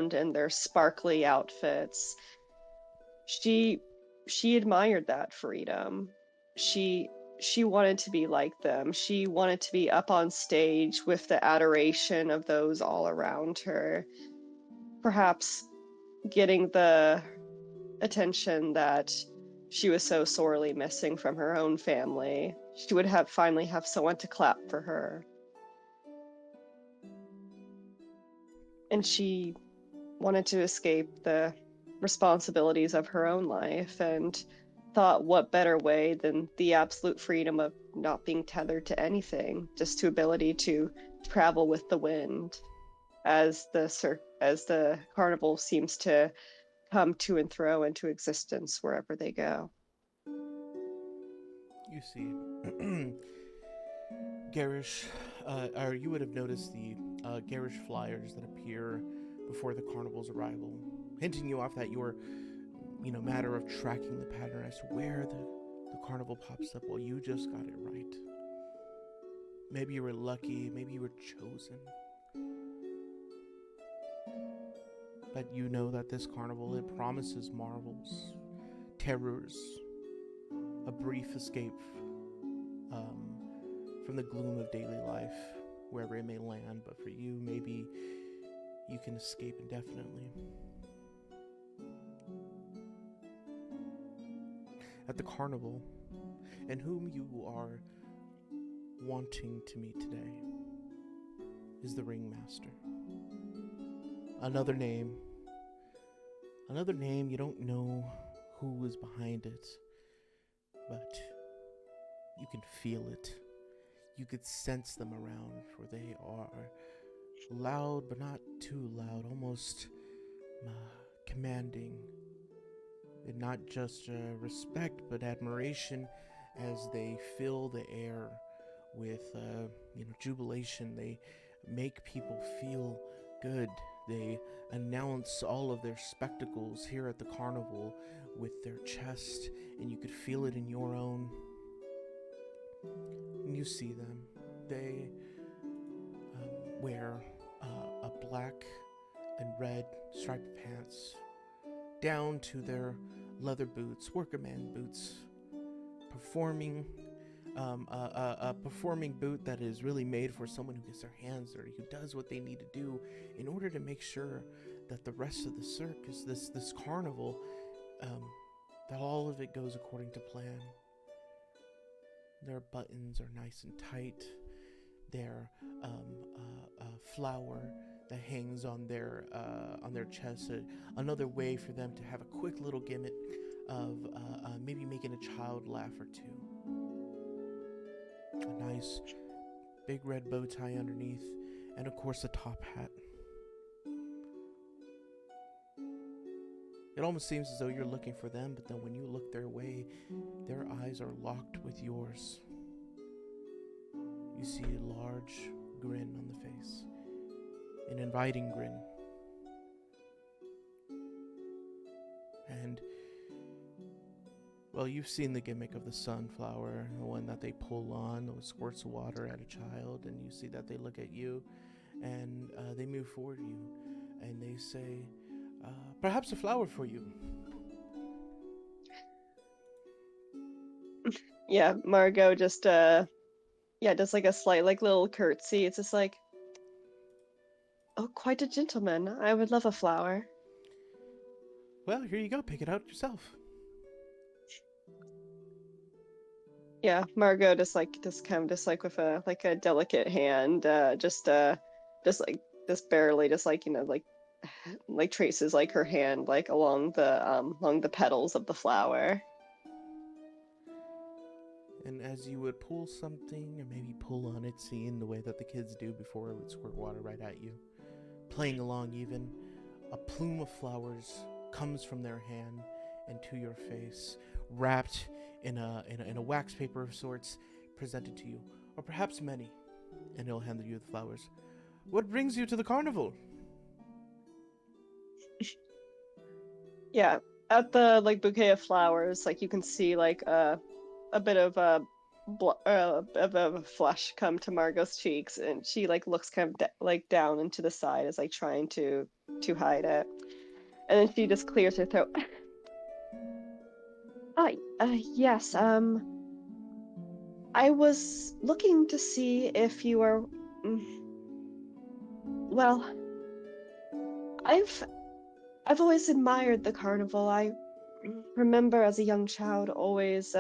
around in their sparkly outfits. She she admired that freedom. She she wanted to be like them. She wanted to be up on stage with the adoration of those all around her. Perhaps getting the attention that she was so sorely missing from her own family. She would have finally have someone to clap for her. And she wanted to escape the responsibilities of her own life and thought what better way than the absolute freedom of not being tethered to anything, just to ability to travel with the wind as the carnival seems to come to and throw into existence wherever they go. You see, garish, or you would have noticed the garish flyers that appear before the carnival's arrival, hinting you off that your, matter of tracking the pattern as to where the carnival pops up. Well, you just got it right. Maybe you were lucky, maybe you were chosen. But you know that this carnival, it promises marvels, terrors, a brief escape from the gloom of daily life, wherever it may land. But for you, maybe you can escape indefinitely. At the carnival, and whom you are wanting to meet today, is the Ringmaster. Another name you don't know who is behind it, but you can feel it. You could sense them around, for they are loud, but not too loud, almost commanding. And not just respect, but admiration, as they fill the air with, jubilation. They make people feel good. They announce all of their spectacles here at the carnival with their chest, and you could feel it in your own. And you see them. They wear a black and red striped pants down to their leather boots, workerman boots, performing a performing boot that is really made for someone who gets their hands dirty, who does what they need to do in order to make sure that the rest of the circus, this carnival, that all of it goes according to plan. Their buttons are nice and tight. Their flower that hangs on their chest, another way for them to have a quick little gimmick of maybe making a child laugh or two. A nice big red bow tie underneath, and of course a top hat. It almost seems as though you're looking for them, but then when you look their way, their eyes are locked with yours. You see a large grin on the face, an inviting grin. And, well, you've seen the gimmick of the sunflower, the one that they pull on, those squirts of water at a child, and you see that they look at you, and they move forward to you, and they say, perhaps a flower for you. Yeah, Margot just does like a slight like little curtsy. It's just like, oh, quite a gentleman. I would love a flower. Well, here you go. Pick it out yourself. Yeah, Margot just with a delicate hand, just barely like traces like her hand like along the petals of the flower. And as you would pull something, or maybe pull on it, seeing the way that the kids do before it would squirt water right at you, playing along even, a plume of flowers comes from their hand and to your face, wrapped in a wax paper of sorts, presented to you, or perhaps many, and he'll hand you the flowers. What brings you to the carnival? Yeah, at the like bouquet of flowers, like you can see like a bit of of flush come to Margot's cheeks, and she like looks kind of like down into the side as like trying to to hide it. And then she just clears her throat. Yes, I was looking to see if you are. mm, Well, I've always admired the carnival. I remember as a young child always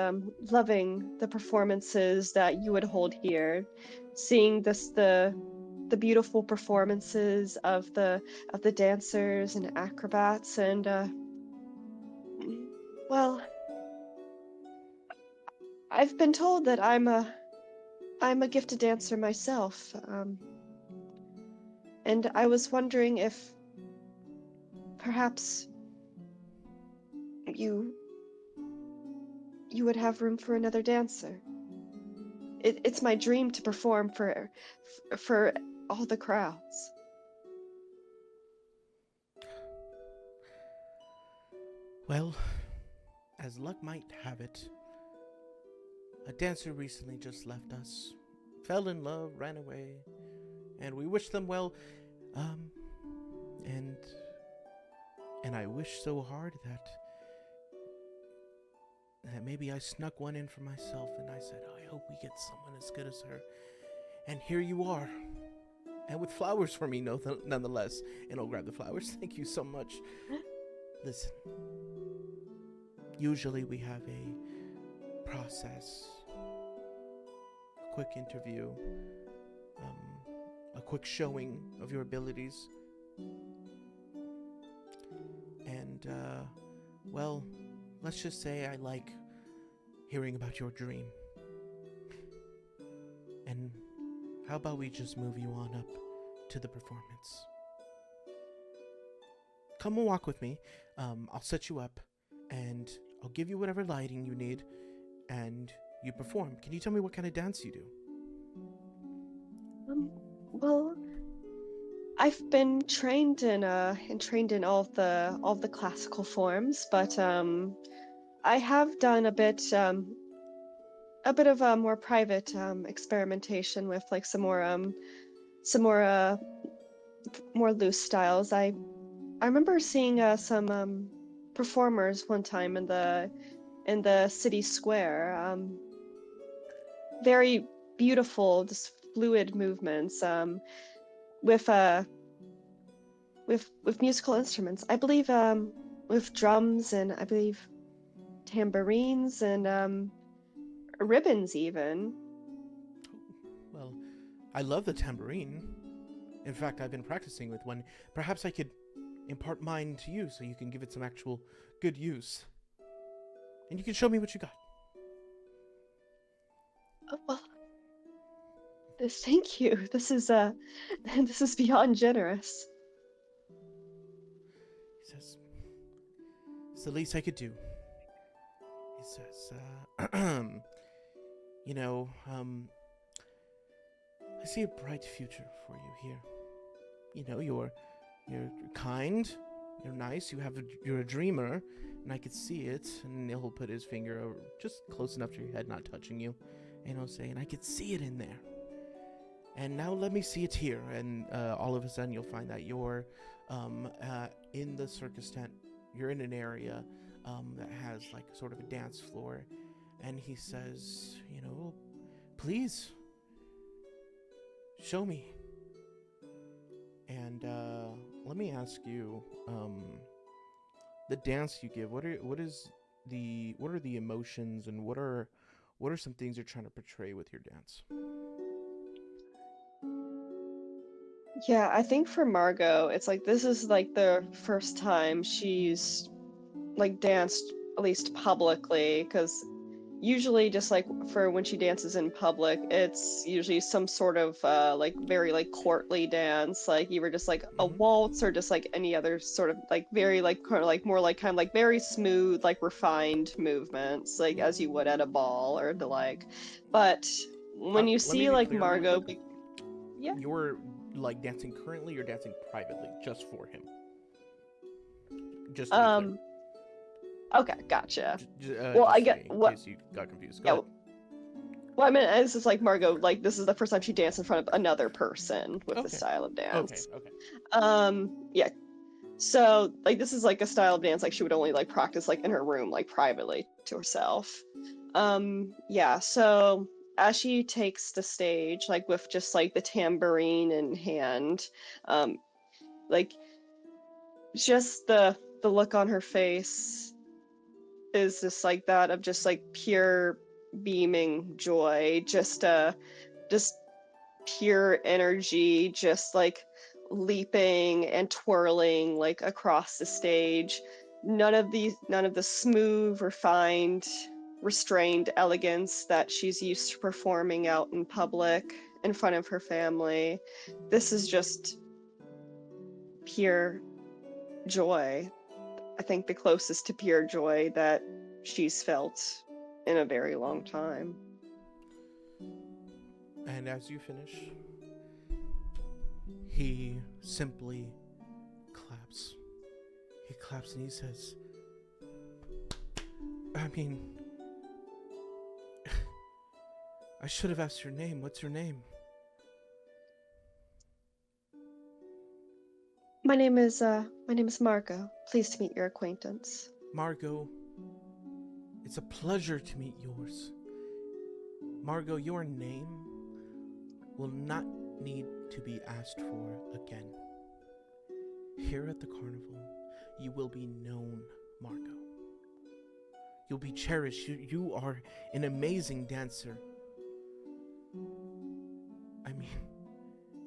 loving the performances that you would hold here, seeing the beautiful performances of the dancers and acrobats, and well, I've been told that I'm a gifted dancer myself, and I was wondering if perhaps you you would have room for another dancer. It's my dream to perform for all the crowds. Well, as luck might have it, a dancer recently just left us, fell in love, ran away, and we wish them well. Um, and I wish so hard that maybe I snuck one in for myself, and I said, I hope we get someone as good as her. And here you are, and with flowers for me, nonetheless. And I'll grab the flowers. Thank you so much. Listen, usually we have a process, a quick interview, a quick showing of your abilities. And, well, let's just say I like hearing about your dream. And how about we just move you on up to the performance? Come and walk with me. I'll set you up, and I'll give you whatever lighting you need, and you perform. Can you tell me what kind of dance you do? Well, I've been trained in all of the classical forms, but I have done a bit of a more private experimentation with like some more more loose styles. I remember seeing some performers one time in the city square. Very beautiful, just fluid movements. With musical instruments. I believe with drums and I believe tambourines and ribbons even. Well, I love the tambourine. In fact, I've been practicing with one. Perhaps I could impart mine to you so you can give it some actual good use. And you can show me what you got. Oh, well, thank you. This is this is beyond generous. He says, it's the least I could do. He says, you know, I see a bright future for you here. You know, you're kind, you're nice, you're a dreamer, and I could see it. And he'll put his finger over, just close enough to your head, not touching you, and he'll say, and I could see it in there. And now let me see it here. And all of a sudden you'll find that you're in the circus tent. You're in an area that has like sort of a dance floor. And he says, you know, please show me. And let me ask you, the dance you give, what are the emotions, and what are some things you're trying to portray with your dance? Yeah, I think for Margot, it's like this is like the first time she's like danced at least publicly, because usually just like for when she dances in public, it's usually some sort of like very like courtly dance, like either just like a waltz or just like any other sort of like very like kind of like more like kind of like very smooth like refined movements like as you would at a ball or the like. But when you see like Margot, yeah, you're like dancing currently, you're dancing privately just for him, just to be clear. Okay, gotcha. Well, I get in what. case you got confused. Yeah. Well, I mean, it's just like Margot. Like, this is the first time she danced in front of another person with this style of dance. Okay. Yeah. So like this is like a style of dance like she would only like practice like in her room, like privately to herself. Yeah, so as she takes the stage, like with just like the tambourine in hand, um, like just the look on her face is just like that of just like pure beaming joy, just pure energy, just like leaping and twirling like across the stage. None of the smooth, refined, restrained elegance that she's used to performing out in public in front of her family. This is just pure joy. I think the closest to pure joy that she's felt in a very long time. And as you finish, he simply claps. He claps and he says, I mean, I should have asked your name. What's your name? My name is Margot. Pleased to meet your acquaintance. Margot, it's a pleasure to meet yours. Margot, your name will not need to be asked for again. Here at the carnival, you will be known, Margot. You'll be cherished. You are an amazing dancer. I mean,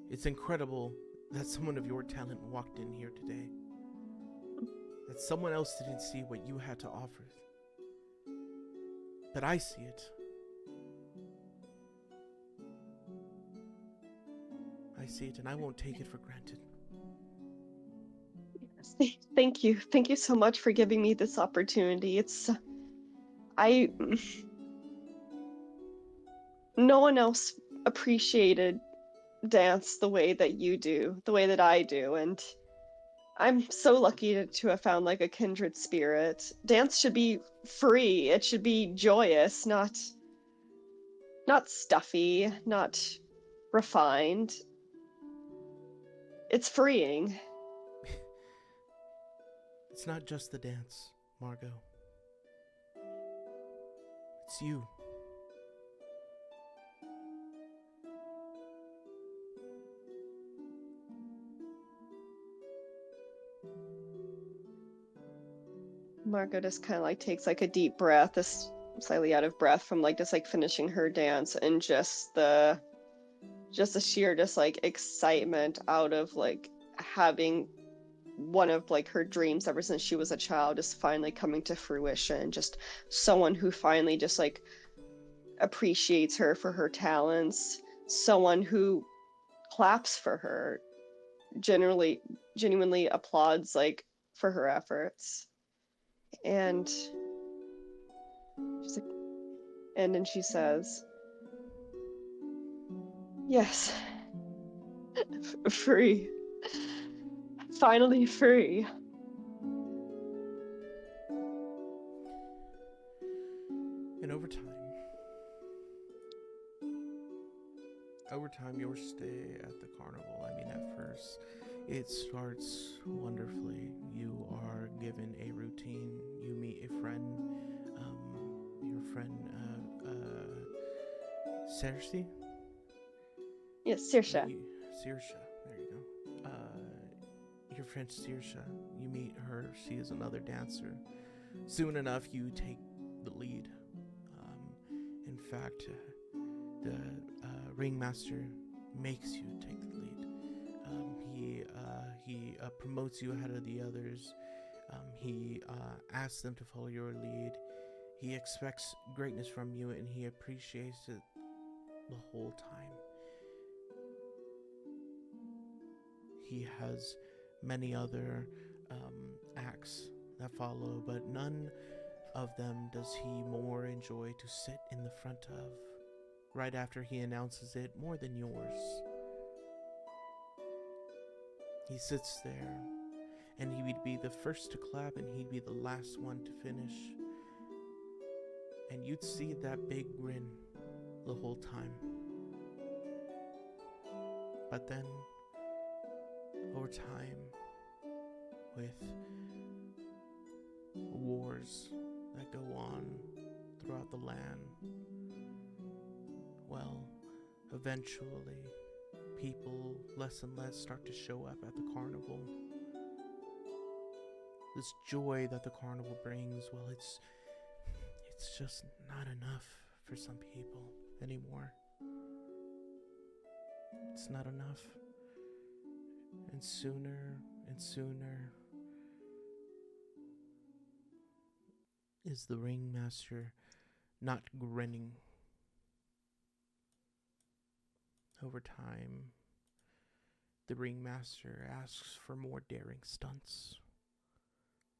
it's incredible that someone of your talent walked in here today. That someone else didn't see what you had to offer. But I see it. I see it, and I won't take it for granted. Yes, thank you. Thank you so much for giving me this opportunity. I, no one else appreciated dance the way that you do, the way that I do, and I'm so lucky to have found like a kindred spirit. Dance should be free. It should be joyous, not stuffy, not refined. It's freeing. It's not just the dance, Margot. It's you. Margot just kind of like takes like a deep breath, this slightly out of breath from like just like finishing her dance, and just the sheer just like excitement out of like having one of like her dreams ever since she was a child is finally coming to fruition. Just someone who finally just like appreciates her for her talents, someone who claps for her, generally genuinely applauds like for her efforts. And she's like, and then she says, yes, free, finally free. And over time, your stay at the carnival, I mean, at first, it starts wonderfully. You are given a routine. You meet a friend, your friend, Cersei? Yes, Saoirse. Saoirse, there you go. Your friend Saoirse, you meet her. She is another dancer. Soon enough, you take the lead. In fact, the ringmaster makes you take the lead. He promotes you ahead of the others. He asks them to follow your lead. He expects greatness from you, and he appreciates it the whole time. He has many other acts that follow, but none of them does he more enjoy to sit in the front of right after he announces it more than yours. He sits there, and he would be the first to clap, and he'd be the last one to finish. And you'd see that big grin the whole time. But then, over time, with wars that go on throughout the land. Well, eventually, people less and less start to show up at the carnival. This joy that the carnival brings, well, it's just not enough for some people anymore. It's not enough. And sooner and sooner is the ringmaster not grinning. Over time, the ringmaster asks for more daring stunts.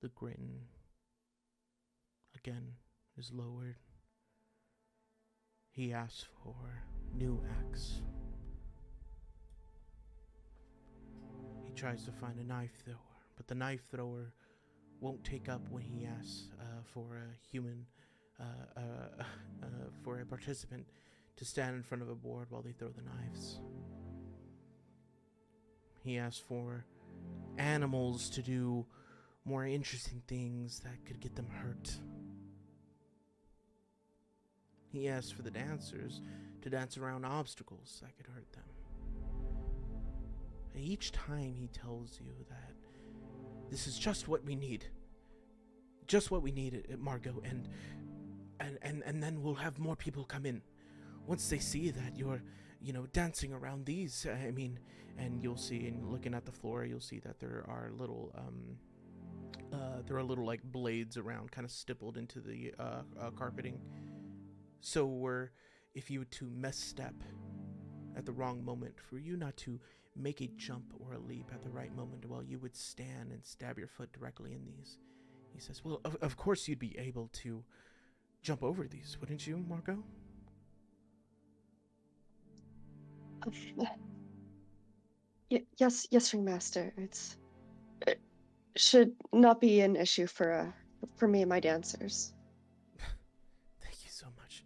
The grin, again, is lowered. He asks for new acts. He tries to find a knife thrower, but the knife thrower won't take up when he asks for a human, for a participant to stand in front of a board while they throw the knives. He asks for animals to do more interesting things that could get them hurt. He asks for the dancers to dance around obstacles that could hurt them. And each time he tells you that this is just what we need. Just what we need, Margot, and then we'll have more people come in. Once they see that you're, dancing around these, and you'll see, and looking at the floor, you'll see that there are little, like blades around, kind of stippled into the carpeting. So if you were to misstep at the wrong moment, for you not to make a jump or a leap at the right moment, well, you would stand and stab your foot directly in these. He says, well, of course you'd be able to jump over these, wouldn't you, Margot? Yes, ringmaster. It should not be an issue for me and my dancers. Thank you so much.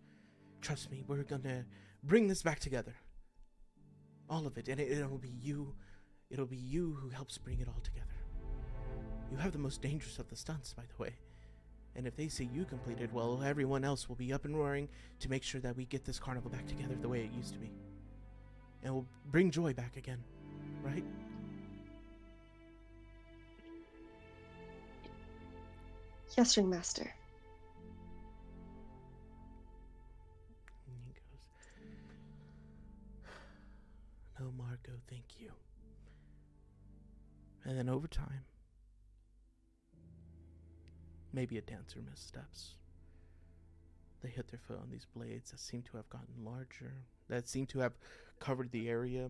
Trust me, we're gonna bring this back together. All of it, and it'll be you. It'll be you who helps bring it all together. You have the most dangerous of the stunts, by the way. And if they see you completed, well, everyone else will be up and roaring to make sure that we get this carnival back together the way it used to be. And we'll bring joy back again, right? Yes, ringmaster. And he goes, no, Margot, thank you. And then over time, maybe a dancer missteps. They hit their foot on these blades that seem to have gotten larger, that seem to have covered the area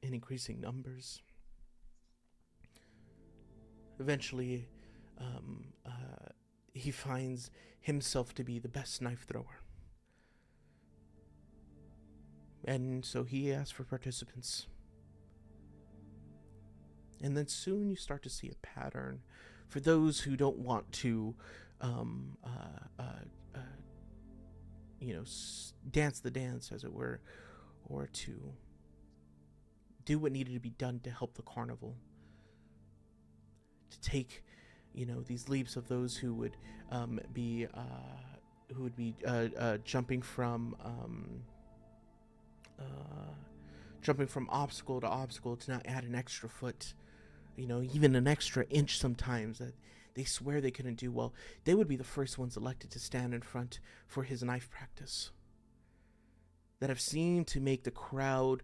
in increasing numbers. Eventually, he finds himself to be the best knife thrower. And so he asks for participants. And then soon you start to see a pattern for those who don't want to dance the dance, as it were, or to do what needed to be done to help the carnival, to take these leaps of those who would be jumping from obstacle to obstacle, to not add an extra foot, even an extra inch sometimes that they swear they couldn't do. Well, they would be the first ones elected to stand in front for his knife practice, that have seemed to make the crowd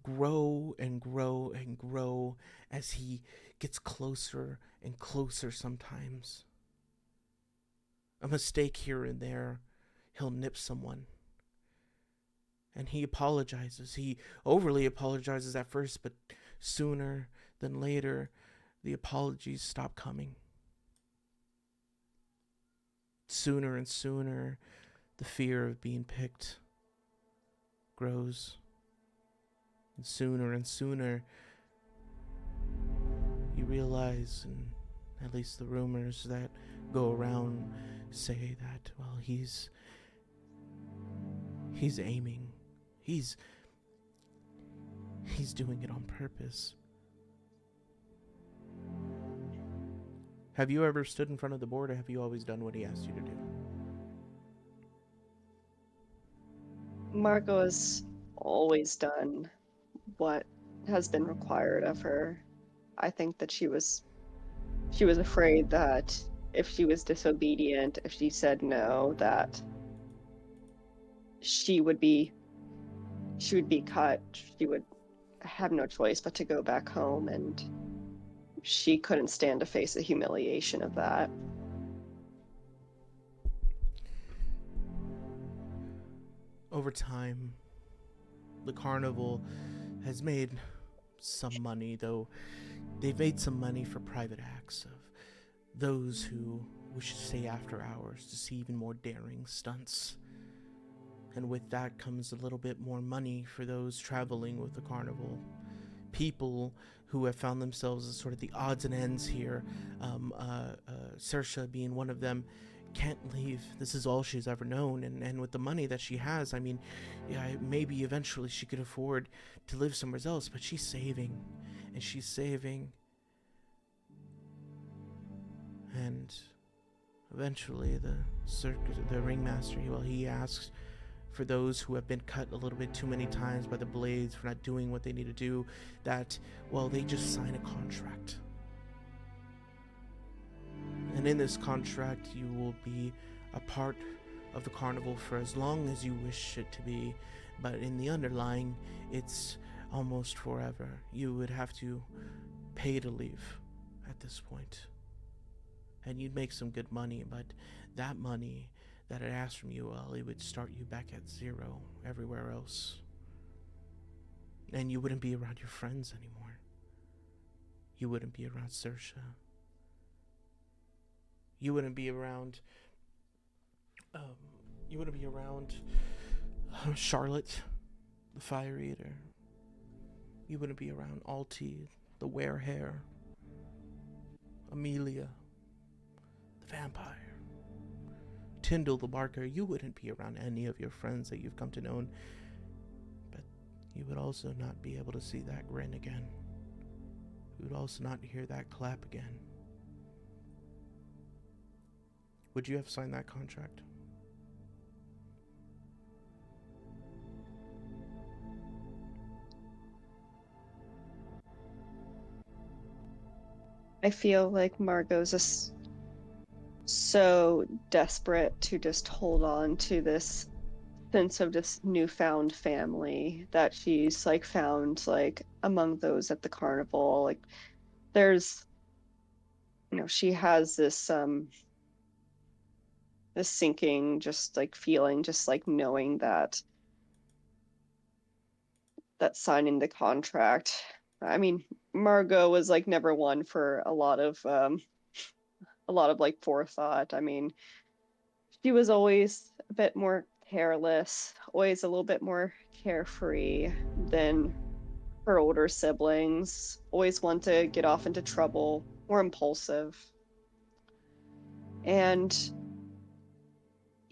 grow and grow and grow as he gets closer and closer. Sometimes a mistake here and there, he'll nip someone, and he apologizes. He overly apologizes at first, but sooner than later, the apologies stop coming. Sooner and sooner, the fear of being picked grows. And sooner, you realize, and at least the rumors that go around say that, well, he's aiming. He's doing it on purpose. Have you ever stood in front of the board, or have you always done what he asked you to do? Margot has always done what has been required of her. I think that she was afraid that if she was disobedient, if she said no, that she would be cut. She would have no choice but to go back home, and she couldn't stand to face the humiliation of that. Over time, the carnival has made some money, though they've made some money for private acts of those who wish to stay after hours to see even more daring stunts. And with that comes a little bit more money for those traveling with the carnival. People who have found themselves as sort of the odds and ends here, Saoirse being one of them, can't leave. This is all she's ever known, and with the money that she has, I mean, yeah, maybe eventually she could afford to live somewhere else, but she's saving, and she's saving, and eventually the ringmaster, well, he asks for those who have been cut a little bit too many times by the blades for not doing what they need to do, that, well, they just sign a contract. And in this contract, you will be a part of the carnival for as long as you wish it to be, but in the underlying, it's almost forever. You would have to pay to leave at this point. And you'd make some good money, but that money that it asked from you, well, it would start you back at zero everywhere else. And you wouldn't be around your friends anymore. You wouldn't be around Saoirse. You wouldn't be around Charlotte, the Fire Eater. You wouldn't be around Alti, the Werehair, Amelia, the Vampire, Tyndall, the Barker. You wouldn't be around any of your friends that you've come to know, but you would also not be able to see that grin again. You would also not hear that clap again. Would you have signed that contract? I feel like Margot's just so desperate to just hold on to this sense of this newfound family that she's like found like among those at the carnival. Like there's, she has this this sinking just like feeling, just like knowing that signing the contract. I mean, Margot was like never one for a lot of like forethought. I mean, she was always a bit more careless, always a little bit more carefree than her older siblings, always want to get off into trouble, more impulsive. And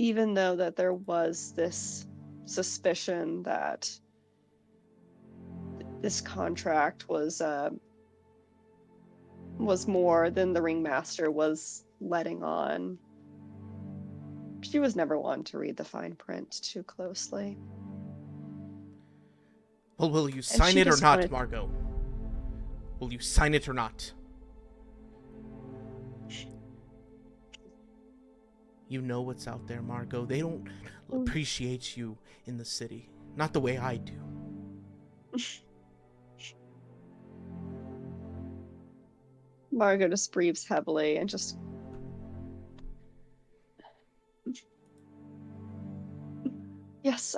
even though that there was this suspicion that this contract was more than the ringmaster was letting on, she was never one to read the fine print too closely. Well, will you sign it or not, Margot? Will you sign it or not? You know what's out there, Margot. They don't appreciate you in the city. Not the way I do. Margot just breathes heavily and just... Yes,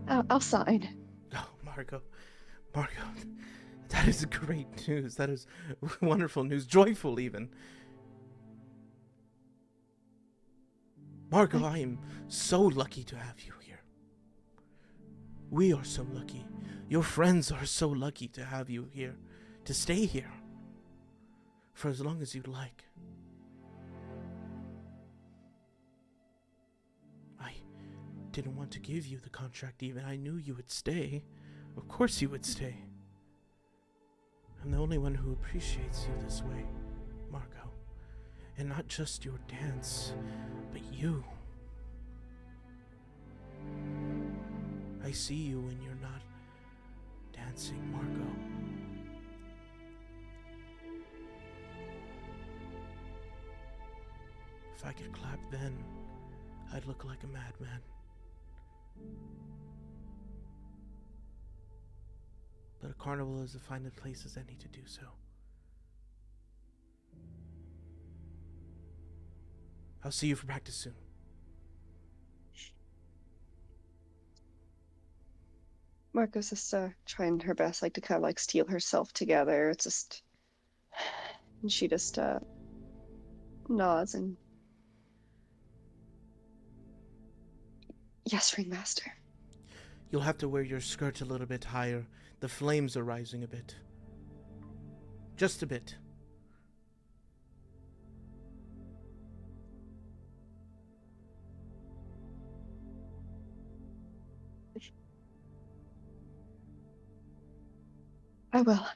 I'll sign. Oh, Margot, that is great news. That is wonderful news. Joyful, even. Margot, I am so lucky to have you here. We are so lucky. Your friends are so lucky to have you here, to stay here for as long as you'd like. I didn't want to give you the contract even. I knew you would stay. Of course you would stay. I'm the only one who appreciates you this way, Margot. And not just your dance, but you. I see you when you're not dancing, Margot. If I could clap then, I'd look like a madman. But a carnival is as fine a place as any to do so. I'll see you for practice soon. Marco's just trying her best, like to kind of like steel herself together. It's just, and she just nods and yes, ringmaster. You'll have to wear your skirt a little bit higher. The flames are rising a bit. Just a bit. I will.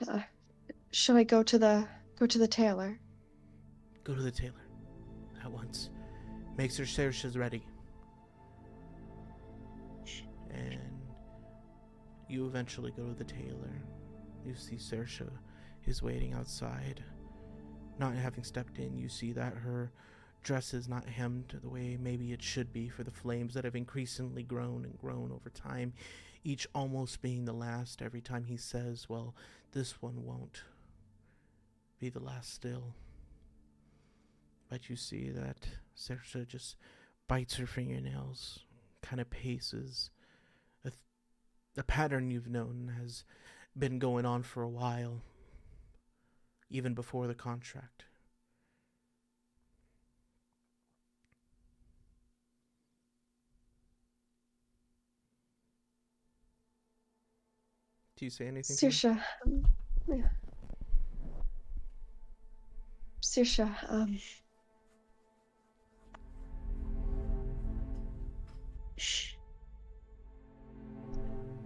Should I go to the tailor? Go to the tailor at once. Make sure Saoirse's ready. And you eventually go to the tailor. You see Saoirse is waiting outside. Not having stepped in, you see that her dress is not hemmed the way maybe it should be for the flames that have increasingly grown and grown over time, each almost being the last every time he says, well, this one won't be the last still. But you see that Saoirse just bites her fingernails, kind of paces. The pattern you've known has been going on for a while, even before the contract. Do you say anything to Saoirse, yeah. Saoirse,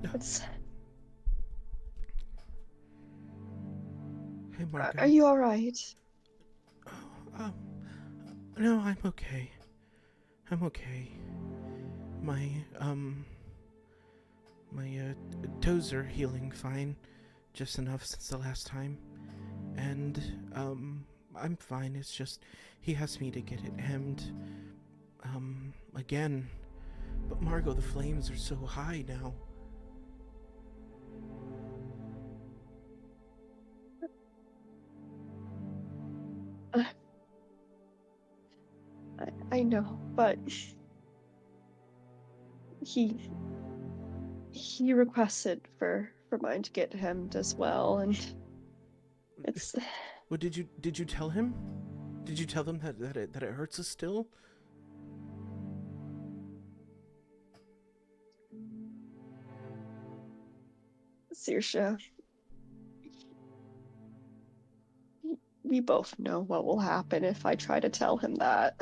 No. it's, Hey, Margot. are you all right? Oh, no, I'm okay. I'm okay. My toes are healing fine, just enough since the last time. And, I'm fine. It's just, he asked me to get it hemmed, again. But Margot, the flames are so high now. I know, but he requested for mine to get hemmed as well, and it's. Well, did you tell him? Did you tell them that it hurts us still? Saoirse, we both know what will happen if I try to tell him that.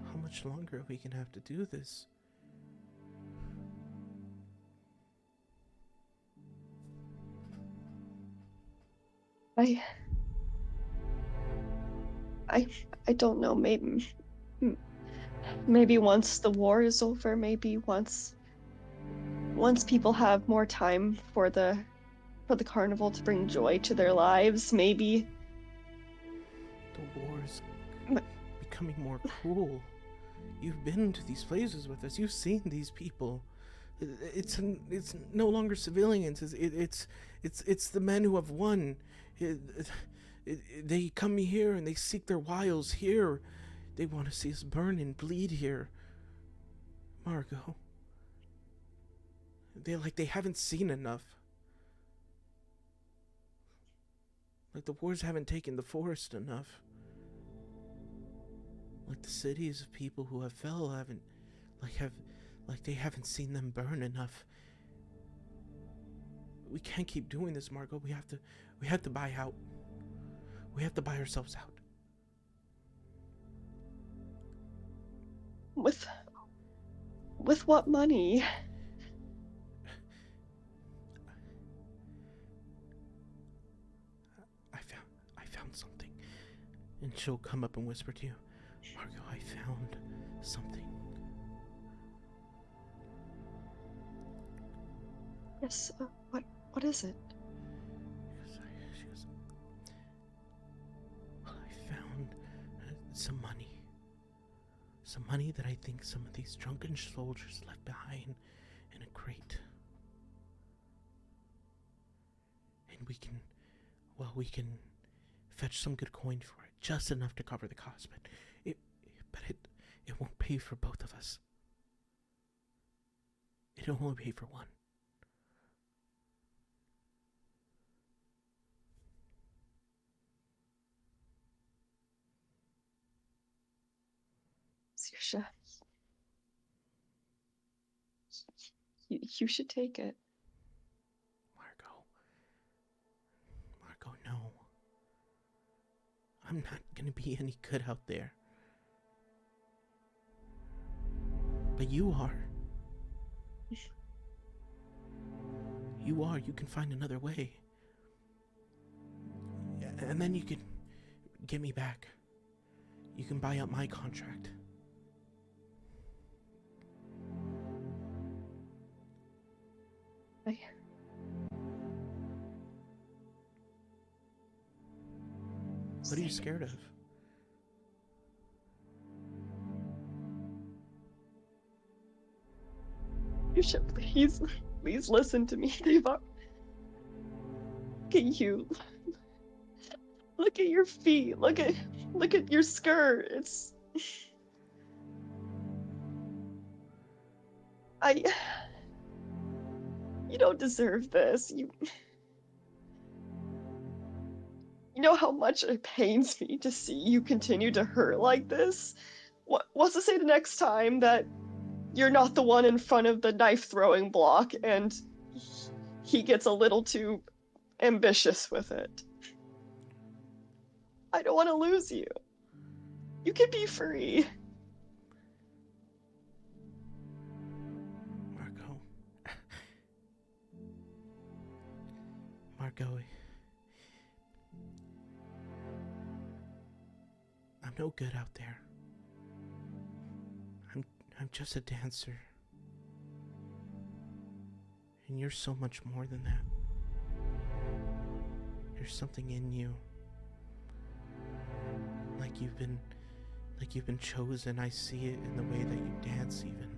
How much longer are we gonna have to do this? I don't know, maybe once the war is over, maybe once people have more time for the carnival to bring joy to their lives, maybe. The war is becoming more cruel. You've been to these places with us. You've seen these people. It's no longer civilians. It's the men who have won. They come here and they seek their wiles here. They want to see us burn and bleed here. Margot. They haven't seen enough. Like the wars haven't taken the forest enough. Like the cities of people who have fell haven't they haven't seen them burn enough. We can't keep doing this, Margot. We have to buy out. We have to buy ourselves out. With what money? I found something. And she'll come up and whisper to you, Margot, I found something. Yes, what is it? She goes, well, I found some money. Some money that I think some of these drunken soldiers left behind in a crate. And we can fetch some good coin for it, just enough to cover the cost, but it won't pay for both of us. It'll only pay for one. Saoirse, you should take it. Margot, no. I'm not gonna be any good out there. But you are. You are. You can find another way. And then you can get me back. You can buy out my contract. What are you scared of? You should please listen to me. Look at you. Look at your feet. Look at your skirt. You don't deserve this. You know how much it pains me to see you continue to hurt like this? What's to say the next time that you're not the one in front of the knife-throwing block and he gets a little too ambitious with it? I don't want to lose you. You can be free. Margot, I'm no good out there. I'm just a dancer. And you're so much more than that. There's something in you. Like you've been chosen. I see it in the way that you dance even.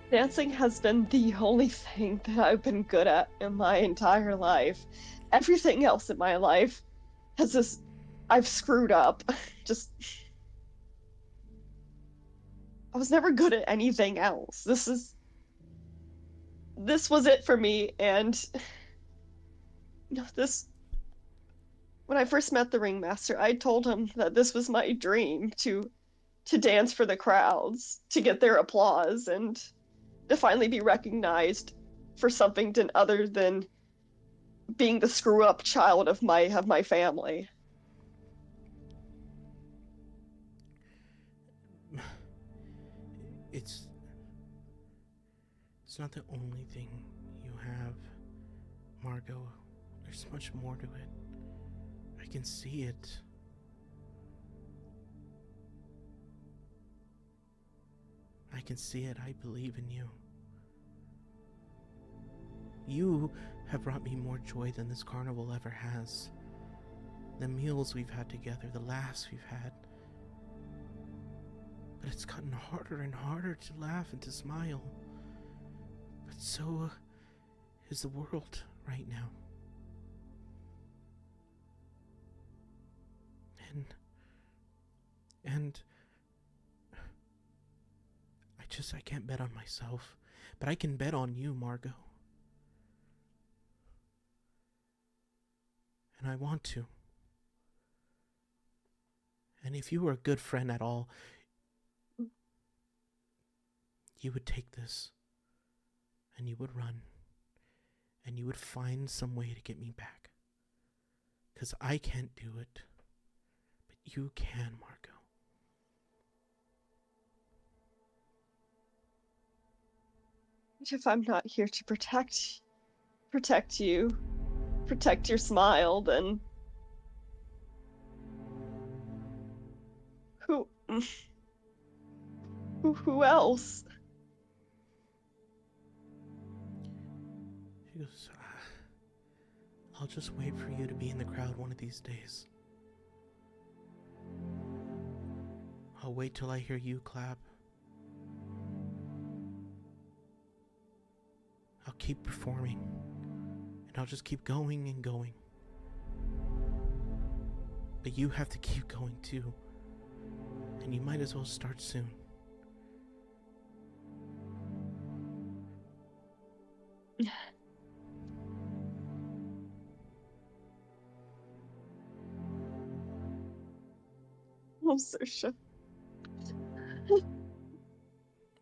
Dancing has been the only thing that I've been good at in my entire life. Everything else in my life I've screwed up. I was never good at anything else. This was it for me, and when I first met the ringmaster, I told him that this was my dream to dance for the crowds, to get their applause, and to finally be recognized for something other than being the screw-up child of my family. It's not the only thing you have, Margot. There's much more to it. I can see it. I can see it. I believe in you. You have brought me more joy than this carnival ever has. The meals we've had together, the laughs we've had. But it's gotten harder and harder to laugh and to smile. But so is the world right now. And I can't bet on myself, but I can bet on you, Margot. And I want to. And if you were a good friend at all, you would take this, and you would run, and you would find some way to get me back. 'Cause I can't do it. But you can, Margot. If I'm not here to protect you, protect your smile, then who who else? She goes, I'll just wait for you to be in the crowd one of these days. I'll wait till I hear you clap. I'll keep performing. And I'll just keep going and going. But you have to keep going too. And you might as well start soon. I'm so sure.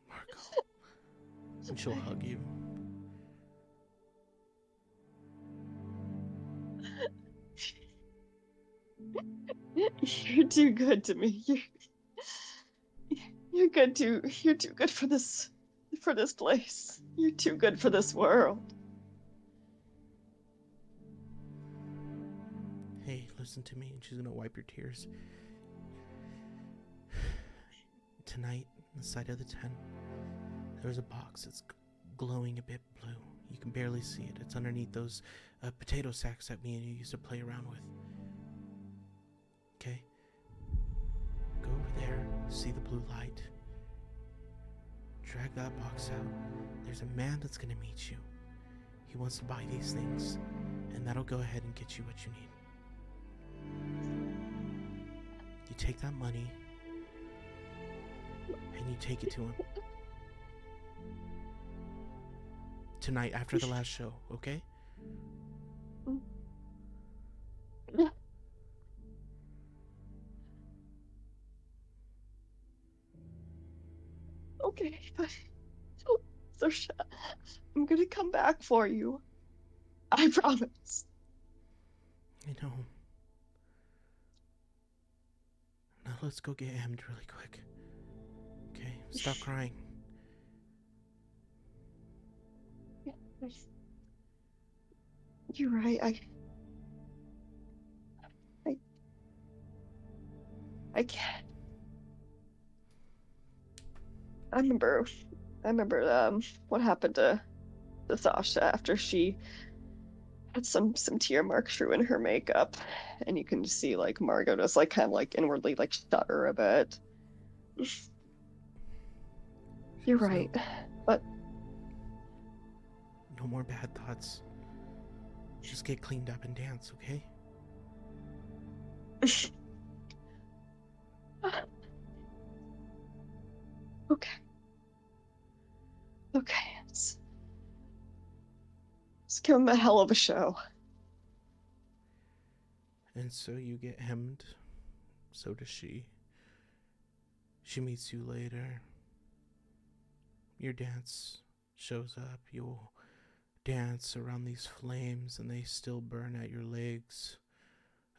Margot. And she'll hug you. You're too good to me. You're too good for this place. You're too good for this world. Hey, listen to me. And she's gonna wipe your tears. Tonight, on the side of the tent, there's a box that's glowing a bit blue. You can barely see it. It's underneath those potato sacks that me and you used to play around with. Okay? Go over there, see the blue light. Drag that box out. There's a man that's gonna meet you. He wants to buy these things, and that'll go ahead and get you what you need. You take that money, and you take it to him. Tonight, after the last show, okay? Okay, but Saoirse, I'm gonna come back for you. I promise. I know. Now let's go get hemmed really quick. Okay, stop crying. You're right. I can't. I remember what happened to Sasha after she had some tear marks through in her makeup, and you can just see like Margot just like kind of like inwardly like shudder a bit. You're right, but no more bad thoughts. Just get cleaned up and dance, okay? Okay, let's give him a hell of a show. And so you get hemmed. So does she. She meets you later. Your dance shows up. You'll dance around these flames, and they still burn at your legs.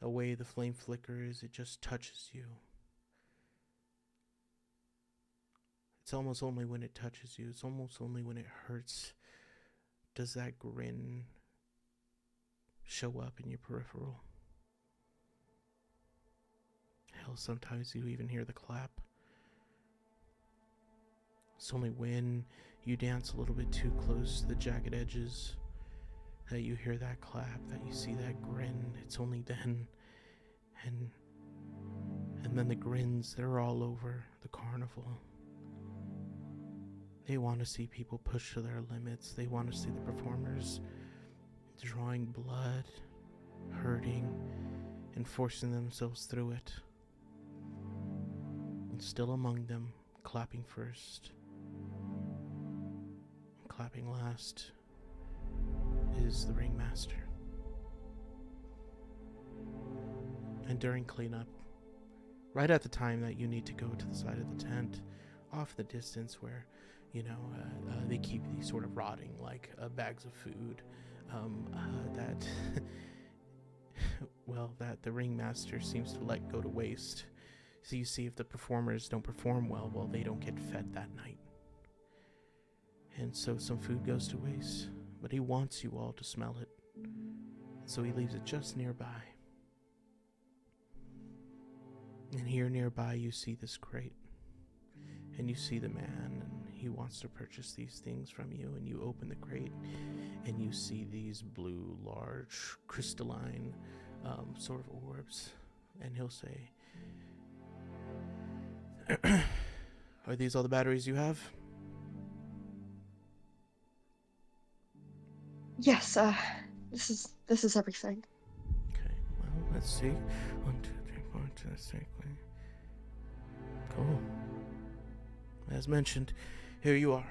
The way the flame flickers, it just touches you. It's almost only when it touches you, it's almost only when it hurts, does that grin show up in your peripheral. Hell, sometimes you even hear the clap. It's only when you dance a little bit too close to the jagged edges that you hear that clap, that you see that grin. It's only then. And then the grins, they're all over the carnival. They want to see people push to their limits. They want to see the performers drawing blood, hurting, and forcing themselves through it. And still among them, clapping first, and clapping last, is the ringmaster. And during cleanup, right at the time that you need to go to the side of the tent, off the distance where, they keep these sort of rotting, like, bags of food, that well, that the ringmaster seems to let go to waste. So you see, if the performers don't perform well, they don't get fed that night. And so some food goes to waste, but he wants you all to smell it. So he leaves it just nearby. And here nearby you see this crate. And you see the man, and he wants to purchase these things from you. And you open the crate, and you see these blue, large, crystalline sort of orbs. And he'll say, "Are these all the batteries you have?" Yes, this is everything. Okay, well, let's see. 1, 2, 3, 4, 2, 3. Cool. As mentioned, here you are.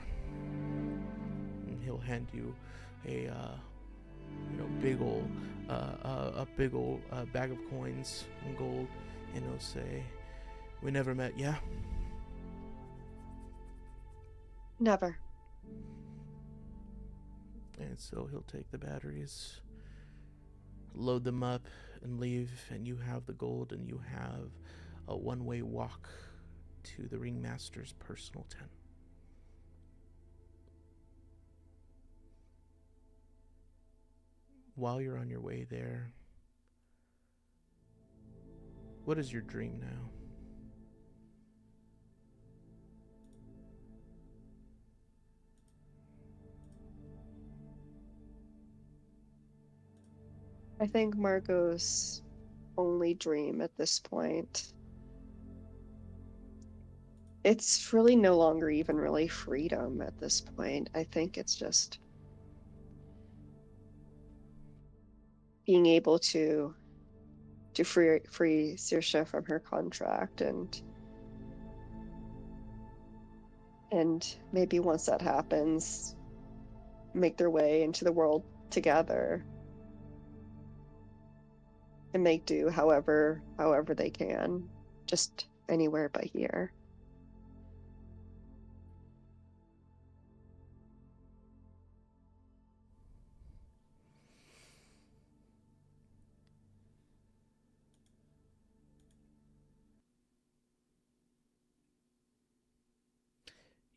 And he'll hand you a big old bag of coins and gold, and he'll say, "We never met, yeah?" Never. And so he'll take the batteries, load them up, and leave, and you have the gold, and you have a one-way walk to the ringmaster's personal tent. While you're on your way there, what is your dream now? I think Margot's only dream at this point, it's really no longer even really freedom at this point. I think it's just being able to free Saoirse from her contract, and maybe once that happens, make their way into the world together and make do however they can, just anywhere but here.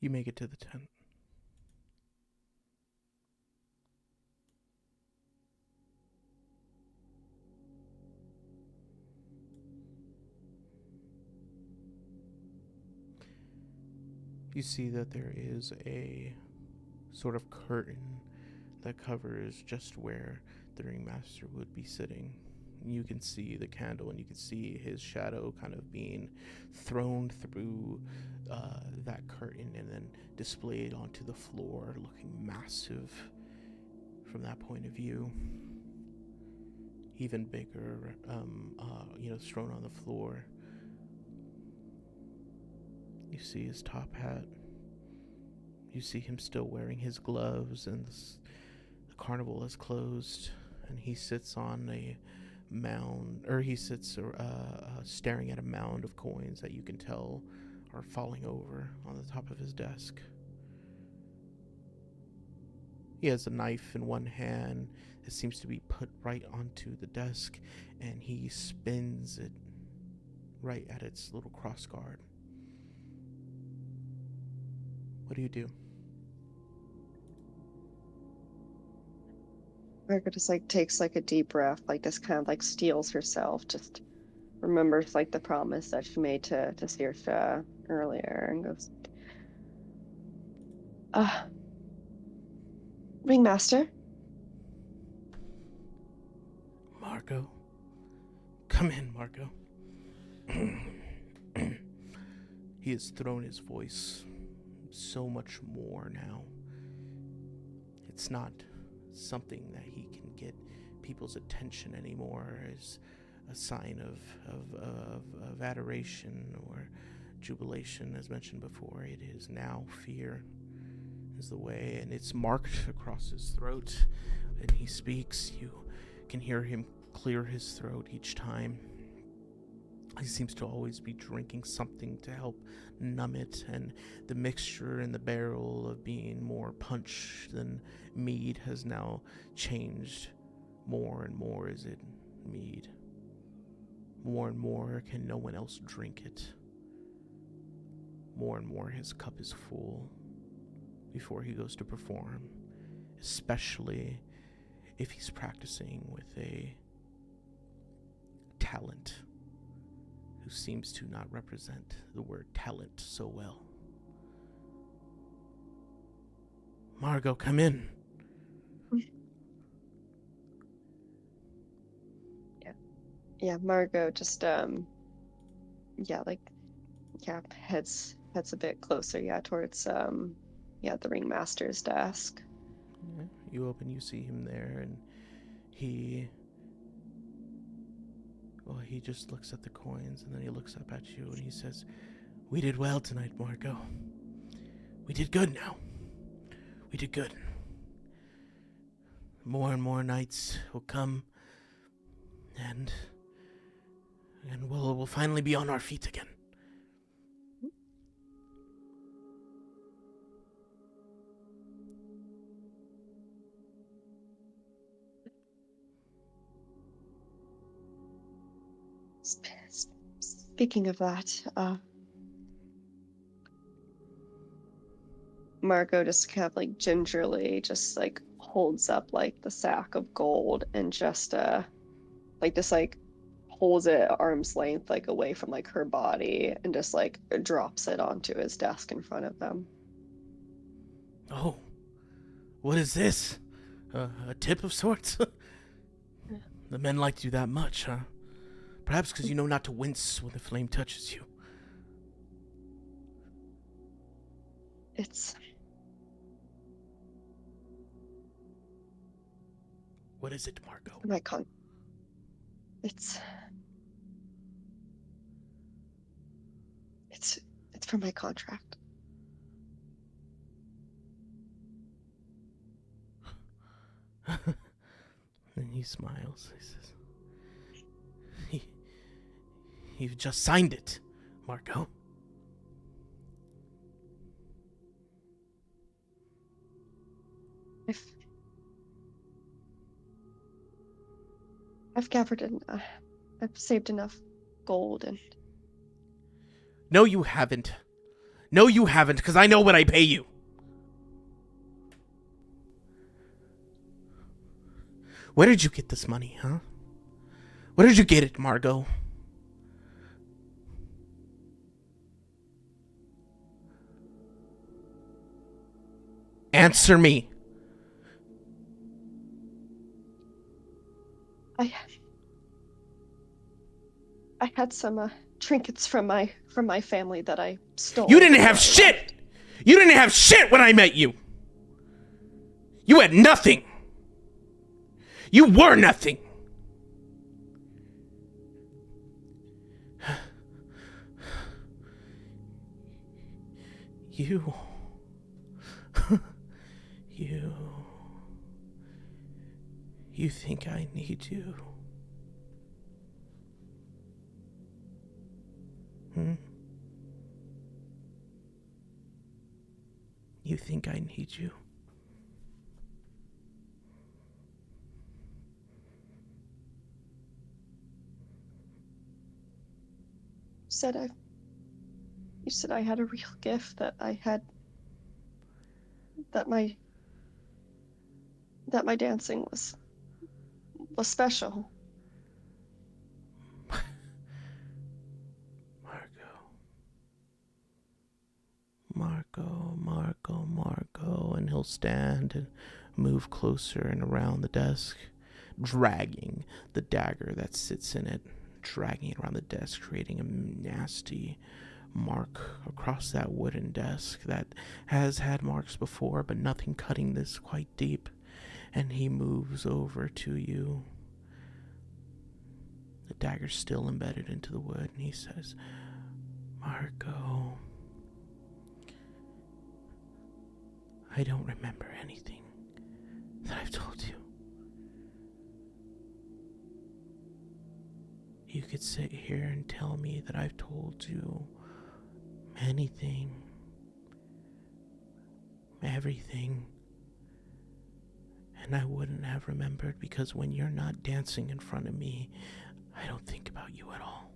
You make it to the tent. You see that there is a sort of curtain that covers just where the ringmaster would be sitting. You can see the candle, and you can see his shadow kind of being thrown through that curtain and then displayed onto the floor, looking massive from that point of view. Even bigger, thrown on the floor. You see his top hat. You see him still wearing his gloves, and the carnival is closed, and he sits on a mound, or he sits staring at a mound of coins that you can tell are falling over on the top of his desk. He has a knife in one hand that seems to be put right onto the desk, and he spins it right at its little cross guard. What do you do? Margot just takes a deep breath, just kind of steels herself, just remembers the promise that she made to Saoirse earlier, and goes, "Ringmaster?" "Margot? Come in, Margot." He has thrown his voice so much more now. It's not something that he can get people's attention anymore as a sign of adoration or jubilation, as mentioned before. It is now fear is the way, and it's marked across his throat. When he speaks, you can hear him clear his throat each time. He seems to always be drinking something to help numb it, and the mixture in the barrel of being more punch than mead has now changed more and more. Is it mead? More and more can no one else drink it. More and more his cup is full before he goes to perform, especially if he's practicing with a talent who seems to not represent the word talent so well. Margot, come in. Yeah, Margot just heads a bit closer, towards the ringmaster's desk. Yeah, you open, you see him there, and he just looks at the coins, and then he looks up at you, and he says, "We did well tonight, Margot. We did good now. We did good. More and more nights will come, and we'll finally be on our feet again." Speaking of that, Margot just kind of like gingerly just like holds up like the sack of gold and just holds it at arm's length, like away from like her body, and just like drops it onto his desk in front of them. Oh, what is this? A tip of sorts? The men liked you that much, huh? Perhaps because you know not to wince when the flame touches you. It's... What is it, Margot? It's for my contract. Then he smiles. He says, You've just signed it, Margot. I've gathered I've saved enough gold and... No, you haven't. No, you haven't, because I know what I pay you. Where did you get this money, huh? Where did you get it, Margot? Answer me. I had some trinkets from my family that I stole. You didn't have shit! You didn't have shit when I met you! You had nothing! You were nothing! You think I need you? You think I need you? You said I had a real gift, that my dancing was special. Margot, and he'll stand and move closer and around the desk, dragging the dagger that sits in it, dragging it around the desk, creating a nasty mark across that wooden desk that has had marks before, but nothing cutting this quite deep. And he moves over to you. The dagger's still embedded into the wood, and he says, Margot, I don't remember anything that I've told you. You could sit here and tell me that I've told you anything, everything, and I wouldn't have remembered, because when you're not dancing in front of me, I don't think about you at all.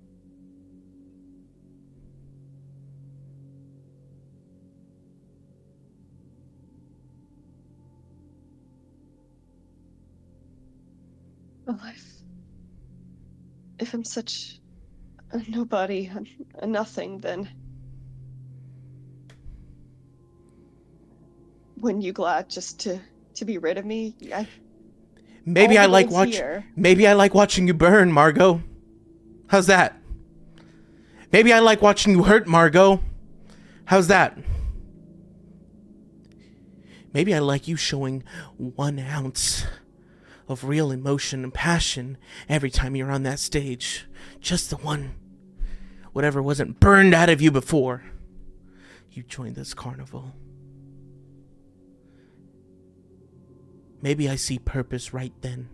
Well, if I'm such a nobody, a nothing, then wouldn't you glad just to be rid of me? Maybe All I the like gold's watch. here. Maybe I like watching you burn, Margot. How's that? Maybe I like watching you hurt, Margot. How's that? Maybe I like you showing 1 ounce of real emotion and passion every time you're on that stage. Just the one. Whatever wasn't burned out of you before you joined this carnival. Maybe I see purpose right then.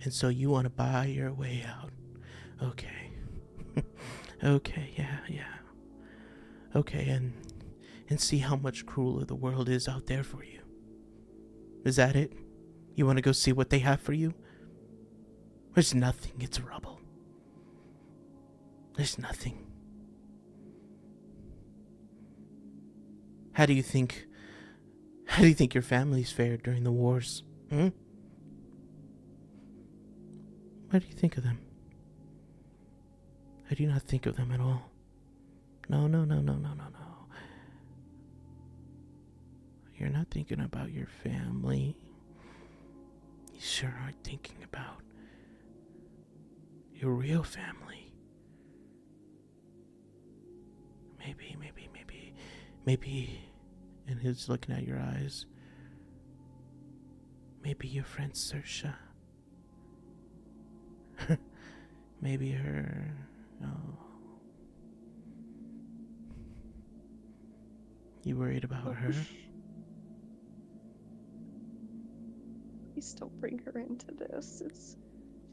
And so you want to buy your way out. Okay. Okay, yeah. Okay, and see how much crueler the world is out there for you. Is that it? You want to go see what they have for you? There's nothing, it's rubble. There's nothing. How do you think your families fared during the wars? What do you think of them? How do you not think of them at all? No. You're not thinking about your family. You sure aren't thinking about your real family. Maybe, and he's looking at your eyes. Maybe your friend Saoirse. Maybe her. Oh. You worried about her? Please don't bring her into this.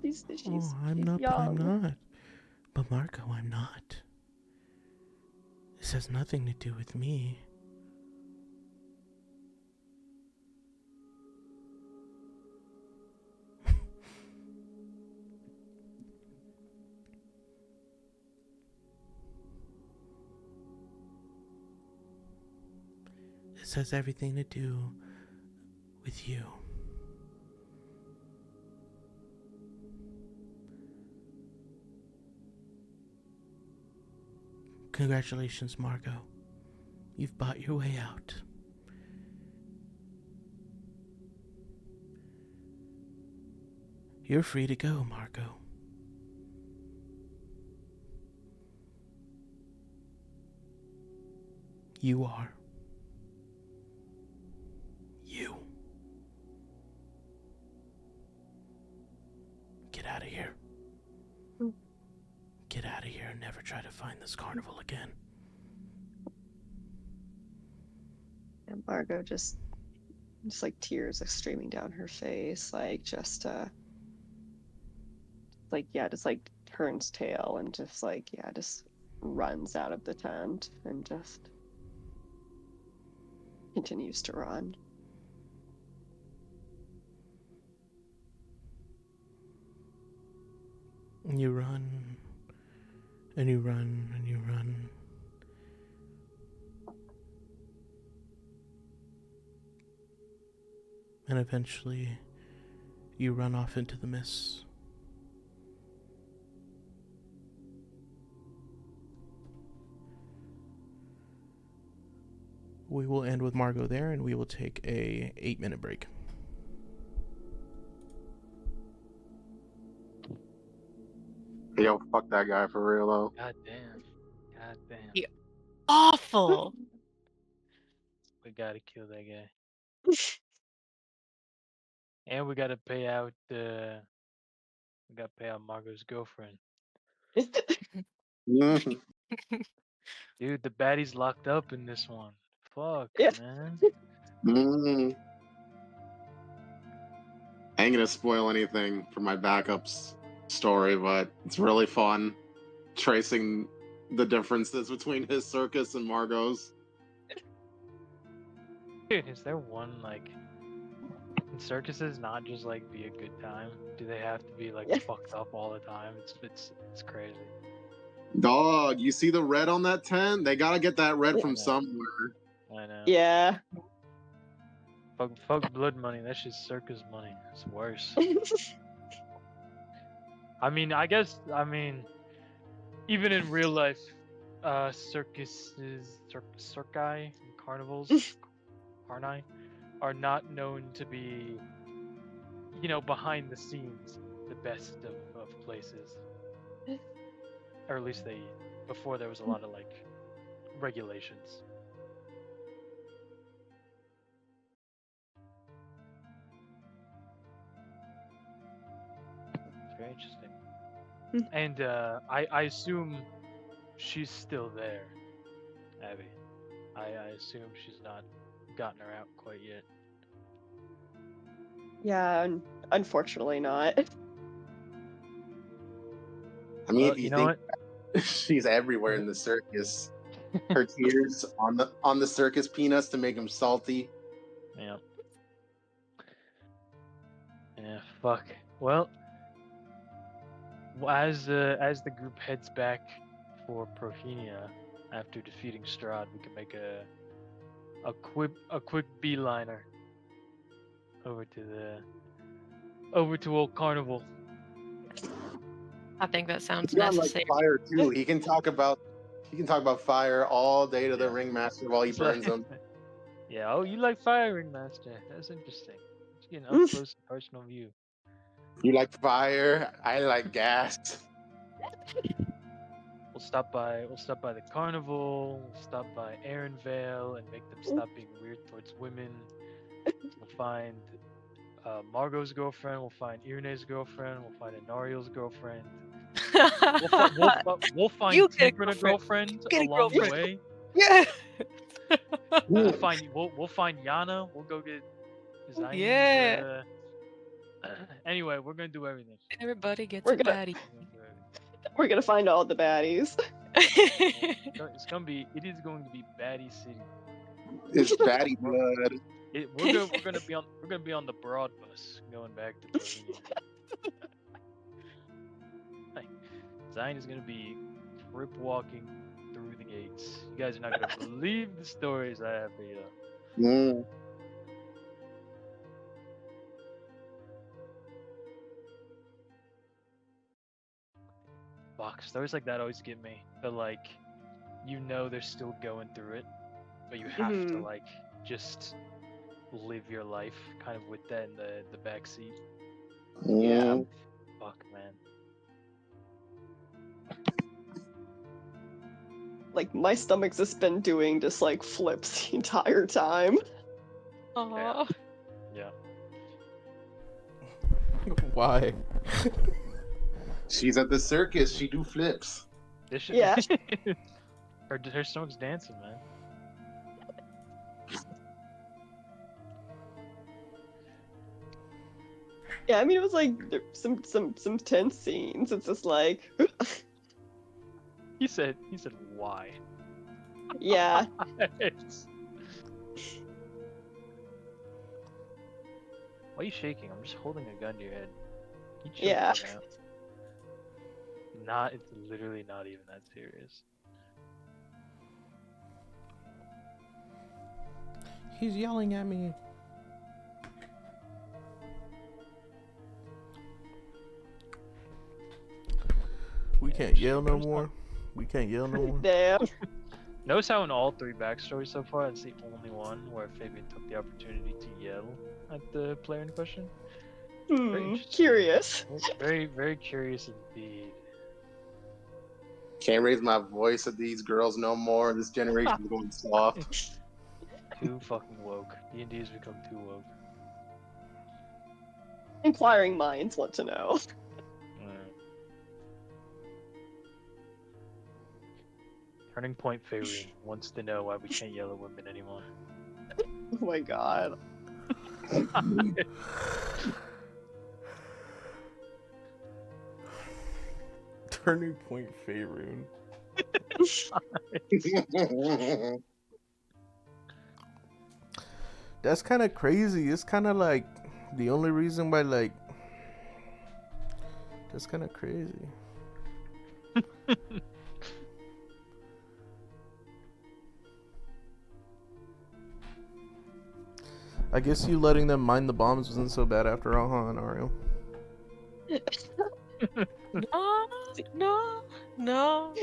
She's I'm not. young. I'm not. But Marco, I'm not. This has nothing to do with me. This has everything to do with you. Congratulations, Margot. You've bought your way out. You're free to go, Margot. You are. You. Get out of here. Get out of here and never try to find this carnival again. And Margot just like tears are streaming down her face, like just turns tail and just runs out of the tent and just continues to run. And you run, and you run, and you run. And eventually, you run off into the mist. We will end with Margot there, and we will take a 8-minute break. Yo, fuck that guy for real though. God damn. Yeah. Awful. We gotta kill that guy. And we gotta pay out Margot's girlfriend. Mhm. Dude, the baddie's locked up in this one. Fuck, Yeah. man. Mhm. I ain't gonna spoil anything for my backups story, but it's really fun tracing the differences between his circus and Margot's. Dude, is there one like can circuses not just like be a good time? Do they have to be like Yeah. fucked up all the time? It's crazy. Dog, you see the red on that tent? They gotta get that red from Yeah. somewhere. I know. Yeah. Fuck blood money. That's just circus money. It's worse. I mean, even in real life, circuses, circi, and carnivals, carni, are not known to be, behind the scenes, the best of places. Or at least before there was a lot of, regulations. It's very interesting. And I assume she's still there, Abby. I assume she's not gotten her out quite yet. Yeah, unfortunately not. I mean, Well, if you you know think she's everywhere in the circus. Her tears on the circus peanuts to make them salty. Yeah. Yeah. Fuck. Well, as the group heads back for Prohenia after defeating Strahd, we can make a quick beeliner over to old Carnival. I think that sounds He's on like necessary. fire too. He can talk about fire all day to the ringmaster while he burns them. Yeah. Oh, you like fire, Ringmaster? That's interesting. Just getting up close and personal view. You like fire? I like gas. We'll stop by the carnival. We'll stop by Aaronvale and make them stop being weird towards women. We'll find Margot's girlfriend. We'll find Irne's girlfriend. We'll find Anariel's girlfriend. We'll find You get a Tigran a girlfriend. girlfriend Get a along the girlfriend. way. Yeah. We'll find Yana. We'll go get Zayn. Yeah. Anyway, we're gonna do everything. Everybody gets We're a gonna- baddie. We're gonna do everything. We're gonna find all the baddies. It is going to be Baddie City. It's fatty blood. We're gonna be on the broad bus going back to Bohemia. Zayn is gonna be crip walking through the gates. You guys are not gonna believe the stories I have for you. Mm. Fuck, stories like that always get me. But they're still going through it, but you have to Mhm. just live your life kind of with that in the back seat. Yeah. Fuck, man. Like my stomach's just been doing just like flips the entire time. Aw. Yeah. Why? She's at the circus. She do flips. This shit. Yeah. her stomach's dancing, man. Yeah, I mean it was like some tense scenes. It's just like He said why? yeah. Why are you shaking? I'm just holding a gun to your head. You chill Yeah. the fuck out. It's literally not even that serious. He's yelling at me. We can't yell no more. We can't yell no more. Damn. Notice how in all three backstories so far, it's the only one where Fabian took the opportunity to yell at the player in question. interesting. Curious. Very, very curious indeed. Can't raise my voice at these girls no more. This generation's going soft. Too fucking woke. D&D has become too woke. Inquiring minds want to know. Turning Point Fabian wants to know why we can't yell at women anymore. Oh my god. Turning Point Faerun. That's kind of crazy. It's kind of like the only reason why, like, that's kind of crazy. I guess you letting them mine the bombs wasn't so bad after all, huh, Nario? No, no, no.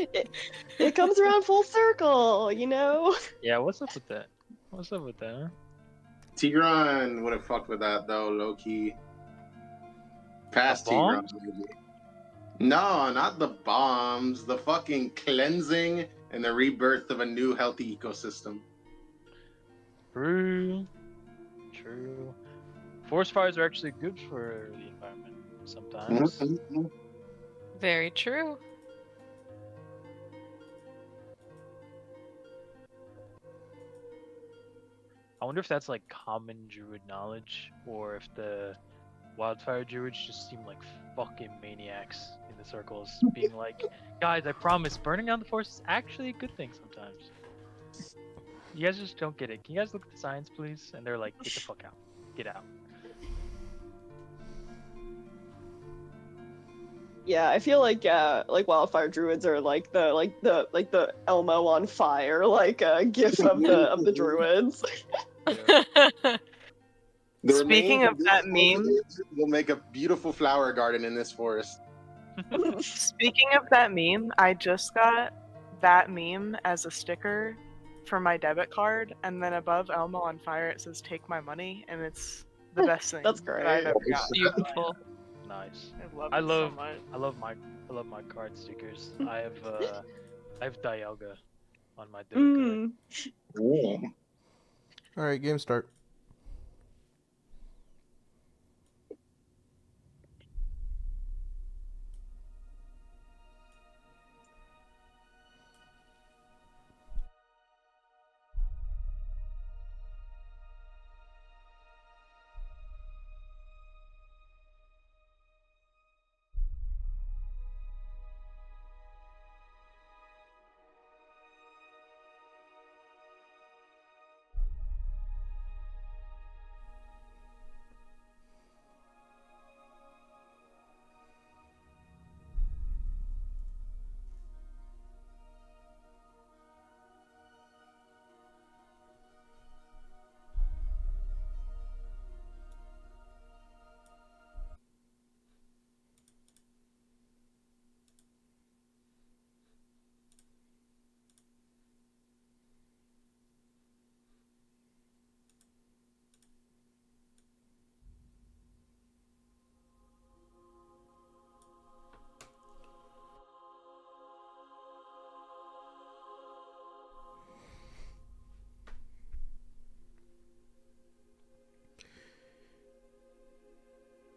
It comes around full circle, you know? Yeah, what's up with that? What's up with that? Huh? Tigran would have fucked with that though, low key. Past Tigran, bombs? maybe. No, not the bombs. The fucking cleansing and the rebirth of a new healthy ecosystem. True. True. Forest fires are actually good for the environment sometimes. Very true. I wonder if that's like common druid knowledge, or if the wildfire druids just seem like fucking maniacs in the circles, being like, guys, I promise, burning down the forest is actually a good thing sometimes. You guys just don't get it. Can you guys look at the science, please? And they're like, get the fuck out. Get out. Yeah, I feel like wildfire druids are like the Elmo on fire, like a gif of the druids. The Speaking remains of that these meme- foliage will make a beautiful flower garden in this forest. Speaking of that meme, I just got that meme as a sticker for my debit card, and then above Elmo on fire it says "Take my money," and it's the best thing That's that I've great. ever gotten. Beautiful. Nice. I I love love- it so much. I love my card stickers. I have Dialga on my debit card. Alright, game start.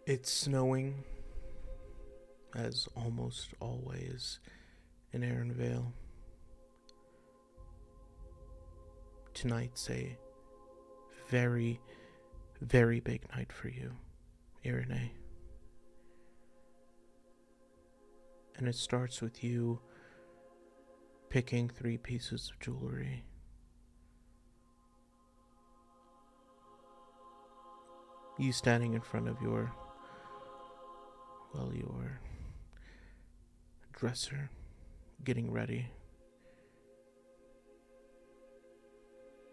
It's snowing, as almost always in Aaronvale. Tonight's a very, very big night for you, Irene. And it starts with you picking 3 pieces of jewelry. You standing in front of your dresser, getting ready.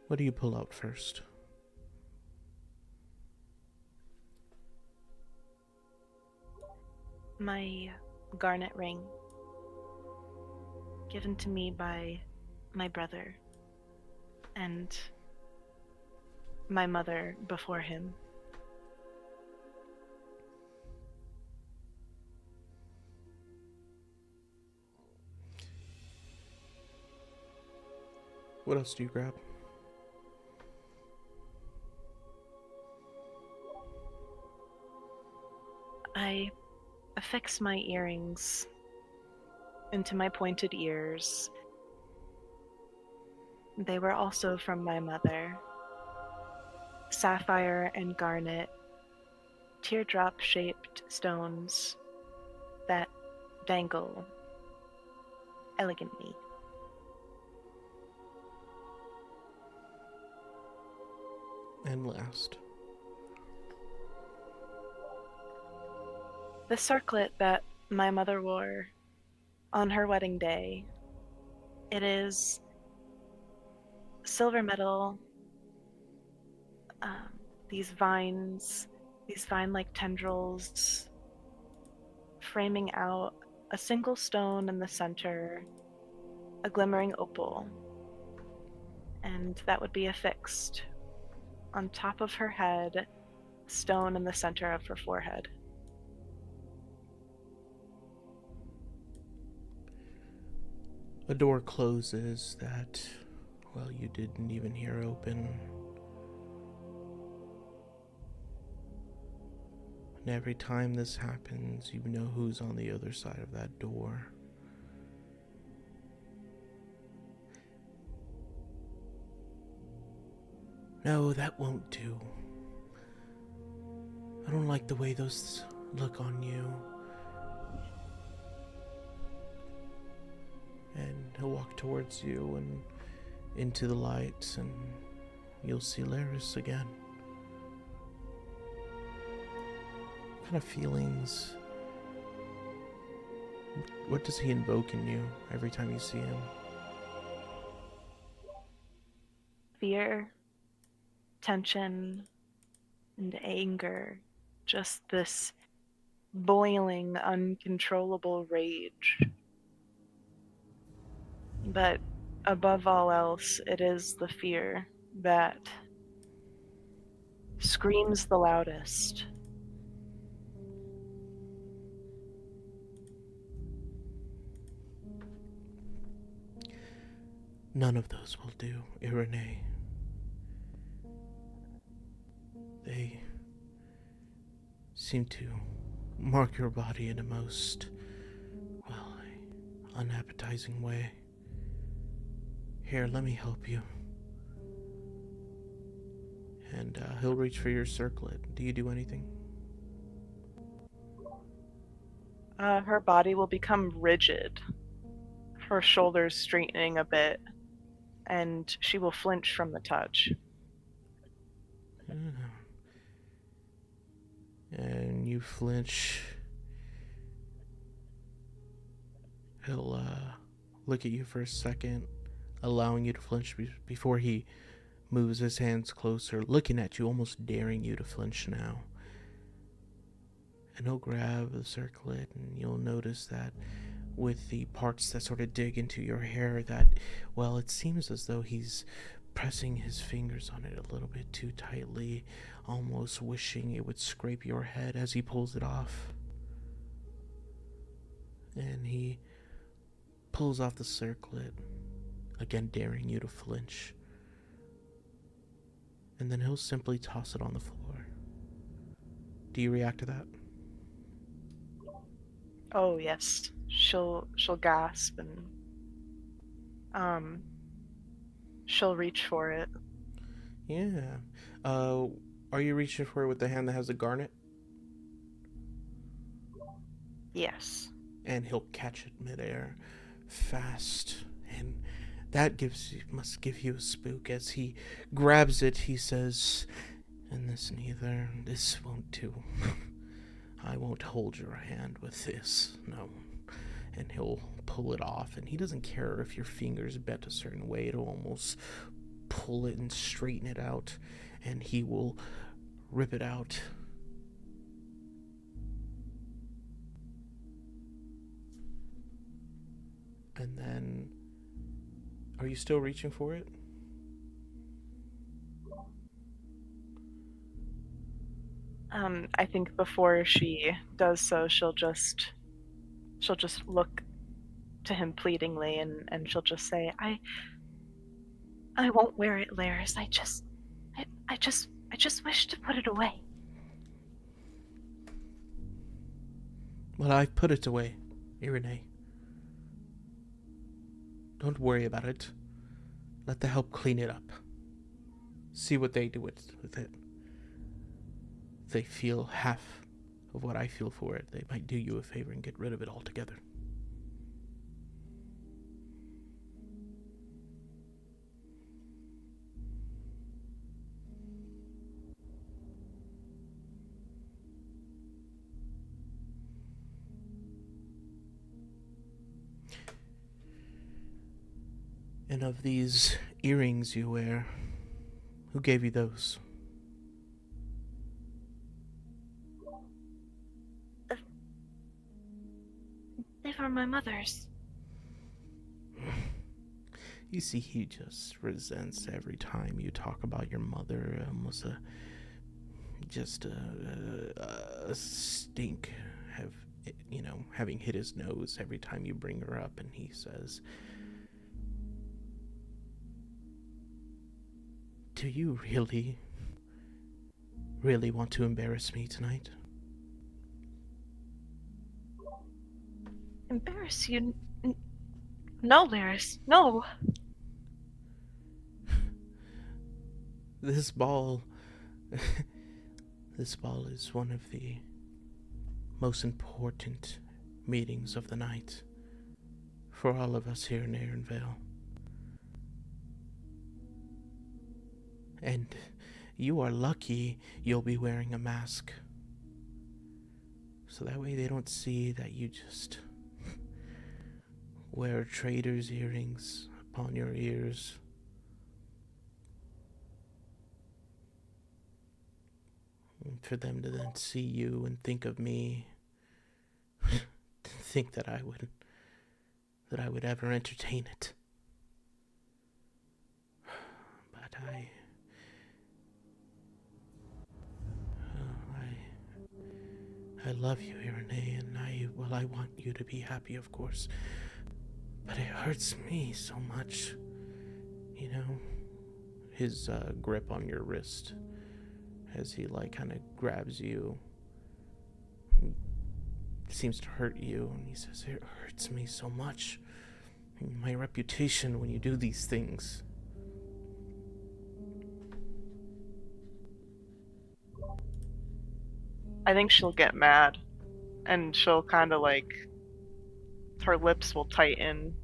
What do you pull out first? My garnet ring, given to me by my brother and my mother before him. What else do you grab? I affix my earrings into my pointed ears. They were also from my mother. Sapphire and garnet, teardrop-shaped stones that dangle elegantly. And last. The circlet that my mother wore on her wedding day. It is silver metal. these vines, these vine-like tendrils framing out a single stone in the center, a glimmering opal, and that would be affixed on top of her head, stone in the center of her forehead. A door closes that, well, you didn't even hear open. And every time this happens, you know who's on the other side of that door. No, that won't do. I don't like the way those look on you. And he'll walk towards you and into the light, and you'll see Laris again. What kind of feelings? What does he invoke in you every time you see him? Fear, tension, and anger. Just this boiling, uncontrollable rage. But above all else, it is the fear that screams the loudest. None of those will do, Irene. They seem to mark your body in a most, well, unappetizing way. Here, let me help you. And he'll reach for your circlet. Do you do anything? Her body will become rigid, her shoulders straightening a bit, and she will flinch from the touch. And you flinch. He'll look at you for a second, allowing you to flinch before he moves his hands closer, looking at you, almost daring you to flinch now. And he'll grab the circlet, and you'll notice that with the parts that sort of dig into your hair, that, well, it seems as though he's pressing his fingers on it a little bit too tightly, almost wishing it would scrape your head as he pulls it off. And he pulls off the circlet, again daring you to flinch. And then he'll simply toss it on the floor. Do you react to that? Oh yes, she'll gasp and she'll reach for it. Yeah. Are you reaching for it with the hand that has the garnet? Yes. And he'll catch it midair, fast, and that must give you a spook. As he grabs it, he says, "And this neither. This won't do. I won't hold your hand with this. No." And he'll pull it off, and he doesn't care if your fingers bent a certain way. It'll almost pull it and straighten it out, and he will rip it out. And then, are you still reaching for it? I think before she does so, she'll just look to him pleadingly, and she'll just say, I won't wear it, Laris. I just wish to put it away. Well, I've put it away, Irene. Don't worry about it. Let the help clean it up. See what they do with it. If they feel half of what I feel for it, they might do you a favor and get rid of it altogether. And of these earrings you wear, who gave you those? They were my mother's. You see, he just resents every time you talk about your mother. Almost a stink having hit his nose every time you bring her up, and he says, "Do you really want to embarrass me tonight?" Embarrass you? No, Laris, no. This ball is one of the most important meetings of the night for all of us here in Aaronvale. And you are lucky you'll be wearing a mask. So that way they don't see that you just wear trader's earrings upon your ears. And for them to then see you and think of me, think that I would ever entertain it. But I love you, Irene, and I want you to be happy, of course. But it hurts me so much. You know, his grip on your wrist as he kind of grabs you. He seems to hurt you, and he says, "It hurts me so much. My reputation when you do these things." I think she'll get mad, and she'll kind of her lips will tighten,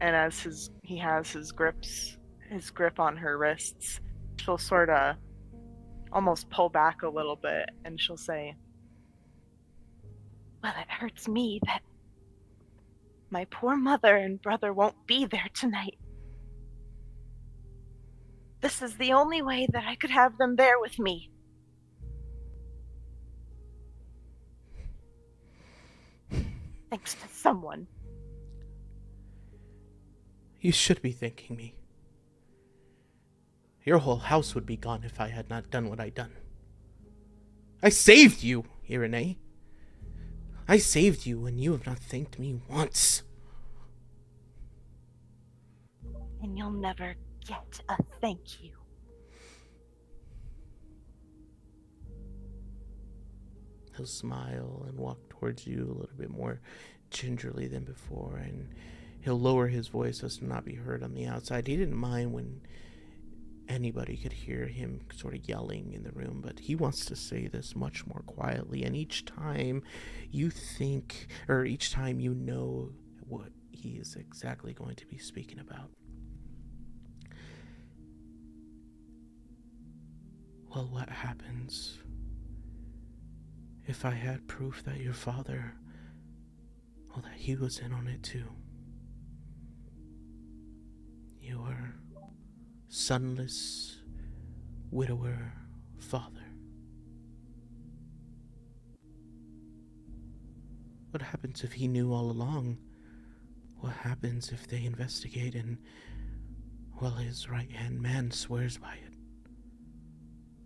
and as he has his grip on her wrists, she'll sort of almost pull back a little bit, and she'll say, Well, it hurts me that my poor mother and brother won't be there tonight. This is the only way that I could have them there with me. Thanks to someone. You should be thanking me. Your whole house would be gone if I had not done what I done. I saved you, Irene. I saved you, and you have not thanked me once. And you'll never get a thank you. He'll smile and walk towards you a little bit more gingerly than before, and he'll lower his voice so as to not be heard on the outside. He didn't mind when anybody could hear him sort of yelling in the room, but he wants to say this much more quietly, and each time you think, or each time you know what he is exactly going to be speaking about. Well, what happens if I had proof that your father, well, that he was in on it too? Your sonless widower father. What happens if he knew all along? What happens if they investigate and, well, his right-hand man swears by it?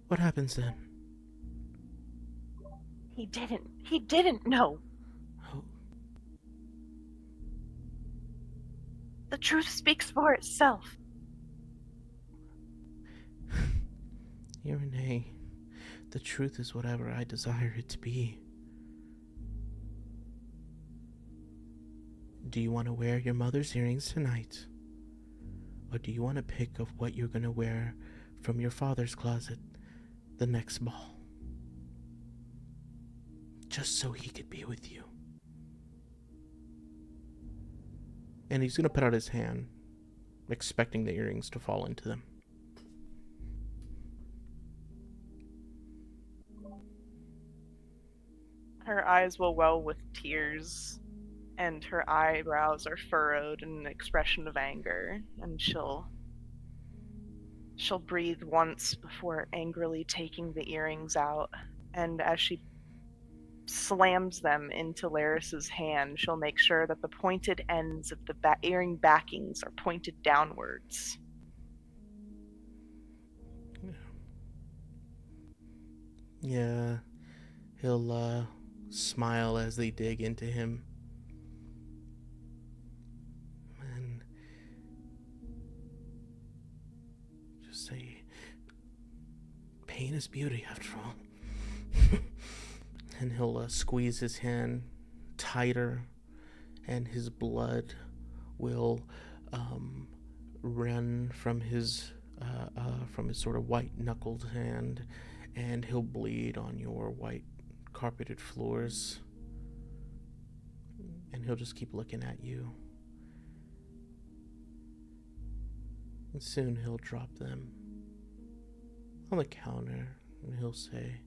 What happens then? He didn't know. Oh, The truth speaks for itself. Irene, the truth is whatever I desire it to be. Do you want to wear your mother's earrings tonight? Or do you want to pick of what you're going to wear from your father's closet the next ball? Just so he could be with you. And he's going to put out his hand, expecting the earrings to fall into them. her eyes will well with tears, and her eyebrows are furrowed in an expression of anger, and she'll breathe once before angrily taking the earrings out, and as she slams them into Laris's hand, she'll make sure that the pointed ends of the earring backings are pointed downwards. Yeah, he'll smile as they dig into him. And just say, pain is beauty after all. And he'll squeeze his hand tighter, and his blood will run from his sort of white knuckled hand, and he'll bleed on your white carpeted floors, and he'll just keep looking at you. And soon he'll drop them on the counter, and he'll say,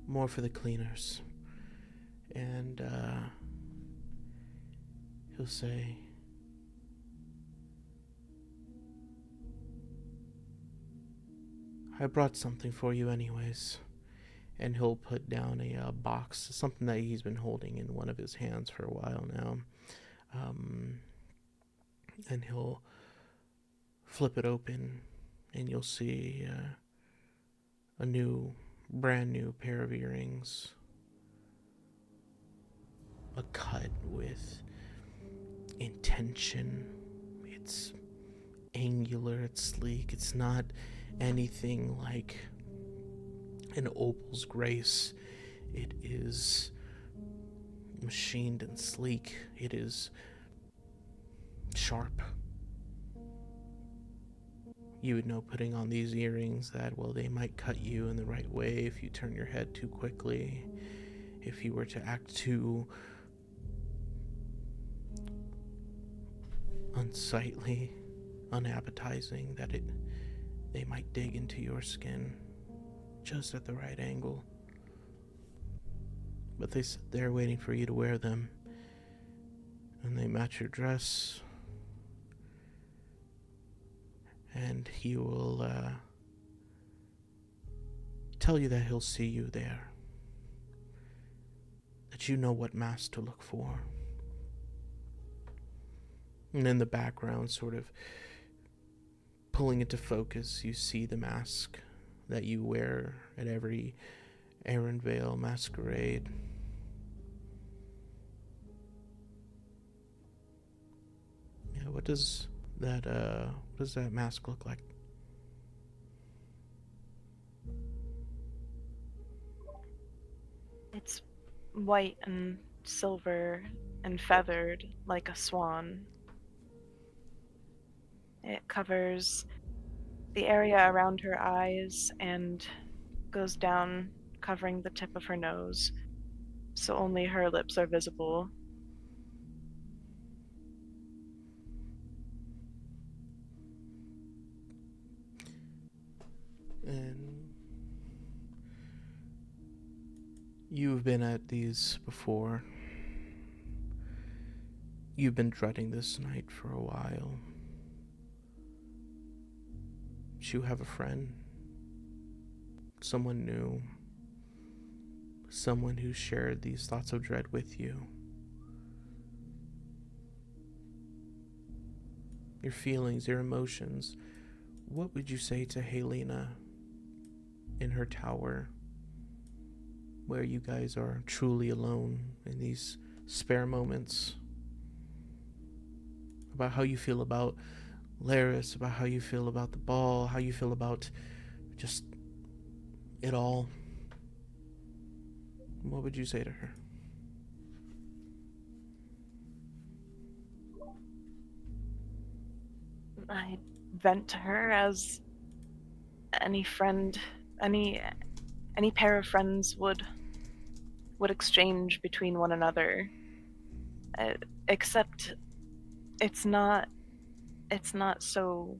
more for the cleaners. And he'll say, I brought something for you anyways. And he'll put down a box, something that he's been holding in one of his hands for a while now. And he'll flip it open, and you'll see a brand new pair of earrings. A cut with intention. It's angular, it's sleek, it's not anything like an opal's grace. It is machined and sleek. It is sharp. You would know putting on these earrings that, well, they might cut you in the right way if you turn your head too quickly, if you were to act too unsightly, unappetizing, that they might dig into your skin just at the right angle. But they sit there waiting for you to wear them, and they match your dress. And he will tell you that he'll see you there, that you know what mask to look for. And in the background, sort of pulling into focus, you see the mask that you wear at every Arendvale masquerade. Yeah, what does that mask look like? It's white and silver and feathered like a swan. It covers the area around her eyes and goes down, covering the tip of her nose, so only her lips are visible. And you've been at these before. You've been dreading this night for a while. You have a friend, someone new, someone who shared these thoughts of dread with you. Your feelings, your emotions. What would you say to Helena in her tower, where you guys are truly alone in these spare moments? About how you feel about Laris, about how you feel about the ball, how you feel about just it all. What would you say to her? I vent to her as any friend, any pair of friends would exchange between one another. Except it's not so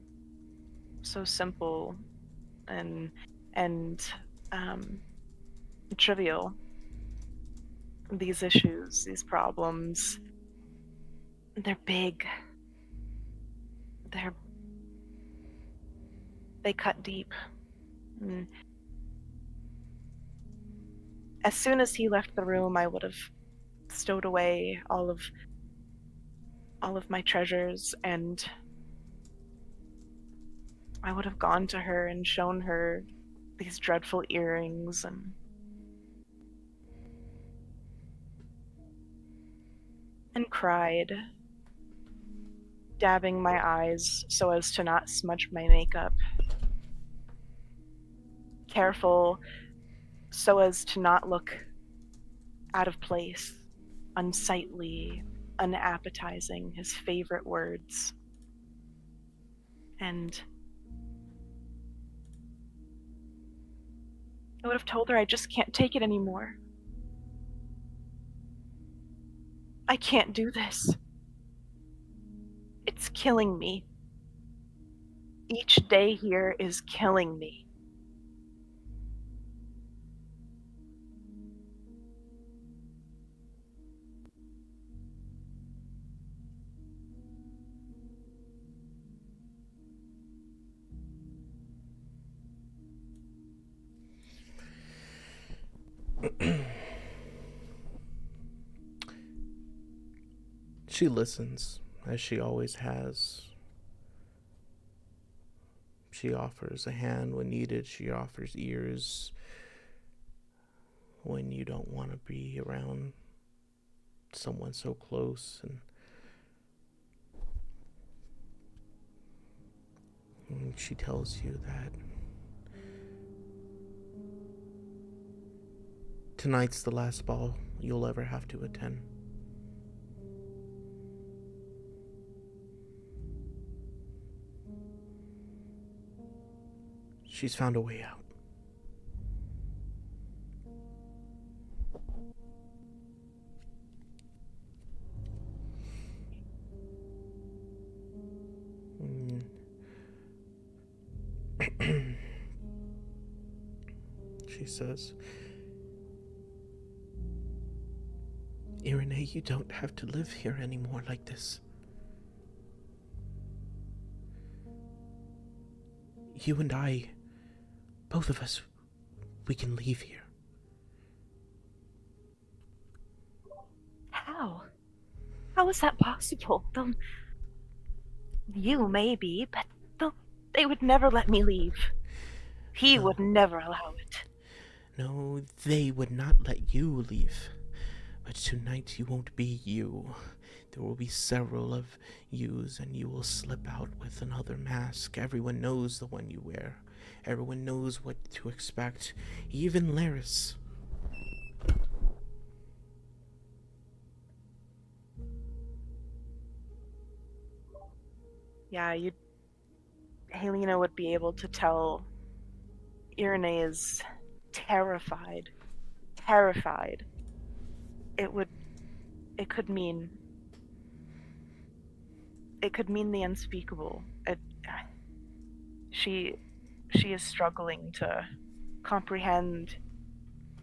simple and trivial. These issues, these problems, they're big. They cut deep. as soon as he left the room, I would have stowed away all of my treasures, and I would have gone to her and shown her these dreadful earrings and cried, dabbing my eyes so as to not smudge my makeup, careful so as to not look out of place, unsightly, unappetizing, his favorite words. And I would have told her I just can't take it anymore. I can't do this. It's killing me. Each day here is killing me. She listens, as she always has. She offers a hand when needed. She offers ears when you don't want to be around someone so close. And she tells you that tonight's the last ball you'll ever have to attend. She's found a way out. She says, Irene, you don't have to live here anymore like this. You and I, both of us, we can leave here. How? How is that possible? You maybe, but they would never let me leave. He would never allow it. No, they would not let you leave. But tonight you won't be you. There will be several of yous, and you will slip out with another mask. Everyone knows the one you wear. Everyone knows what to expect. Even Laris. Yeah, Helena would be able to tell Irene is terrified. Terrified. It could mean the unspeakable. She is struggling to comprehend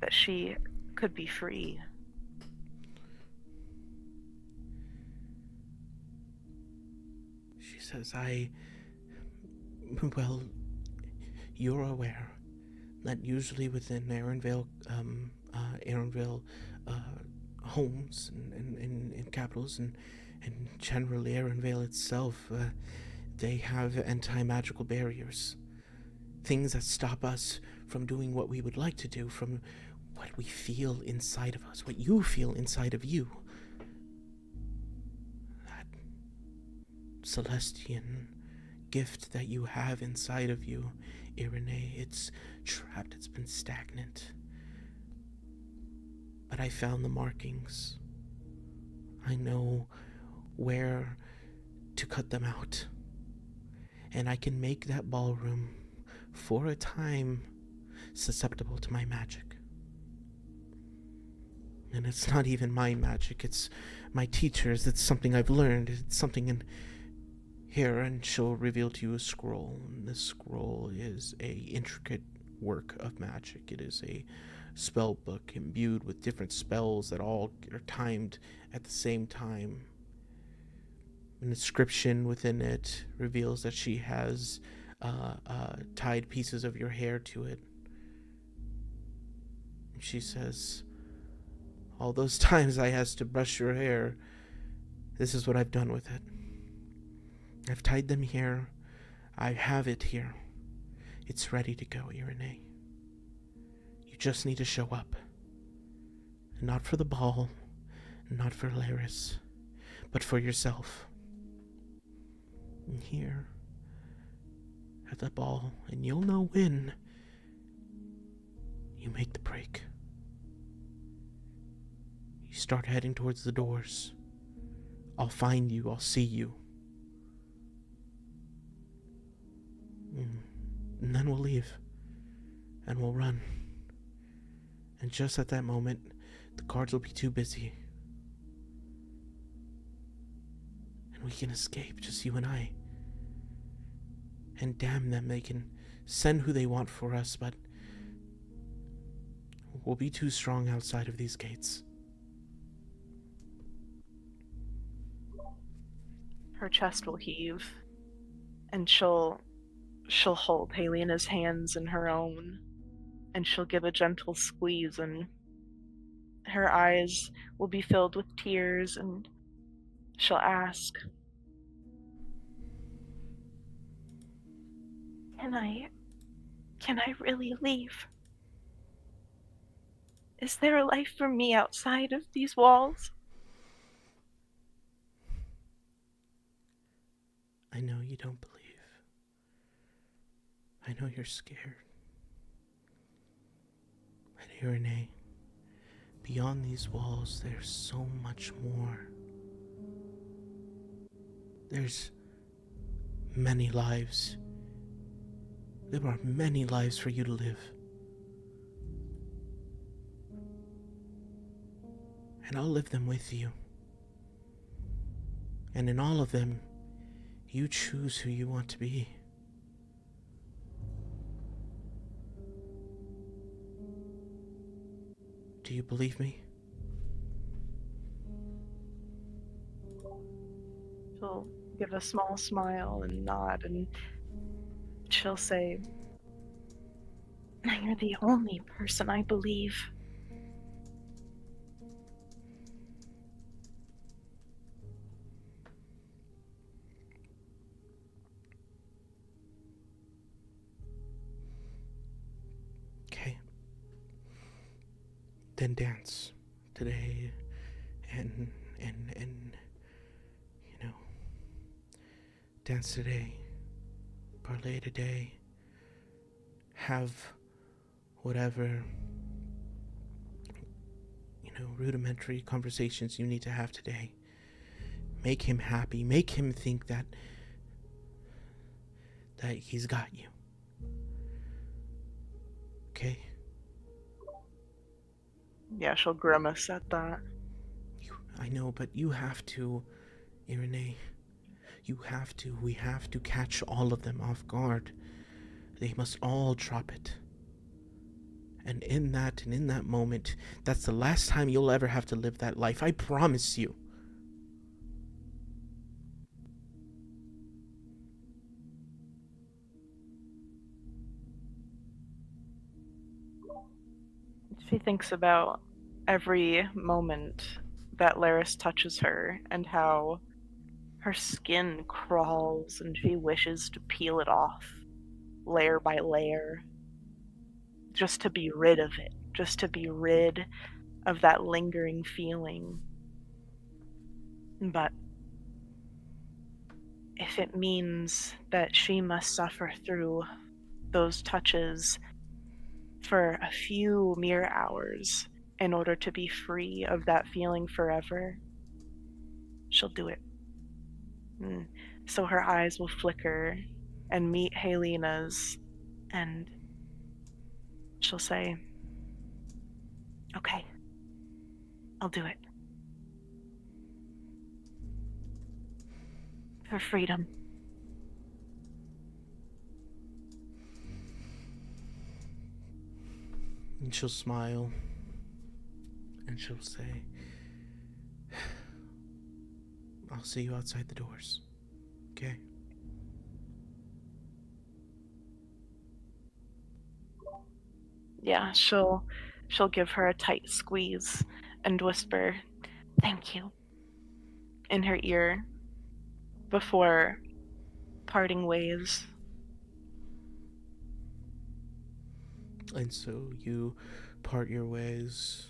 that she could be free. She says, well, you're aware that usually within Erenvale homes and capitals and generally Erenvale itself, they have anti-magical barriers. Things that stop us from doing what we would like to do, from what we feel inside of us, what you feel inside of you. That Celestian gift that you have inside of you, Irene, it's trapped, it's been stagnant. But I found the markings. I know where to cut them out. And I can make that ballroom, for a time, susceptible to my magic. And it's not even my magic, it's my teacher's. It's something I've learned. It's something in here, and she'll reveal to you a scroll. And this scroll is a intricate work of magic. It is a spell book imbued with different spells that all are timed at the same time. An inscription within it reveals that she has tied pieces of your hair to it. She says, all those times I asked to brush your hair, this is what I've done with it. I've tied them here. I have it here. It's ready to go, Irene. You just need to show up. Not for the ball, not for Laris, but for yourself. And here, at the ball, and you'll know when you make the break. You start heading towards the doors. I'll find you, I'll see you. And then we'll leave. And we'll run. And just at that moment, the guards will be too busy. And we can escape, just you and I. And damn them, they can send who they want for us, but we'll be too strong outside of these gates. Her chest will heave, and she'll hold Helena's hands in her own, and she'll give a gentle squeeze, and her eyes will be filled with tears, and she'll ask, Can I really leave? Is there a life for me outside of these walls? I know you don't believe. I know you're scared. But Irene, beyond these walls, there's so much more. There's many lives. There are many lives for you to live. And I'll live them with you. And in all of them, you choose who you want to be. Do you believe me? She'll give a small smile and nod, and she'll say, You're the only person I believe. Okay. Then dance today and you know, dance today, parlay today, have whatever, rudimentary conversations you need to have today. Make him happy, make him think that he's got you. Okay? Yeah, she'll grimace at that. I know, but you have to, Irene. You have to. We have to catch all of them off guard. They must all drop it. And in that moment, that's the last time you'll ever have to live that life. I promise you. She thinks about every moment that Laris touches her and how her skin crawls and she wishes to peel it off layer by layer just to be rid of it, just to be rid of that lingering feeling. But if it means that she must suffer through those touches for a few mere hours in order to be free of that feeling forever, she'll do it. So her eyes will flicker and meet Helena's, and she'll say, Okay, I'll do it. For freedom. And she'll smile. And she'll say, I'll see you outside the doors. Okay? Yeah, she'll she'll give her a tight squeeze and whisper, "Thank you," in her ear before parting ways. And so you part your ways.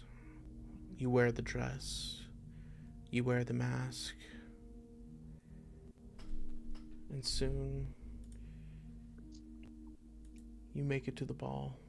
You wear the dress. You wear the mask. And soon you make it to the ball.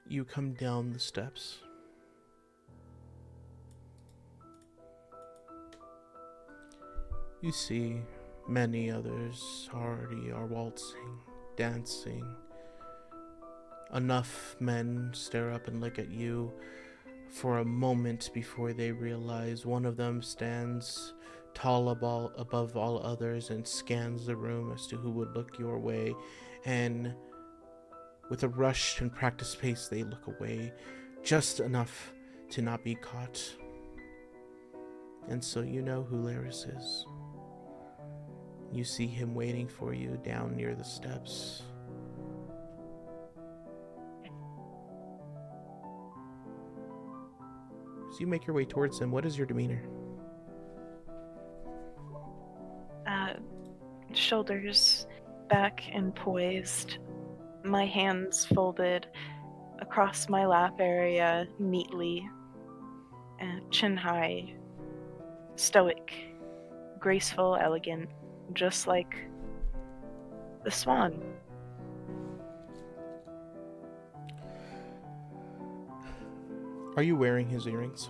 You come down the steps. You see many others already are waltzing, dancing. Enough men stare up and look at you for a moment before they realize one of them stands tall above all others and scans the room as to who would look your way, and with a rushed and practiced pace they look away, just enough to not be caught. And so you know who Laris is. You see him waiting for you down near the steps. As you make your way towards him, what is your demeanor? Shoulders back and poised, my hands folded across my lap area neatly, chin high, stoic, graceful, elegant, just like the swan. Are you wearing his earrings?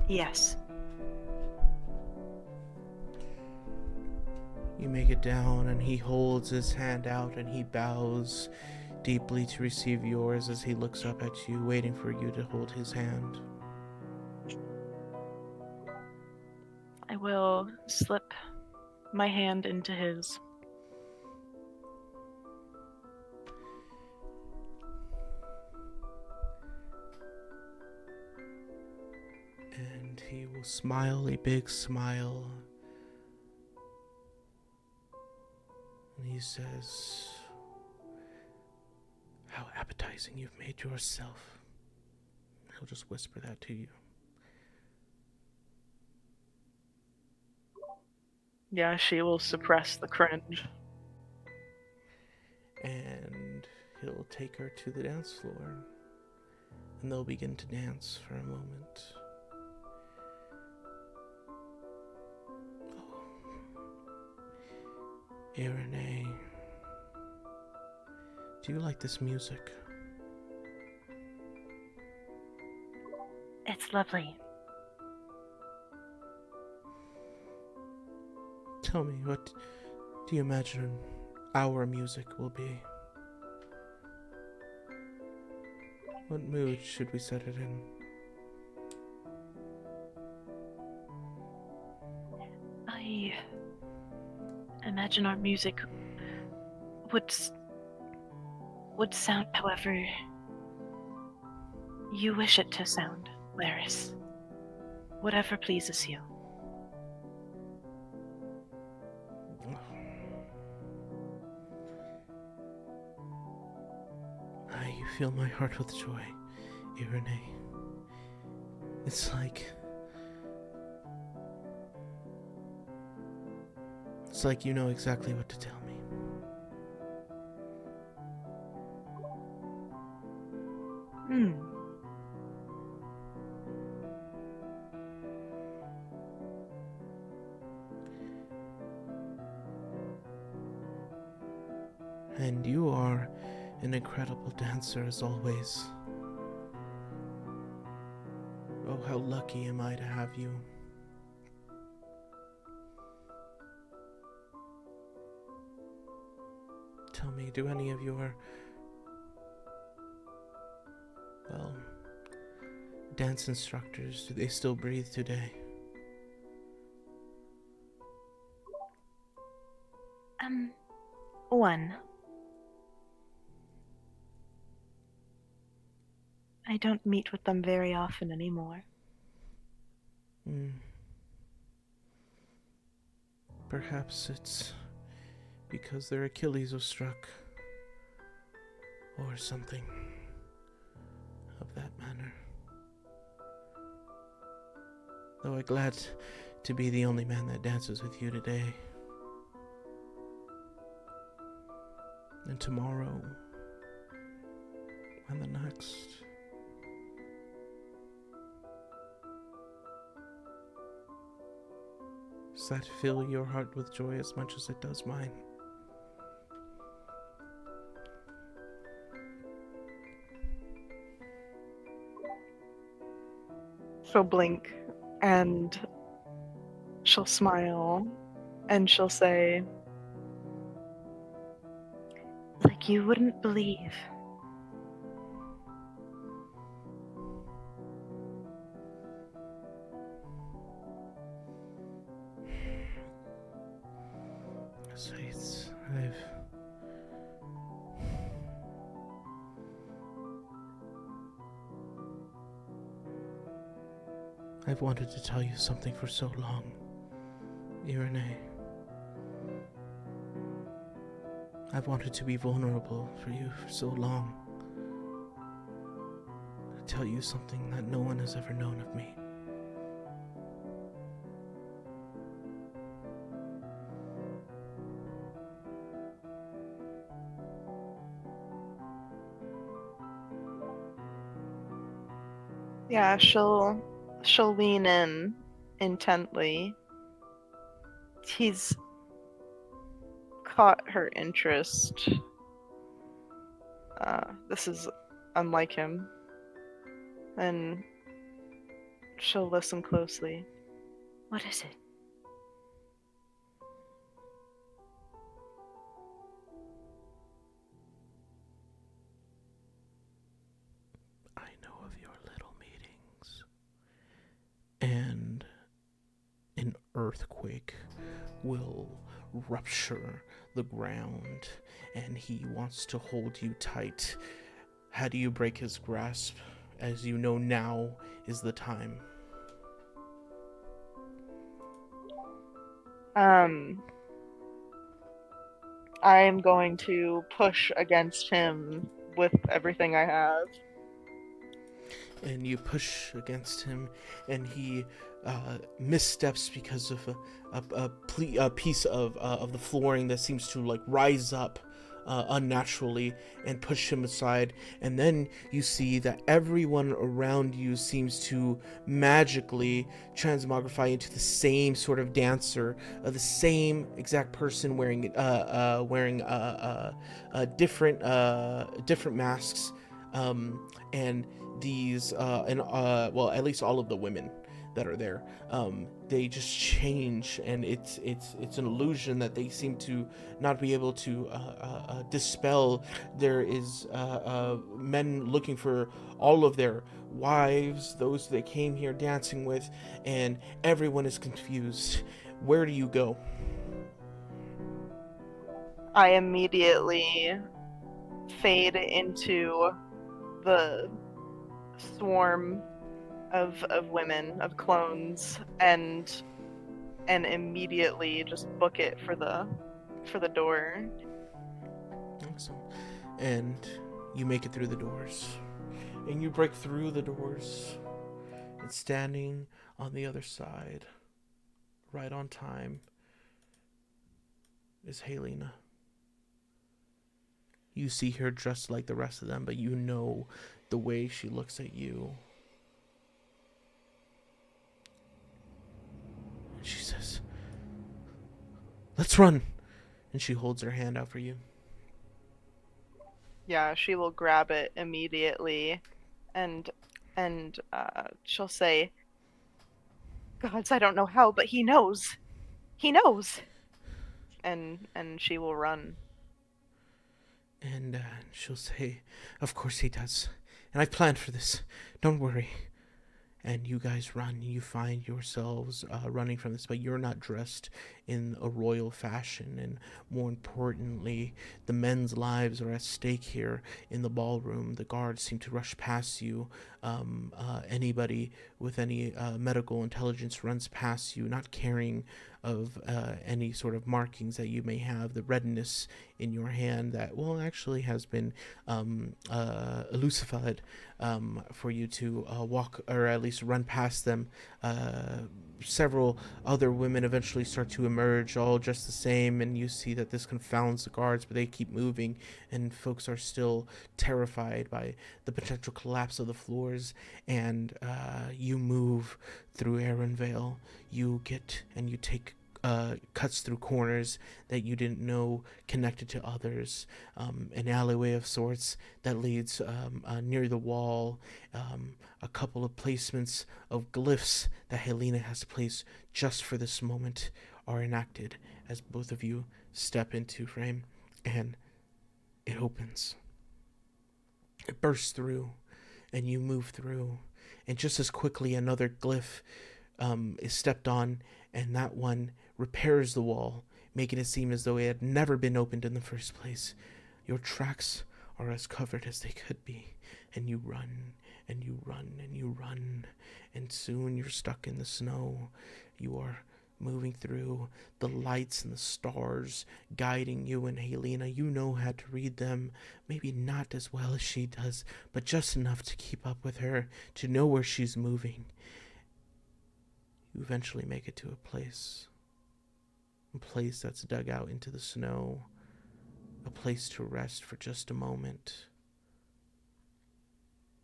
Yes. You make it down, and he holds his hand out, and he bows deeply to receive yours as he looks up at you, waiting for you to hold his hand. I will slip my hand into his. And he will smile a big smile. And he says, "How appetizing you've made yourself." He'll just whisper that to you. Yeah, she will suppress the cringe. And he'll take her to the dance floor. And they'll begin to dance for a moment. Irene, do you like this music? It's lovely. Tell me, what do you imagine our music will be? What mood should we set it in? I imagine our music would sound however you wish it to sound, Laris. Whatever pleases you. I fill my heart with joy, Irene. It's like you know exactly what to tell me. And you are an incredible dancer as always. Oh, how lucky am I to have you. Tell me, do any of your, well, dance instructors, do they still breathe today? One. I don't meet with them very often anymore. Perhaps it's because their Achilles was struck, or something of that manner. Though I'm glad to be the only man that dances with you today. And tomorrow, and the next. Does that fill your heart with joy as much as it does mine? She'll blink and she'll smile and she'll say, Like you wouldn't believe. So I've wanted to tell you something for so long, Irene. I've wanted to be vulnerable for you for so long. To tell you something that no one has ever known of me. yeah, she'll lean in intently. He's caught her interest. This is unlike him. And she'll listen closely. What is it? I know of your little meetings. And an earthquake will rupture the ground, and he wants to hold you tight. How do you break his grasp? As you know, now is the time. I am going to push against him with everything I have. And you push against him, and he missteps because of a piece of the flooring that seems to like rise up unnaturally and push him aside. And then you see that everyone around you seems to magically transmogrify into the same sort of dancer, the same exact person wearing different masks, and these well, at least all of the women that are there, they just change, and it's an illusion that they seem to not be able to dispel. There is men looking for all of their wives, those they came here dancing with, and everyone is confused. Where do you go? I immediately fade into the swarm of women, of clones, and immediately just book it for the door. Awesome. And you make it through the doors, and you break through the doors, and standing on the other side, right on time, is Helena. You see her dressed like the rest of them, but you know the way she looks at you. And she says, "Let's run." And she holds her hand out for you. Yeah, she will grab it immediately, and And she'll say, "Gods, I don't know how, but he knows. He knows." And she will run. And she'll say, "Of course he does. And I've planned for this. Don't worry." And you guys run. You find yourselves running from this, but you're not dressed in a royal fashion. And more importantly, the men's lives are at stake here in the ballroom. The guards seem to rush past you. Anybody with any medical intelligence runs past you, not caring of any sort of markings that you may have, the redness in your hand that, well, actually has been elucified for you to walk, or at least run past them. Several other women eventually start to emerge, all dressed the same, and you see that this confounds the guards, but they keep moving, and folks are still terrified by the potential collapse of the floors. And you move through Aaronvale. You get and you take cuts through corners that you didn't know connected to others, an alleyway of sorts that leads near the wall, a couple of placements of glyphs that Helena has placed just for this moment are enacted as both of you step into frame, and it opens. It bursts through, and you move through, and just as quickly another glyph is stepped on, and that one repairs the wall, making it seem as though it had never been opened in the first place. Your tracks are as covered as they could be, and you run, and you run, and you run, and soon you're stuck in the snow. You are moving through, the lights and the stars guiding you and Helena. You know how to read them, maybe not as well as she does, but just enough to keep up with her, to know where she's moving. You eventually make it to a place that's dug out into the snow, a place to rest for just a moment.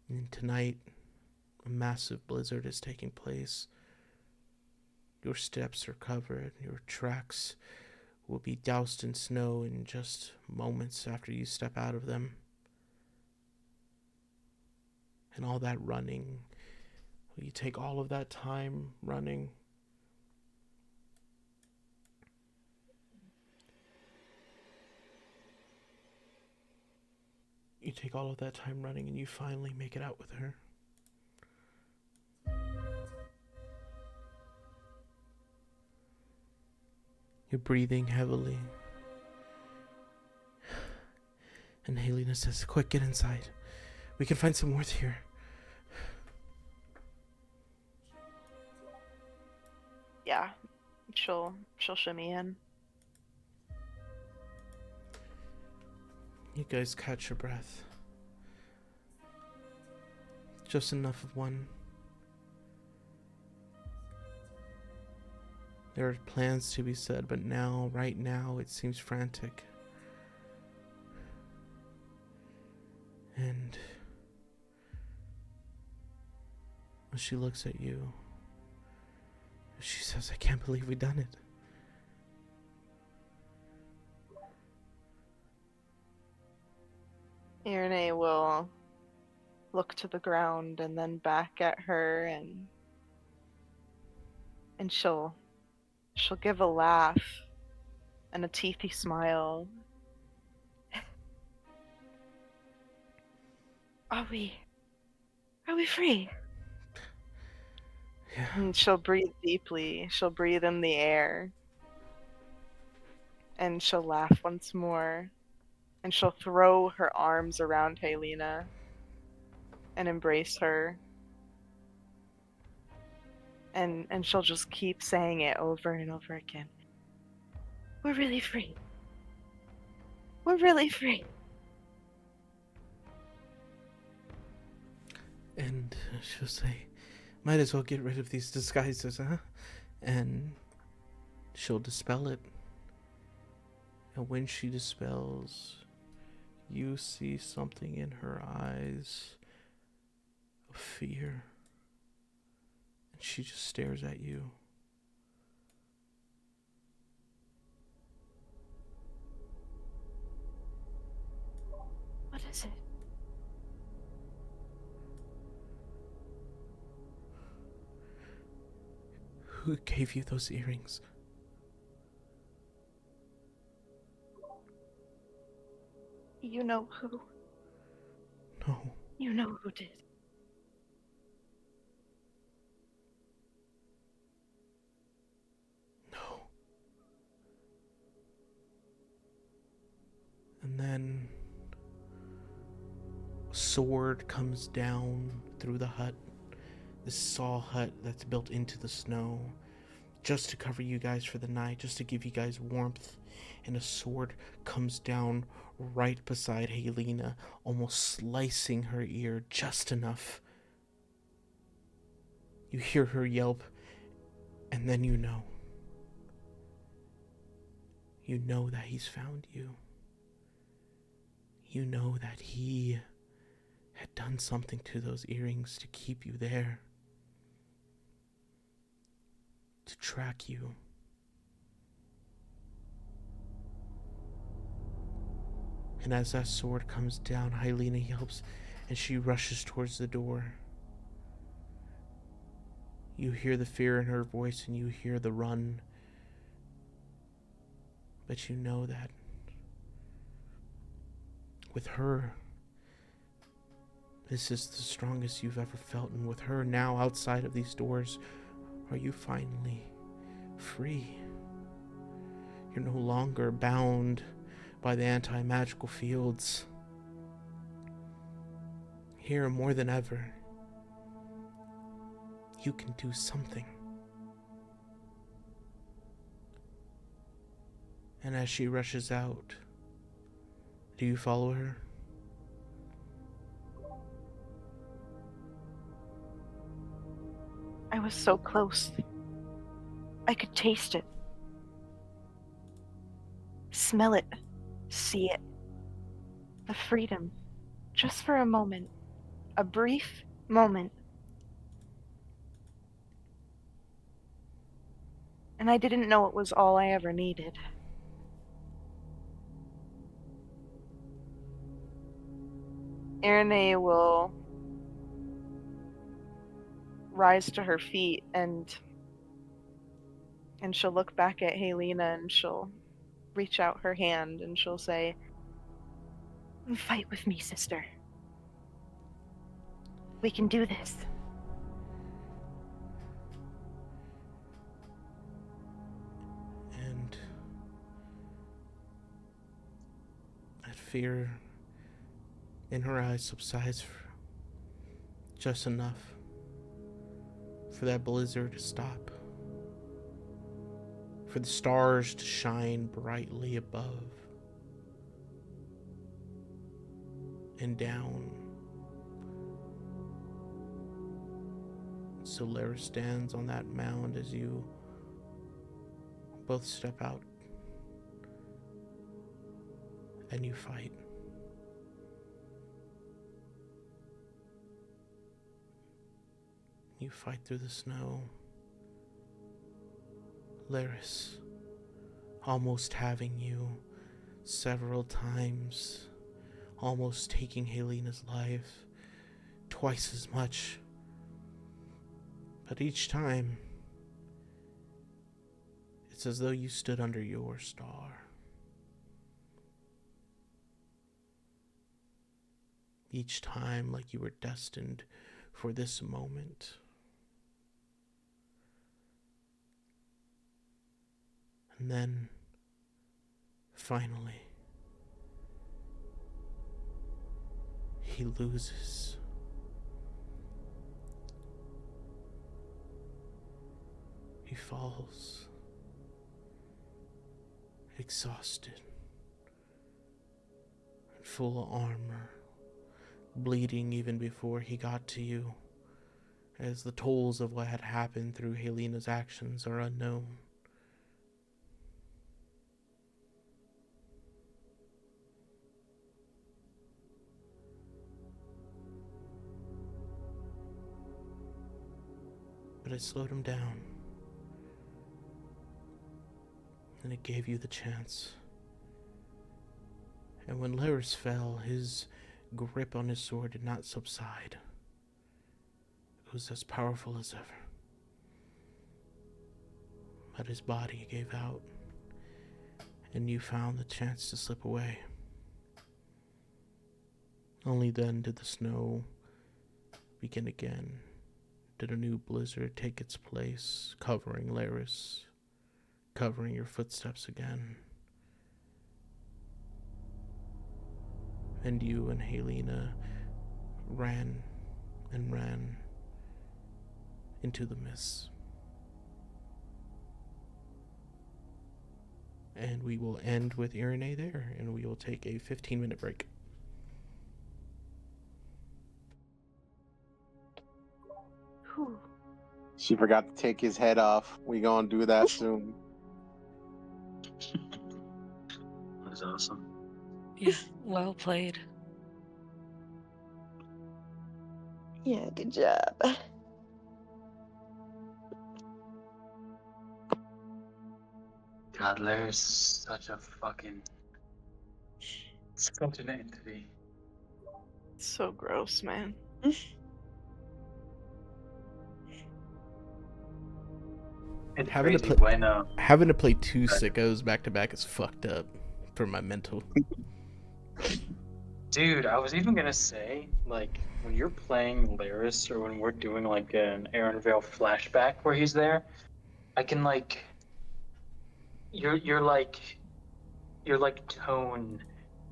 And tonight, a massive blizzard is taking place. Your steps are covered, your tracks will be doused in snow in just moments after you step out of them. And all that running, you take all of that time running. You take all of that time running and you finally make it out with her. You're breathing heavily. And Helena says, "Quick, get inside. We can find some worth here." Yeah, she'll shimmy in. You guys catch your breath. Just enough of one. There are plans to be said, but now, right now, it seems frantic. And when she looks at you, she says, "I can't believe we've done it." Irene will look to the ground and then back at her, and she'll give a laugh and a teethy smile. Are we free? Yeah. And she'll breathe deeply. She'll breathe in the air. And she'll laugh once more. And she'll throw her arms around Helena and embrace her. And she'll just keep saying it over and over again. We're really free. We're really free. And she'll say, "Might as well get rid of these disguises, huh?" And she'll dispel it. And when she dispels, you see something in her eyes of fear. And she just stares at you. What is it? Who gave you those earrings? You know who. No. You know who did. No. And then a sword comes down through the hut. This saw hut that's built into the snow, just to cover you guys for the night, just to give you guys warmth. And a sword comes down right beside Helena, almost slicing her ear just enough. You hear her yelp, and then you know. You know that he's found you. You know that he had done something to those earrings to keep you there. To track you. And as that sword comes down, Helena yelps and she rushes towards the door. You hear the fear in her voice and you hear the run. But you know that with her, this is the strongest you've ever felt. And with her now outside of these doors, are you finally free? You're no longer bound by the anti-magical fields. Here more than ever, you can do something. And as she rushes out, do you follow her? I was so close. I could taste it. Smell it. See it. The freedom. Just for a moment. A brief moment. And I didn't know it was all I ever needed. Irene will rise to her feet and she'll look back at Helena and she'll reach out her hand and she'll say, "Fight with me, sister. We can do this." And that fear in her eyes subsides for just enough for that blizzard to stop, for the stars to shine brightly above and down. Solaris stands on that mound as you both step out and you fight. You fight through the snow. Laris, almost having you several times, almost taking Helena's life, twice as much. But each time, it's as though you stood under your star. Each time like you were destined for this moment. And then, finally, he loses. He falls, exhausted, and full of armor, bleeding even before he got to you, as the tolls of what had happened through Helena's actions are unknown. But it slowed him down. And it gave you the chance. And when Laris fell, his grip on his sword did not subside. It was as powerful as ever. but his body gave out, and you found the chance to slip away. Only then did the snow begin again. Did a new blizzard take its place, covering Laris, covering your footsteps again. And you and Helena ran and ran into the mist. And we will end with Irene there, and we will take a 15-minute break. Whew. She forgot to take his head off. We gonna do that soon. That's awesome. Yeah, well played. Yeah, good job. God, Larry's such a fucking... such an entity. So gross, man. It's Having to crazy play- when, Having to play two sickos back to back is fucked up for my mental. dude, I was even gonna say, like, when you're playing Laris or when we're doing like an Aaron Vale flashback where he's there, I can like, your tone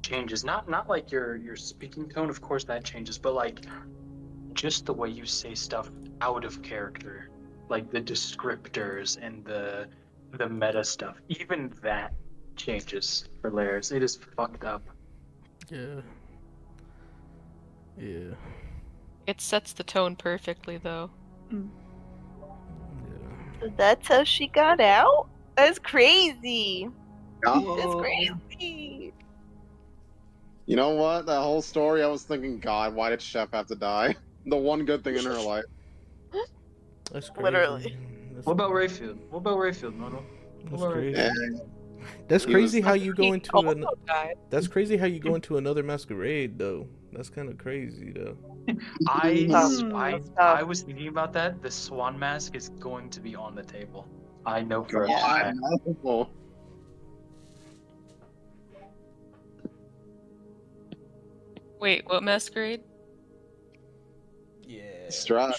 changes. Not like your speaking tone, of course that changes, but like just the way you say stuff out of character, like the descriptors and the meta stuff, even that changes for Laris. It is fucked up. Yeah. Yeah. It sets the tone perfectly, though. Yeah. That's how she got out? That's crazy. That's Oh. crazy. You know what? That whole story, I was thinking, God, why did Chef have to die? The one good thing in her life. That's crazy. Literally. That's, What about Rayfield? What about Rayfield, Mono? that's about crazy. Yeah. That's He crazy was- how you go He into also an. died. That's crazy how you go into another masquerade though. That's kind of crazy though. I Tough. was thinking about that. The swan mask is going to be on the table. I know for a God, fact. no. Wait, what masquerade? Yeah. Strahd.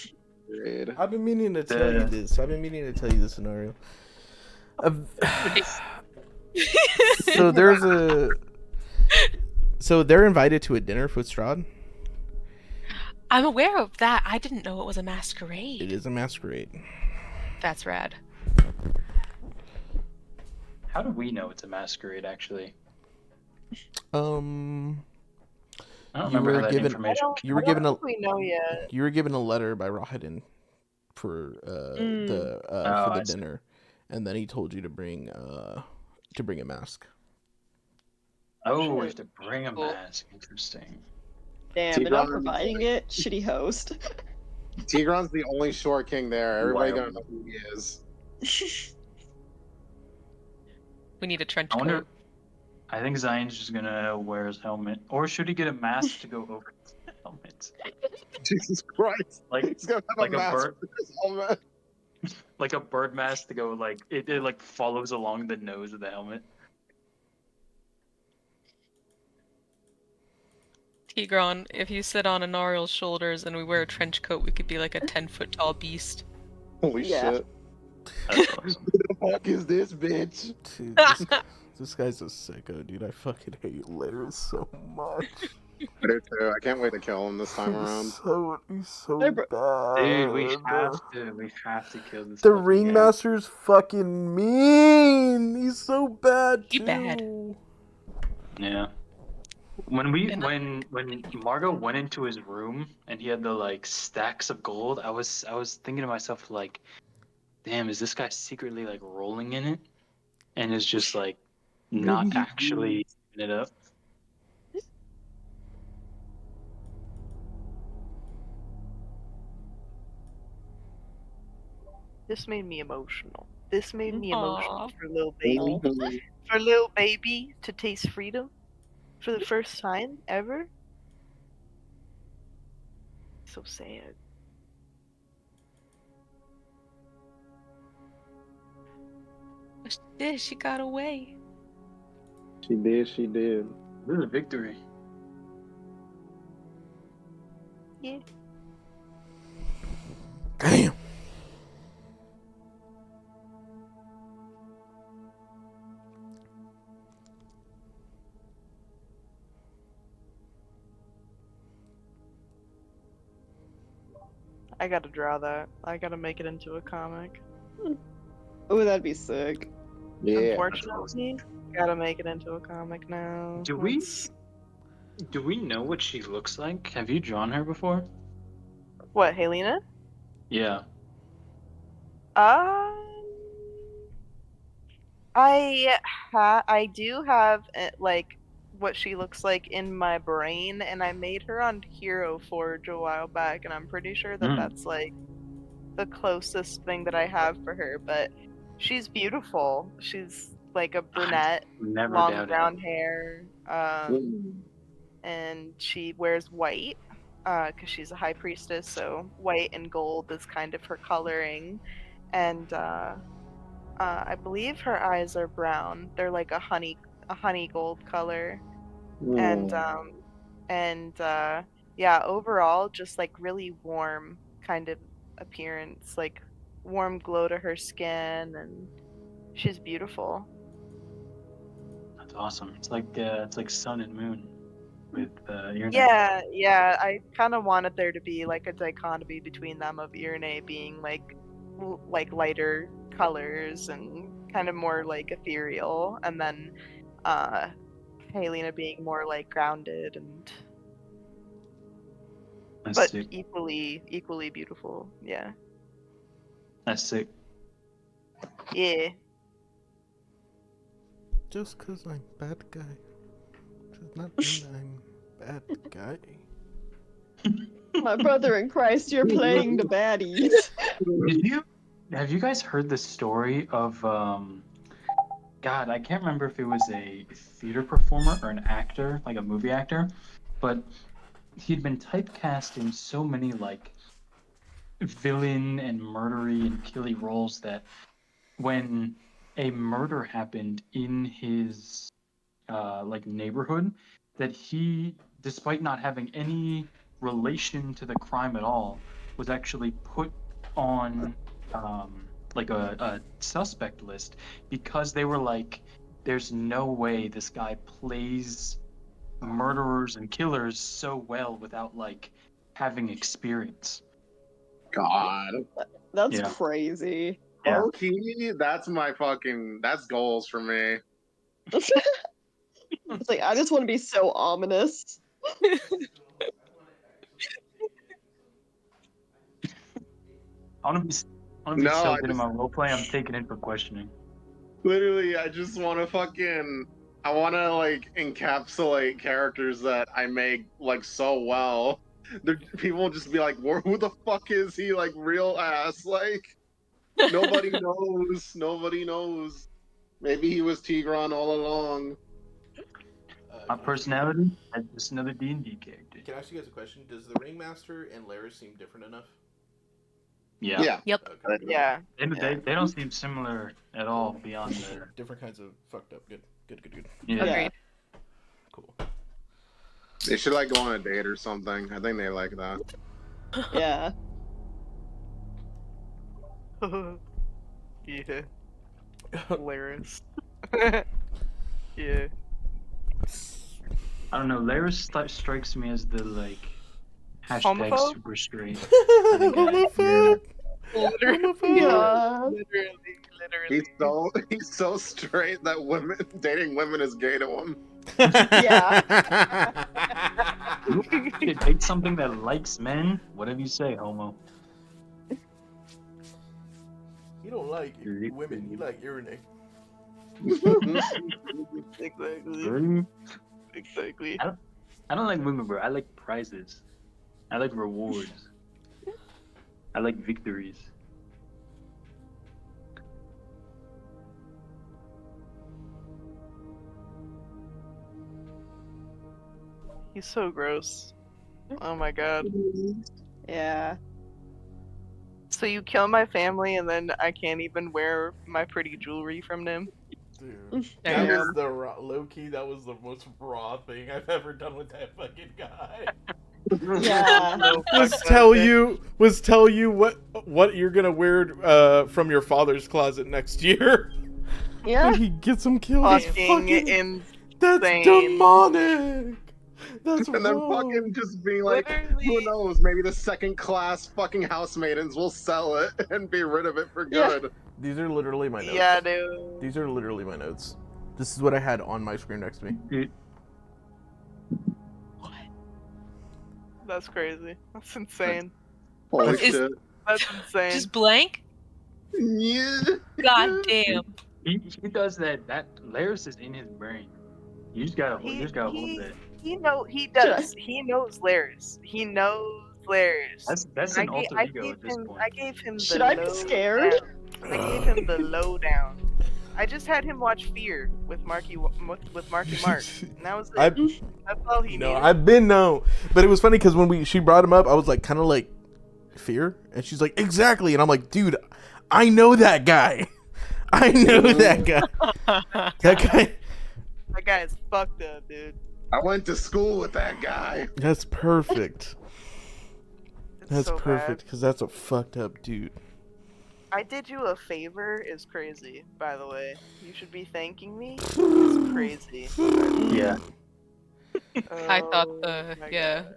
I've been meaning to tell you this. I've been meaning to tell you this scenario. So there's a. So they're invited to a dinner with Strahd. I'm aware of that. I didn't know it was a masquerade. It is a masquerade. That's rad. How do we know it's a masquerade? Actually, You I don't were remember how that given- information. You were I don't given a. think we know yet. You were given a letter by Rahadin for for I the see. dinner, and then he told you to bring a mask. Oh, we have to bring a mask. Interesting. Damn, they're not Tigran- providing it. Shitty host. Tigran's the only short king there. Everybody Wow. gonna know who he is. We need a trench I wonder. coat. I think Zion's just gonna wear his helmet, or should he get a mask to go over his helmet? Jesus Christ. Like He's gonna have like a a mask bird. with his helmet. Like a bird mask to go like it like follows along the nose of the helmet. Tigran, if you sit on Anariel's shoulders and we wear a trench coat, we could be like a 10-foot tall beast. Holy Yeah. shit. That's awesome. Who the fuck is this bitch? Dude, this guy's a sicko, dude. I fucking hate Laris so much. I do too. I can't wait to kill him this time around. He's so Hey, bro- bad. Dude, we have to kill this. The fucking guy. ringmaster's fucking mean. He's so bad He too. bad. Yeah. When we And when Margot went into his room and he had the like stacks of gold, I was thinking to myself like, damn, is this guy secretly like rolling in it, and is just like not Maybe he actually giving it up? This made me emotional. This made me Aw. emotional for little baby. For little baby to taste freedom for the first time ever. So sad. She did. She got away. She did. She did. This is a victory. Yeah. Damn. I gotta draw that. I gotta make it into a comic. Oh, that'd be sick. Yeah. Unfortunately, gotta make it into a comic now. Do we? Let's- Do we know what she looks like? Have you drawn her before? What, Helena? Yeah. I do have like what she looks like in my brain, and I made her on Hero Forge a while back, and I'm pretty sure that Mm. that's like the closest thing that I have for her. But she's beautiful. She's like a brunette, Never long doubted. brown hair, and she wears white because she's a high priestess. So white and gold is kind of her coloring, and I believe her eyes are brown. They're like a honey gold color, and yeah, overall just like really warm kind of appearance, like warm glow to her skin, and she's beautiful. That's awesome. It's like sun and moon with Irene. Yeah, I kind of wanted there to be like a dichotomy between them, of Irene being like lighter colors and kind of more like ethereal, and then Helena being more like grounded and That's but sick. equally beautiful. Yeah. That's sick. Yeah. Just because I'm bad guy does not mean I'm bad guy. My brother in Christ, you're playing the baddies. Have you guys heard the story of God, I can't remember if it was a theater performer or an actor, like a movie actor, but he'd been typecast in so many like villain and murdery and killy roles that when a murder happened in his like neighborhood, that he, despite not having any relation to the crime at all, was actually put on like a suspect list because they were like, there's no way this guy plays murderers and killers so well without like having experience. God. That's Yeah. crazy. Yeah. Okay, that's goals for me. It's like, I just want to be so ominous. I want to be No, so I good in just- my roleplay, I'm taking it for questioning. Literally, I just want to like encapsulate characters that I make like so well. People just be like, who the fuck is he? Like, real ass. Like, nobody knows. Nobody knows. Maybe he was Tigran all along. My personality is just another D&D character. Can I ask you guys a question? Does the Ringmaster and Laris seem different enough? Yeah. Yep. Okay. Yeah. They don't seem similar at all beyond the. Different kinds of fucked up. Good. Yeah. Yeah. Agreed. Cool. They should like go on a date or something. I think they like that. Yeah. Yeah. Hilarious. Yeah. I don't know. Laris strikes me as the like hashtag Homophobe? super straight. Homophobe. Literally. Yeah. Literally. He's so straight that dating women is gay to him. It takes something that likes men. Whatever you say, homo. You don't like You're- women. You like Irene. Exactly. Exactly. I don't like women, bro. I like prizes. I like rewards. I like victories. He's so gross. Oh my god. Yeah. It's So you kill my family and then I can't even wear my pretty jewelry from them? Dude, that Damn. was the low key. That was the most raw thing I've ever done with that fucking guy. Yeah. No, was fuck tell that. you what you're gonna wear from your father's closet next year. Yeah. When he gets him killed. It's Fucking fucking that's insane. demonic. That's And then wrong. fucking just being like, who Literally. knows? Maybe the second class fucking housemaidens will sell it and be rid of it for Yeah. good. These are literally my notes. Yeah, dude. These are literally my notes. This is what I had on my screen next to me. Dude, That's crazy. That's insane. Holy Is- shit. That's insane. Just blank? Yeah. God damn. he does that. That Laris is in his brain. You just gotta hold that. He does. He knows Laris. He knows Laris. That's an alter ego at this point. I gave him the Should I be low scared? down. I gave him the lowdown. I just had him watch Fear with Marky Mark, and that was it. That's all he No, needed. I've been no, but it was funny because when she brought him up, I was like, kind of like, Fear, and she's like, exactly, and I'm like, dude, I know that guy. I know that guy. That guy. That guy is fucked up, dude. I went to school with that guy. That's perfect. It's That's so perfect bad. because that's a fucked up dude. I did you a favor is crazy, by the way. You should be thanking me. It's crazy. Yeah. I thought Oh the my God.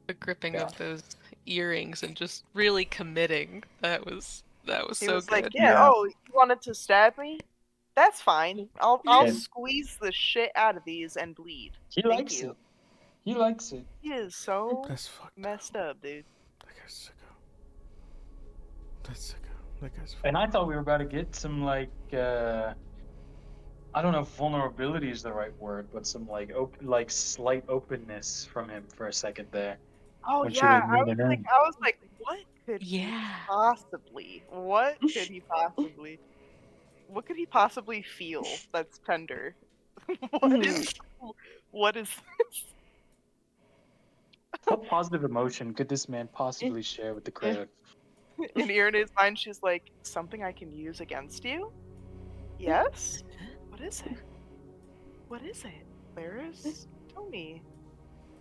the gripping Yeah. of those earrings and just really committing. That was He so was good. like, yeah, Yeah. oh, you wanted to stab me? That's fine. I'll Yeah. squeeze the shit out of these and bleed. He Thank likes you. it. He likes it. He is so That's fucked up. messed up, dude. That guy's sicko. That's sicko. That guy's And I thought we were about to get some like I don't know if vulnerability is the right word, but some like slight openness from him for a second there. Oh When she yeah, was I was moving like, in. what could he Yeah. possibly? What could he possibly? What could he possibly feel that's tender? What is this? What positive emotion could this man possibly share with the crowd? In Irene's mind, she's like, something I can use against you? Yes? What is it? What is it? Laris? Tell me.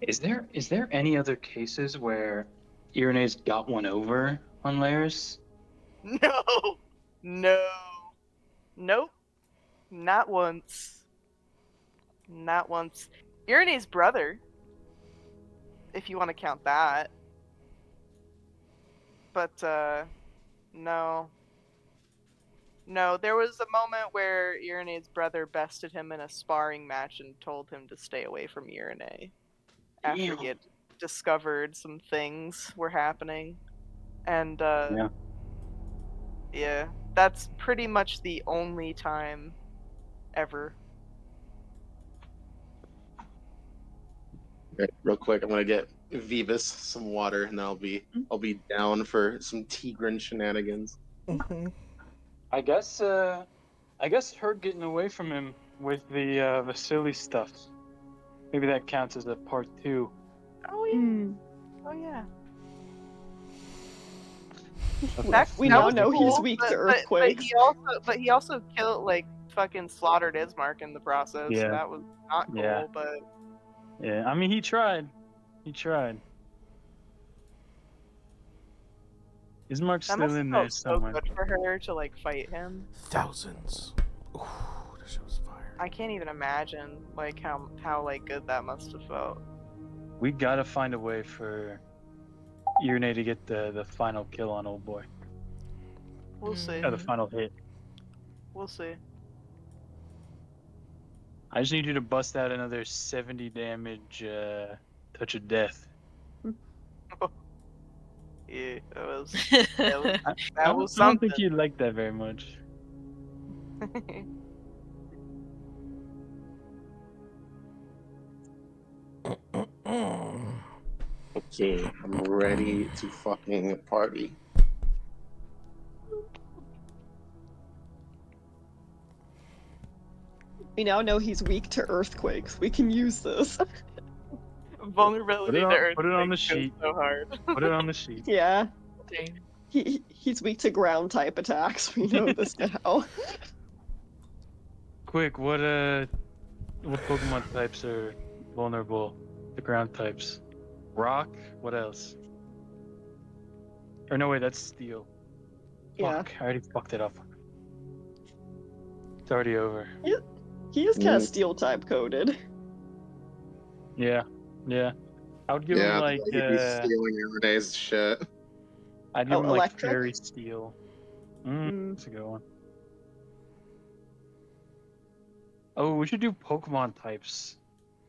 Is there any other cases where Irene's got one over on Laris? No! No! Nope. Not once. Not once. Irene's brother. If you want to count that. But, no. No, there was a moment where Irene's brother bested him in a sparring match and told him to stay away from Irene. After Damn. he had discovered some things were happening. And, yeah, that's pretty much the only time ever. Okay, real quick, I'm gonna get Vivus some water, and then I'll be down for some Tigran shenanigans. I guess her getting away from him with the silly stuff. Maybe that counts as a part 2. Oh yeah. Mm. Oh yeah. We That now was know he's cool, weak but- to but- earthquakes. But he also killed fucking slaughtered Ismark in the process. Yeah. So that was not cool. Yeah. But Yeah, I mean he tried. He tried. Ismark's that still must have in there felt so somewhere. good for her to fight him. thousands. Ooh, that shit was fire. I can't even imagine how good that must have felt. We gotta find a way for Irene to get the final kill on old boy. We'll see. The final hit. We'll see. I just need you to bust out another 70 damage touch of death. Yeah, that was Yeah. that I was don't something. think you'd like that very much. Okay, I'm ready to fucking party. We now know he's weak to earthquakes. We can use this. Vulnerability to earth. put it on the makes it sheet. So hard. Put it on the sheet. Yeah. he's weak to ground type attacks. We know this now. Quick, what Pokemon types are vulnerable to ground types? Rock? What else? Or no, wait, that's Steel. Yeah, Fuck, I already fucked it up. It's already over. he is kind of steel type coded. Yeah, yeah. I would give him like he'd be stealing Iride's shit. I'd give Oh, him like electric? Fairy Steel. Mm. That's a good one. Oh, we should do Pokemon types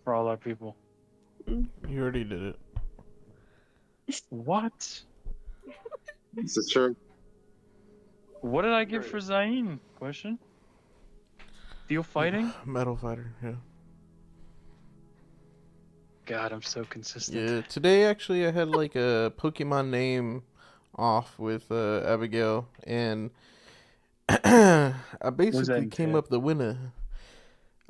for all our people. You already did it. What? This is true. What did I give for Zayn? Question? Steel fighting? Metal fighter, yeah. God, I'm so consistent. Yeah, today actually I had like a Pokemon name off with Abigail, and I basically came entail? up the winner.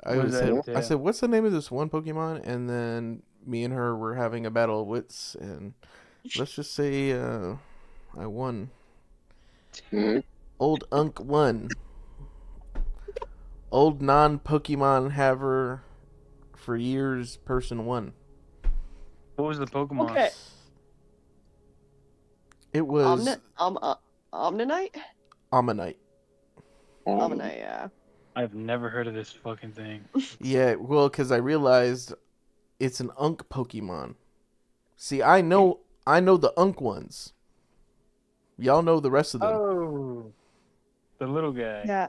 What does that I entail? said, what's the name of this one Pokemon? And then me and her were having a battle of wits, and let's just say I won. Mhm. Old Unk won. Old non-Pokemon haver for years person won. What was the Pokemon? Okay. It was Omnanite? Ammonite. Omnite, yeah. I've never heard of this fucking thing. Yeah, well, because I realized it's an Unk Pokemon. See, I know the Unk ones. Y'all know the rest of them. Oh, the little guy. Yeah.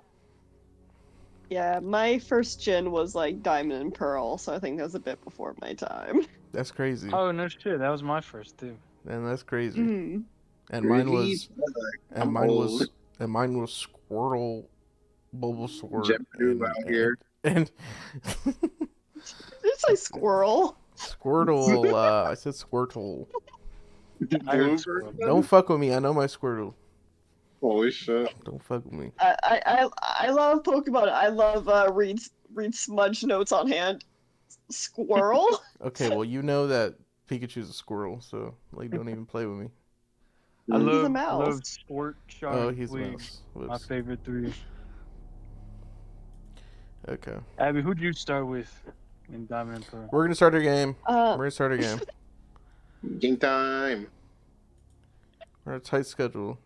Yeah, my first gen was like Diamond and Pearl, so I think that was a bit before my time. That's crazy. Oh no shit, that was my first too. And that's crazy. Mhm. And mine Really? was I'm old. mine was Squirtle, Bulbasaur, Jet Noob out here. and Did you say squirrel? Squirtle. I said Squirtle. I heard Blooper? Squirrel. Don't fuck with me. I know my Squirtle. Holy shit. Don't fuck with me. I love Pokemon. I love read smudge notes on hand. Squirrel? Okay, well you know that Pikachu's a squirrel, so like don't even play with me. I He's a love mouse. Sport, Shark, Oh, he's a Leaf. mouse. My Whoops. favorite three. Okay. Abby, who'd you start with in Diamond and Pearl? We're gonna start our game. We're gonna start our game. Game time. We're on a tight schedule.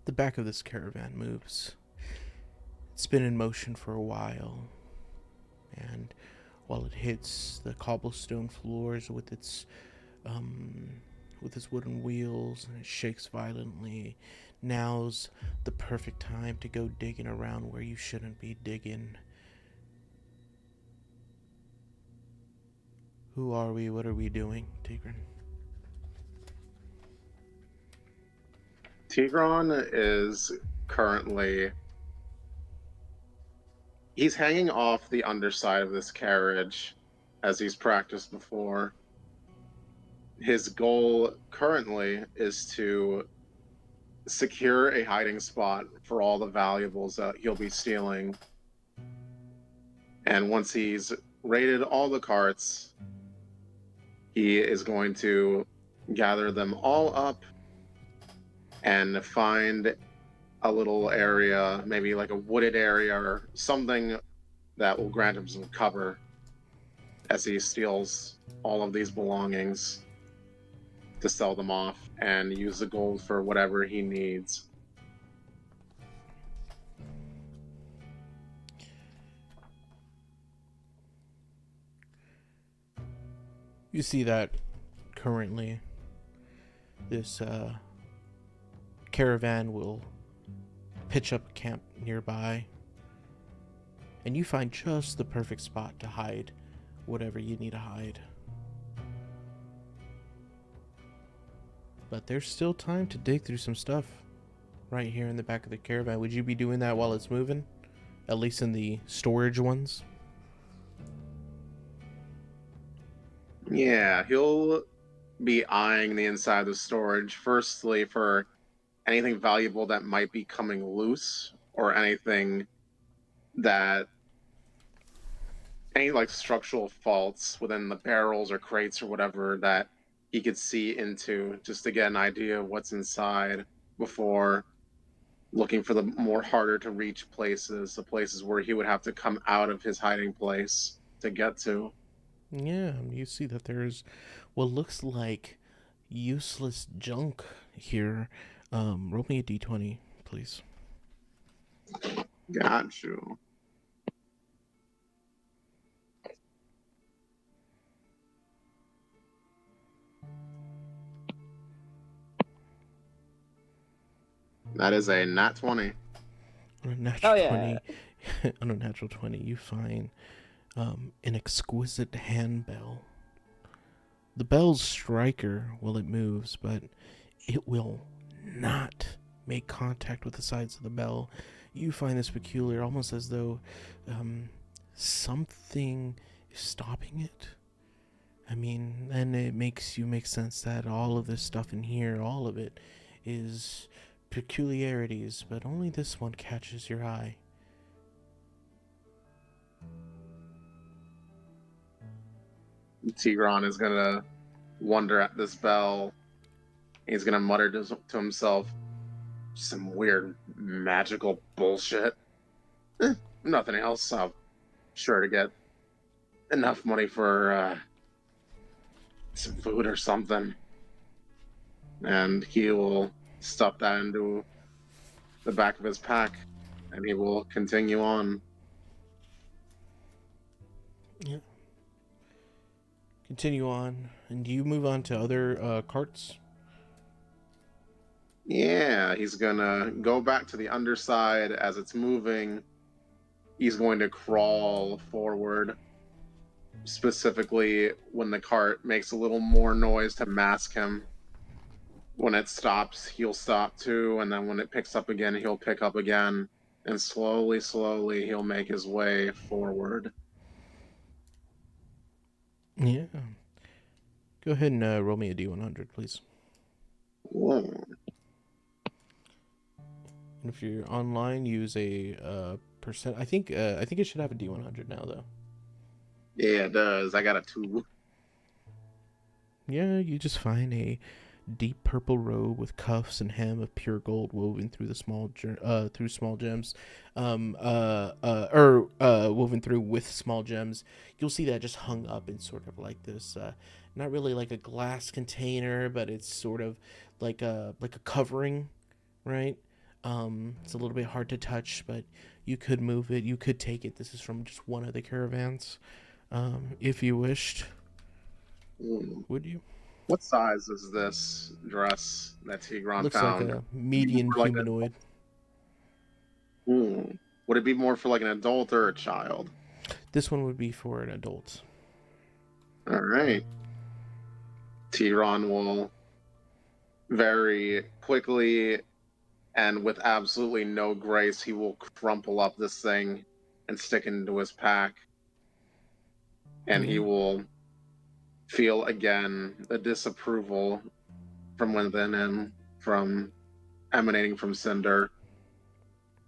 The back of this caravan moves. It's been in motion for a while, and while it hits the cobblestone floors with its wooden wheels and it shakes violently, now's the perfect time to go digging around where you shouldn't be digging. Who are we? What are we doing, Tigran? Tigran is currently... He's hanging off the underside of this carriage, as he's practiced before. his goal currently is to secure a hiding spot for all the valuables that he'll be stealing. And once he's raided all the carts, he is going to gather them all up and find a little area, maybe like a wooded area or something that will grant him some cover as he steals all of these belongings to sell them off and use the gold for whatever he needs. You see that currently this caravan will pitch up camp nearby, and you find just the perfect spot to hide whatever you need to hide. But there's still time to dig through some stuff right here in the back of the caravan. Would you be doing that while it's moving? At least in the storage ones? Yeah, he'll be eyeing the inside of the storage, firstly for anything valuable that might be coming loose, or anything that, any like structural faults within the barrels or crates or whatever that he could see into, just to get an idea of what's inside before looking for the more harder to reach places, the places where he would have to come out of his hiding place to get to. Yeah, you see that there's what looks like useless junk here. Roll me a d20, please. Got you. That is a nat 20. On a natural Oh, yeah. 20, on a natural 20, you find an exquisite handbell. The bell's striker while it moves, but it will not make contact with the sides of the bell. You find this peculiar, almost as though something is stopping it. I mean, and it makes you make sense that all of this stuff in here, all of it, is peculiarities, but only this one catches your eye. Tigran is gonna wonder at this bell. He's gonna mutter to himself, some weird magical bullshit. Nothing else. I'm sure to get enough money for some food or something. And he will stuff that into the back of his pack, and he will continue on. Yeah. Continue on. And do you move on to other carts? Yeah, he's gonna go back to the underside as it's moving. He's going to crawl forward, specifically when the cart makes a little more noise to mask him. When it stops, he'll stop too, and then when it picks up again, he'll pick up again, and slowly, he'll make his way forward. Yeah. Go ahead and roll me a d100, please. Whoa. And if you're online, use a percent. I think it should have a d100 now, though. Yeah, it does. I got a 2. Yeah, you just find a deep purple robe with cuffs and hem of pure gold woven through the small gems, woven through with small gems. You'll see that just hung up in sort of like this, not really like a glass container, but it's sort of like a covering, right? It's a little bit hard to touch, but you could move it. You could take it. This is from just one of the caravans, if you wished. Would you? What size is this dress that Tigran Looks found? like a median Like a- humanoid. Would it be more for like an adult or a child? This one would be for an adult. All right. Tigran will very quickly and with absolutely no grace, he will crumple up this thing and stick it into his pack. And he will feel again the disapproval from within him, from emanating from Cinder,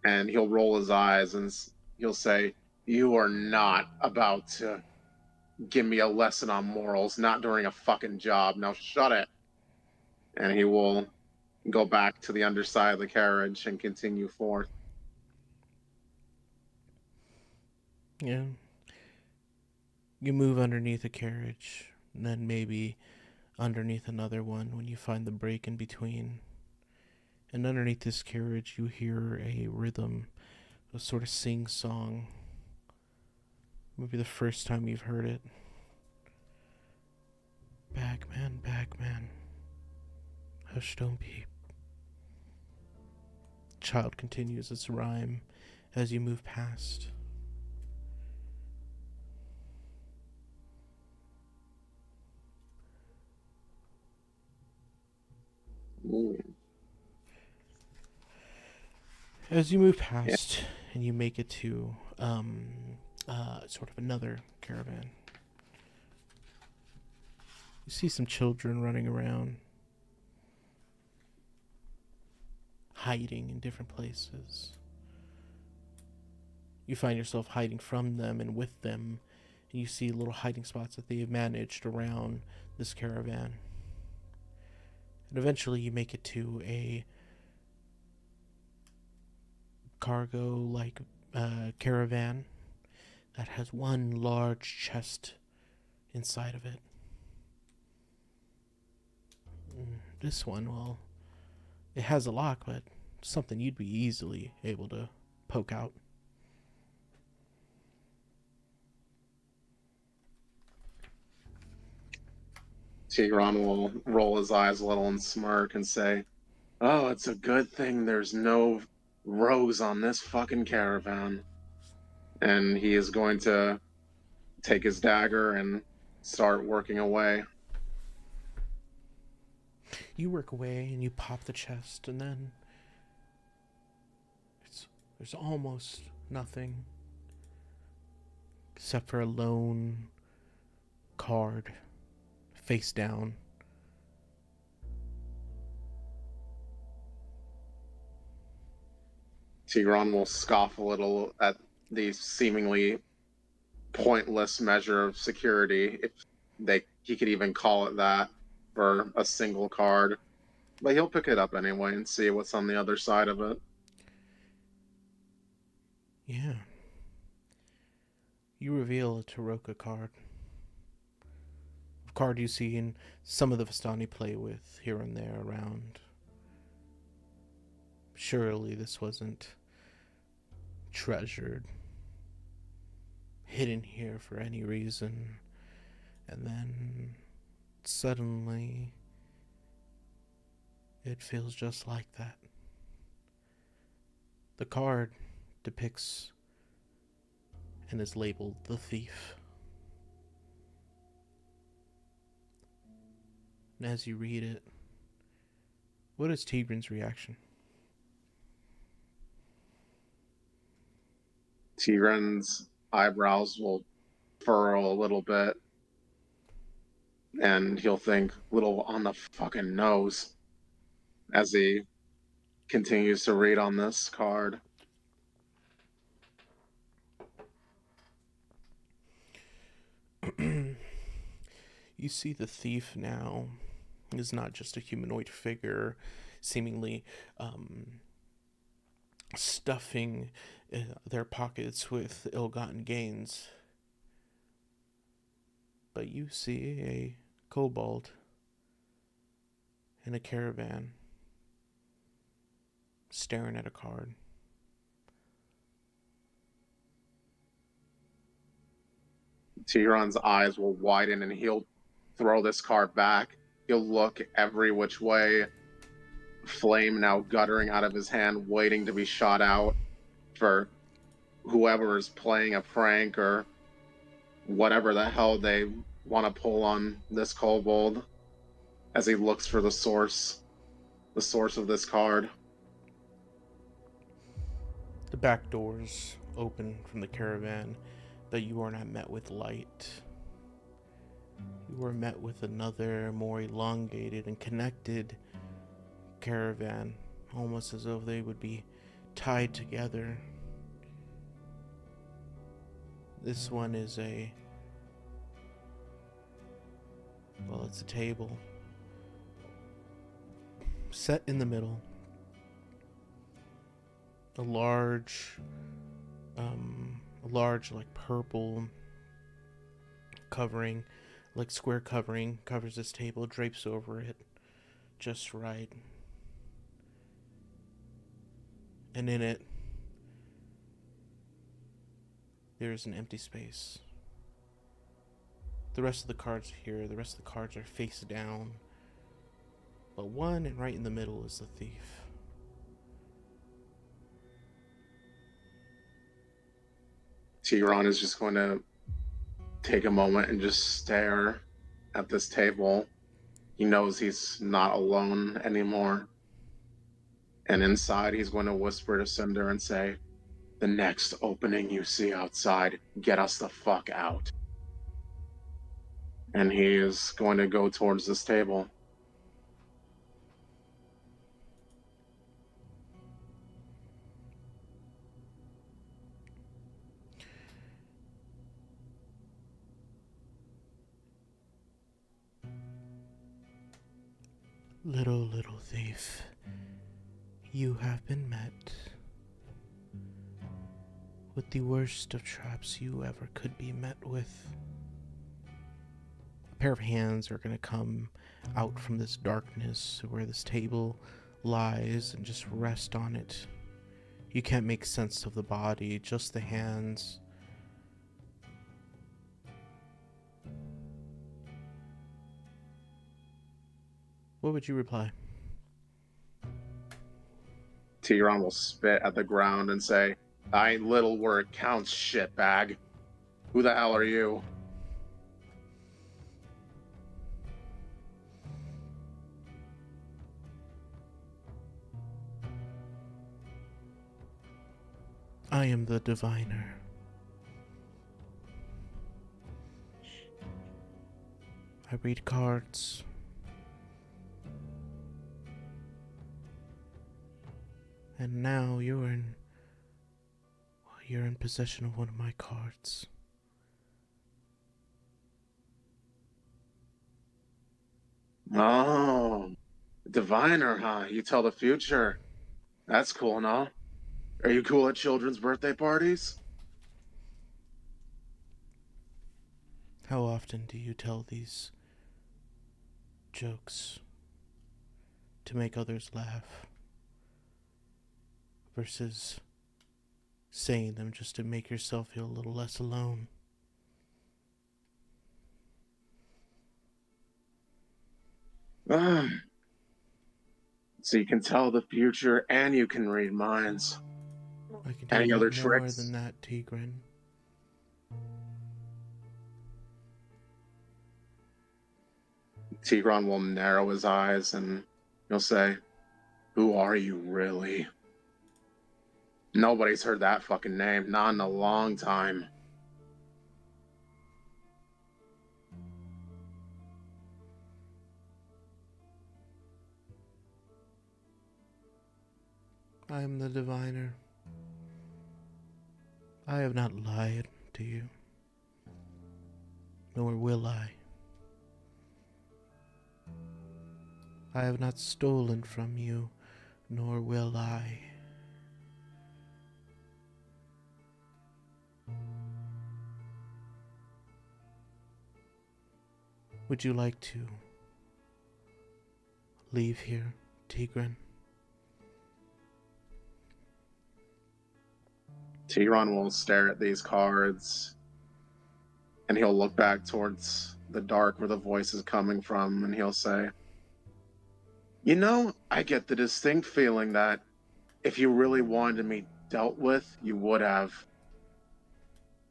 and he'll roll his eyes and he'll say, "You are not about to give me a lesson on morals, not during a fucking job. Now shut it." And he will go back to the underside of the carriage and continue forth. Yeah. You move underneath a carriage, and then maybe underneath another one when you find the break in between. And underneath this carriage, you hear a rhythm, a sort of sing-song. Maybe the first time you've heard it. Bagman, bagman, hush, don't peep. Child continues its rhyme as you move past. Ooh. As you move past and you make it to sort of another caravan, you see some children running around, hiding in different places. You find yourself hiding from them and with them, and you see little hiding spots that they have managed around this caravan. And eventually you make it to a cargo-like caravan that has one large chest inside of it. This one, well, it has a lock, but something you'd be easily able to poke out. Tigran will roll his eyes a little and smirk and say, "Oh, it's a good thing there's no rows on this fucking caravan." And he is going to take his dagger and start working away. You work away and you pop the chest, and then there's almost nothing except for a lone card face down. Tigran will scoff a little at the seemingly pointless measure of security, if he could even call it that, for a single card. But he'll pick it up anyway and see what's on the other side of it. Yeah. You reveal a Taroka card. A card you've seen some of the Vistani play with here and there around. Surely this wasn't treasured, hidden here for any reason. And then suddenly it feels just like that. The card depicts and is labeled the Thief. And as you read it, what is Tigran's reaction? Tigran's eyebrows will furrow a little bit, and he'll think, "Little on the fucking nose," as he continues to read on this card. You see the thief now is not just a humanoid figure, seemingly stuffing their pockets with ill-gotten gains. But you see a kobold in a caravan staring at a card. Tigran's eyes will widen and he'll throw this card back. He'll look every which way, flame now guttering out of his hand, waiting to be shot out for whoever is playing a prank or whatever the hell they want to pull on this kobold, as he looks for the source of this card. The back doors open from the caravan, but you are not met with light. you were met with another, more elongated and connected caravan, almost as though they would be tied together. This one is it's a table set in the middle. A large like purple covering, like square covering, covers this table, drapes over it just right. And in it, there's an empty space. The rest of the cards are face down. But one, and right in the middle, is the thief. Tigran is just going to take a moment and just stare at this table. He knows he's not alone anymore. And inside, he's going to whisper to Cinder and say, "The next opening you see outside, get us the fuck out." And he is going to go towards this table. Little thief, you have been met with the worst of traps you ever could be met with. A pair of hands are going to come out from this darkness where this table lies and just rest on it. You can't make sense of the body, just the hands. What would you reply? Tigran will spit at the ground and say, "I ain't little where it counts, shitbag. Who the hell are you?" I am the diviner. I read cards. And now you're in possession of one of my cards. Oh, diviner, huh? You tell the future. That's cool, no? Are you cool at children's birthday parties? How often do you tell these jokes to make others laugh versus saying them just to make yourself feel a little less alone? So you can tell the future and you can read minds. I can do Any a other lot more tricks? than that, Tigran. Tigran will narrow his eyes and he'll say, "Who are you really?" Nobody's heard that fucking name, not in a long time. I am the diviner. I have not lied to you, nor will I. I have not stolen from you, nor will I. Would you like to leave here, Tigran? Tigran will stare at these cards and he'll look back towards the dark where the voice is coming from and he'll say, "You know, I get the distinct feeling that if you really wanted me dealt with, you would have.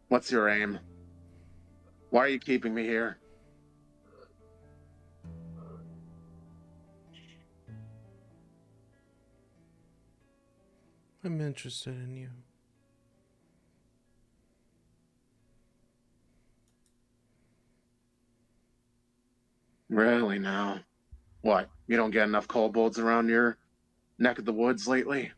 What's your aim? Why are you keeping me here?" I'm interested in you. Really now? What, you don't get enough kobolds around your neck of the woods lately?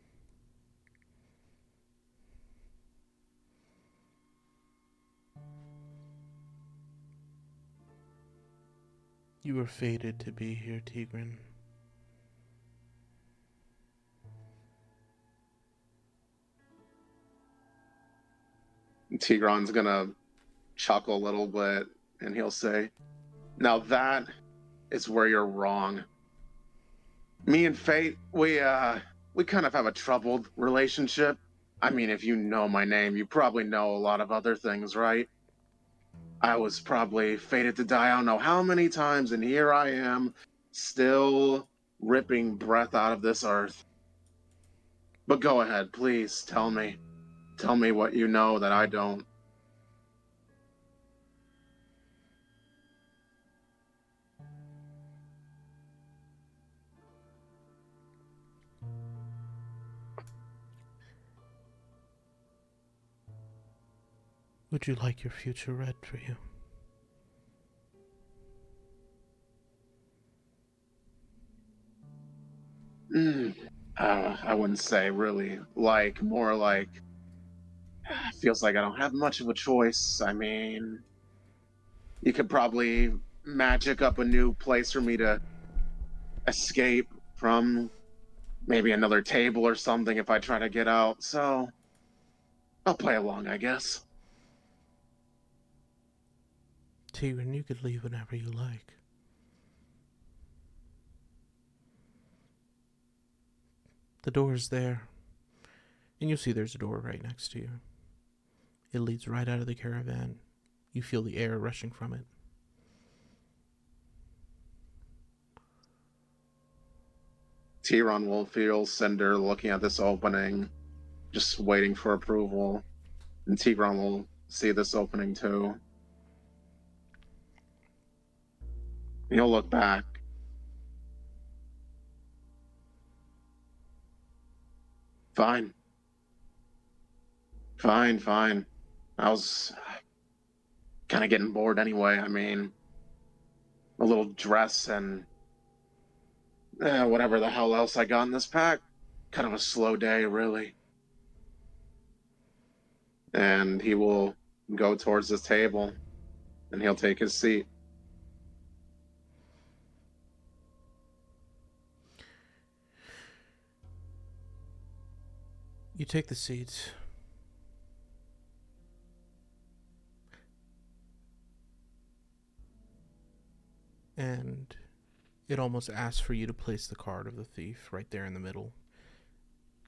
You were fated to be here, Tigran. Tigran's gonna chuckle a little bit, and he'll say, now that is where you're wrong. Me and Fate, we kind of have a troubled relationship. I mean, if you know my name, you probably know a lot of other things, right? I was probably fated to die I don't know how many times, and here I am, still ripping breath out of this earth. But go ahead, please, tell me. Tell me what you know that I don't. Would you like your future read for you? I wouldn't say really like, more like, feels like I don't have much of a choice. I mean, you could probably magic up a new place for me to escape from, maybe another table or something if I try to get out, so I'll play along, I guess. Tigran, you could leave whenever you like. The door is there, and you'll see there's a door right next to you. It leads right out of the caravan. You feel the air rushing from it. Tigran will feel Cinder looking at this opening, just waiting for approval, and Tigran will see this opening too. He'll look back. Fine. Fine. I was kind of getting bored anyway. I mean, a little dress and whatever the hell else I got in this pack. Kind of a slow day, really. And he will go towards this table, and he'll take his seat. You take the seats. And it almost asks for you to place the card of the thief right there in the middle.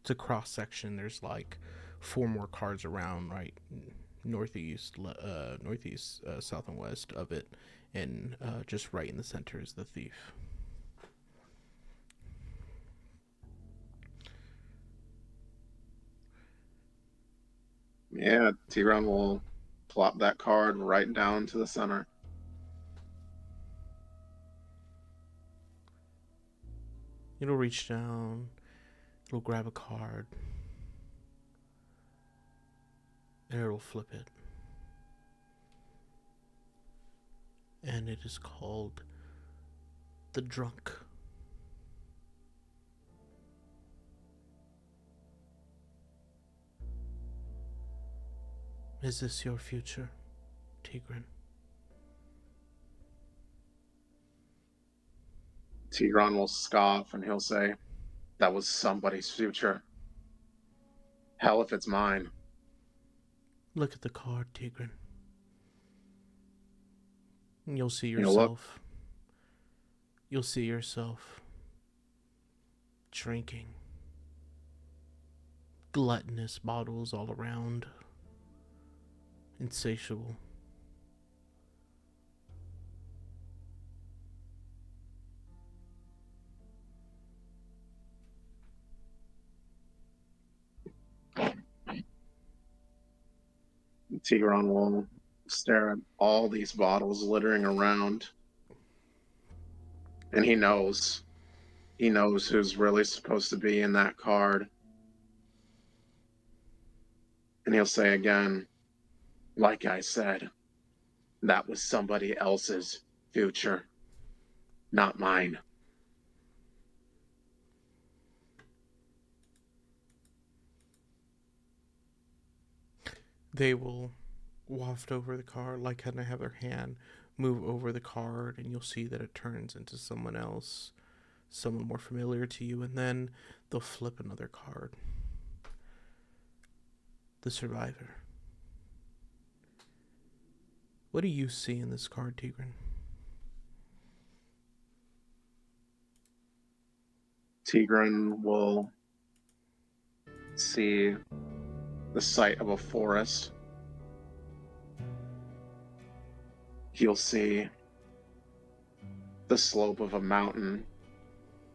It's a cross section. There's like 4 more cards around, right? Northeast, south and west of it. And just right in the center is the thief. Yeah, Tigran will plop that card right down to the center. It'll reach down, it'll grab a card, and it'll flip it. And it is called the Drunk. Is this your future, Tigran? Tigran will scoff and he'll say, that was somebody's future. Hell if it's mine. Look at the card, Tigran. And you'll see yourself. You'll see yourself drinking. Gluttonous bottles all around. Insatiable. Tigran will stare at all these bottles littering around. And he knows who's really supposed to be in that card. And he'll say again, like I said, that was somebody else's future. not mine. They will waft over the card, like kind of have their hand move over the card, and you'll see that it turns into someone else, someone more familiar to you, and then they'll flip another card. The survivor. What do you see in this card, Tigran? Tigran will see the sight of a forest. He'll see the slope of a mountain.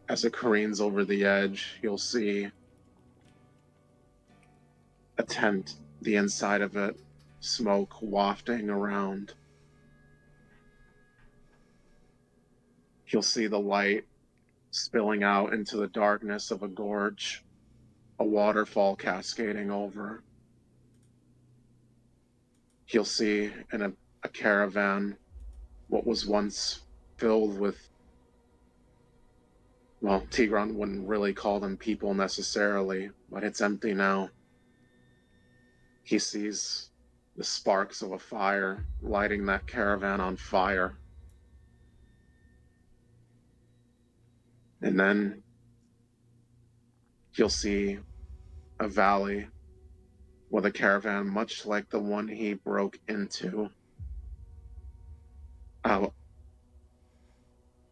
As it careens over the edge, you'll see a tent, the inside of it, smoke wafting around. You'll see the light spilling out into the darkness of a gorge, a waterfall cascading over. You'll see in a caravan what was once filled with, well, Tigran wouldn't really call them people necessarily, but it's empty now. He sees the sparks of a fire lighting that caravan on fire. And then you'll see a valley with a caravan much like the one he broke into, out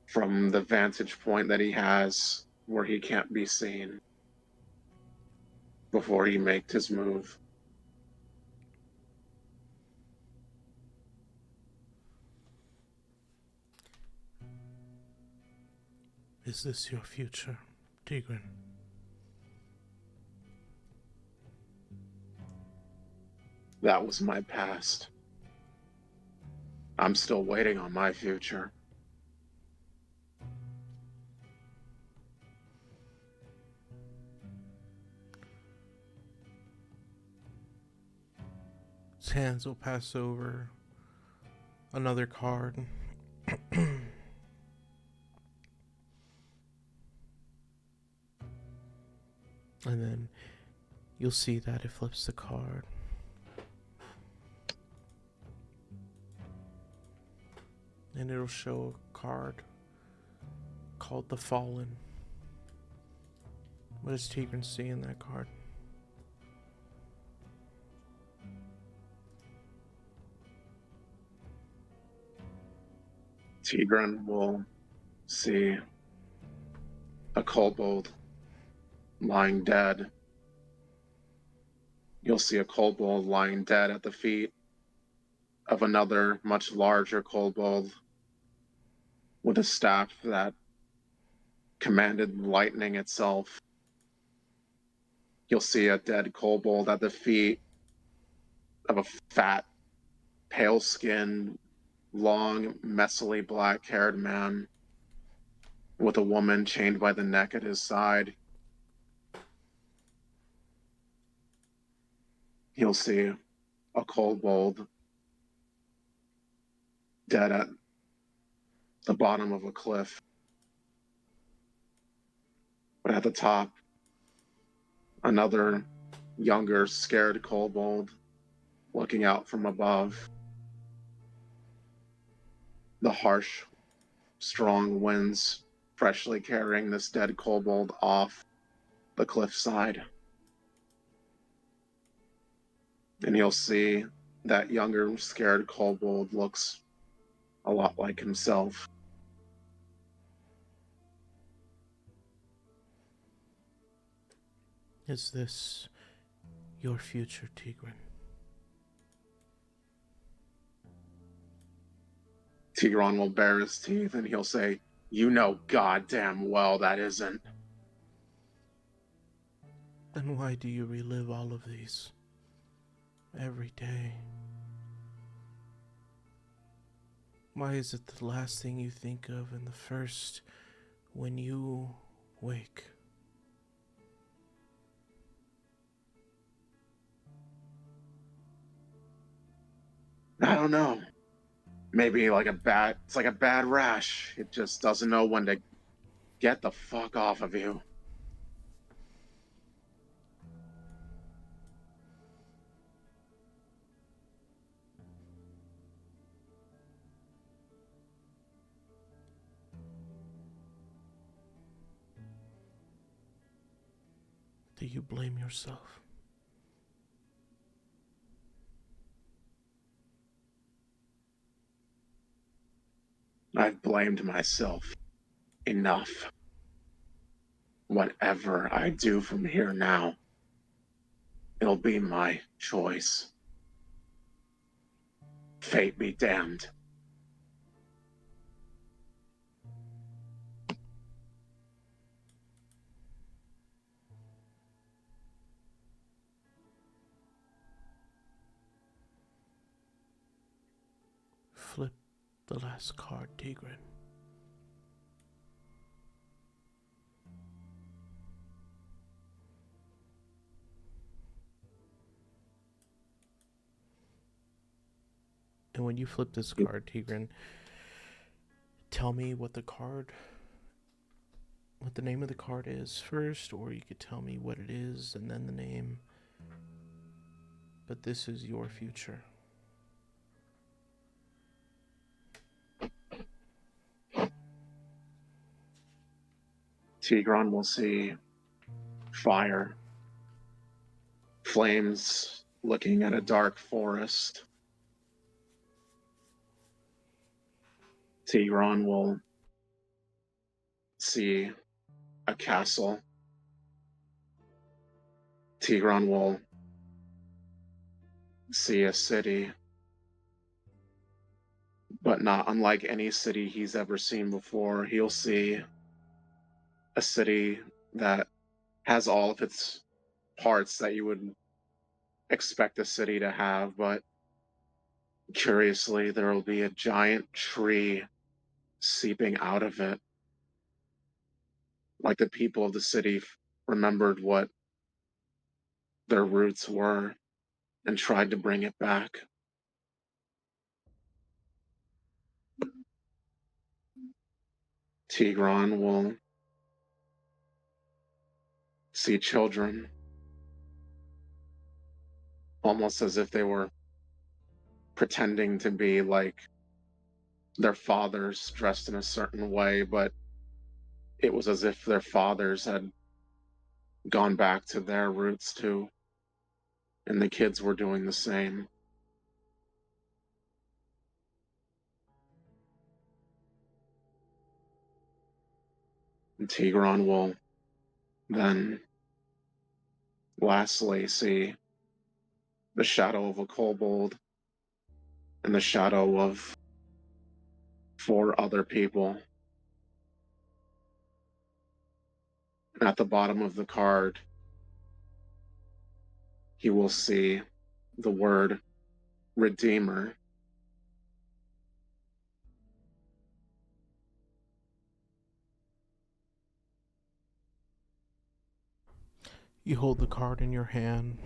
from the vantage point that he has where he can't be seen before he makes his move. Is this your future, Tigran? That was my past. I'm still waiting on my future. His hands will pass over another card. And then you'll see that it flips the card. And it'll show a card called the Fallen. What does Tigran see in that card? Tigran will see a kobold lying dead. You'll see a kobold lying dead at the feet of another much larger kobold with a staff that commanded lightning itself. You'll see a dead kobold at the feet of a fat, pale-skinned, long, messily black-haired man with a woman chained by the neck at his side. You'll see a kobold dead at the bottom of a cliff. But at the top, another younger, scared kobold looking out from above. The harsh, strong winds freshly carrying this dead kobold off the cliffside. And you'll see that younger, scared kobold looks a lot like himself. Is this your future, Tigran? Tigran will bare his teeth and he'll say, "You know goddamn well that isn't." Then why do you relive all of these every day? Why is it the last thing you think of and the first when you wake? I don't know. maybe like it's like a bad rash. It just doesn't know when to get the fuck off of you. Do you blame yourself? I've blamed myself enough. Whatever I do from here now, it'll be my choice. Fate be damned. Flip the last card, Tigran. And when you flip this card, Tigran, tell me what the name of the card is first, or you could tell me what it is and then the name. But this is your future. Tigran will see fire, flames looking at a dark forest. Tigran will see a castle. Tigran will see a city, but not unlike any city he's ever seen before. He'll see a city that has all of its parts that you would expect a city to have, but curiously, there will be a giant tree seeping out of it. Like the people of the city remembered what their roots were and tried to bring it back. Tigran will see children almost as if they were pretending to be like their fathers dressed in a certain way, but it was as if their fathers had gone back to their roots too, and the kids were doing the same. And Tigran will then lastly see the shadow of a kobold and the shadow of 4 other people. And at the bottom of the card, he will see the word Redeemer. You hold the card in your hand.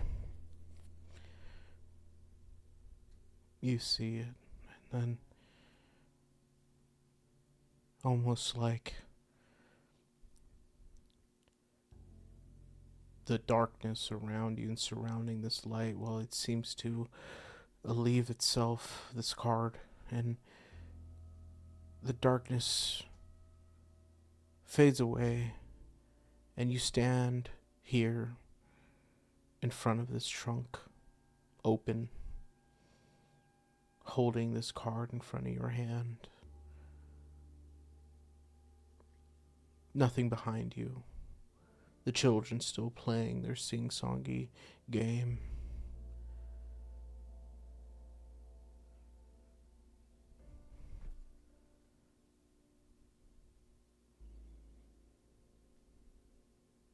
You see it, and then almost like the darkness around you and surrounding this light, well, it seems to alleviate itself, this card, and the darkness fades away, and you stand here in front of this trunk, open, holding this card in front of your hand. Nothing behind you. The children still playing their sing-songy game.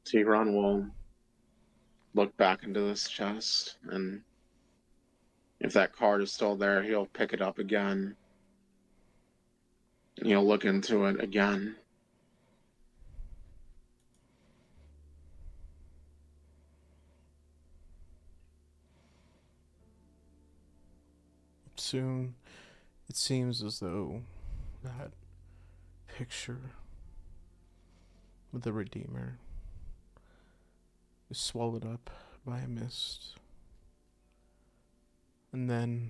Tigran will look back into this chest, and if that card is still there, he'll pick it up again. And he'll look into it again. Soon, It seems as though that picture of the Redeemer is swallowed up by a mist. And then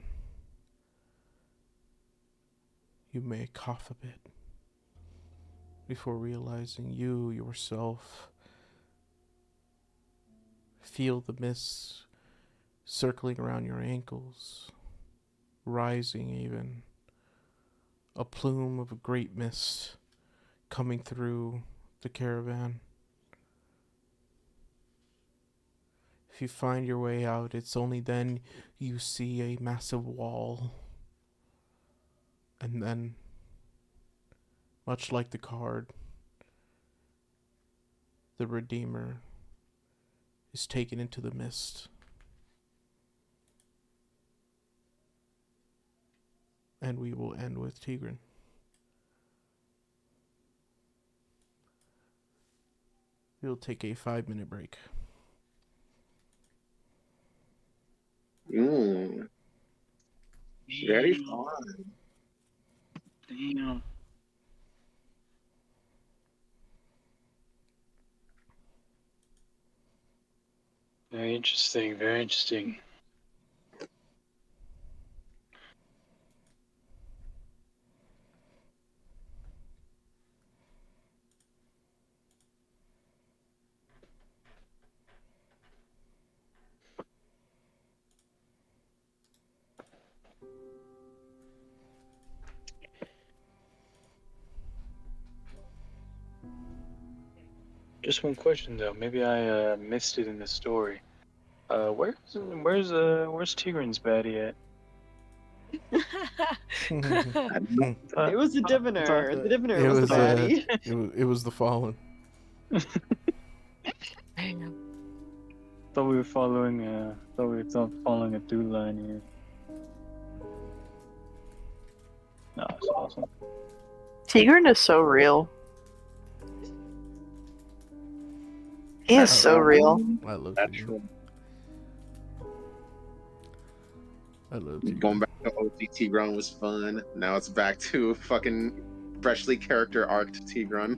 you may cough a bit before realizing you yourself feel the mist circling around your ankles, rising even. A plume of a great mist coming through the caravan. If you find your way out, it's only then you see a massive wall. And then, much like the card, the Redeemer is taken into the mist. And we will end with Tigran. We'll take a 5-minute break. Very fun. Damn. Very interesting, very interesting. Just one question though. Maybe I missed it in the story. Where's Tigran's baddie at? It was a diviner. The diviner It was was the baddie. it was the Fallen. Thought we were following a through line here. No, it's awesome. Tigran is so real. He is so real. I love That's you. true. I love you. Going back to OG Tigran was fun. Now it's back to fucking freshly character arced Tigran.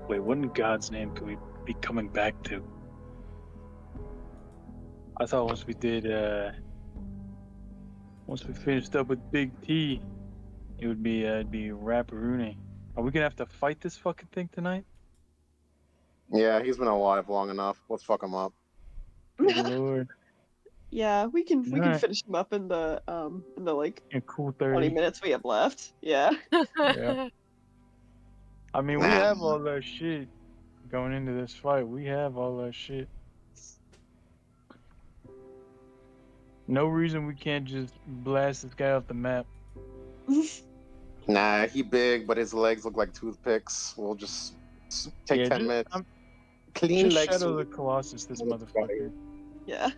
Wait, what in God's name could we be coming back to? I thought once we finished up with Big T, it would be it'd be Rapperoonie. Are we gonna have to fight this fucking thing tonight? Yeah, he's been alive long enough. Let's fuck him up. Good Lord. Yeah, we can Alright. finish him up in the like Yeah, cool 20 30. minutes we have left. Yeah. Yeah. I mean, we have all that shit going into this fight. We have all that shit. No reason we can't just blast this guy off the map. Nah, he big, but his legs look like toothpicks. We'll just take 10 minutes. Clean Just legs. Shadow the Colossus, this motherfucker. Yeah.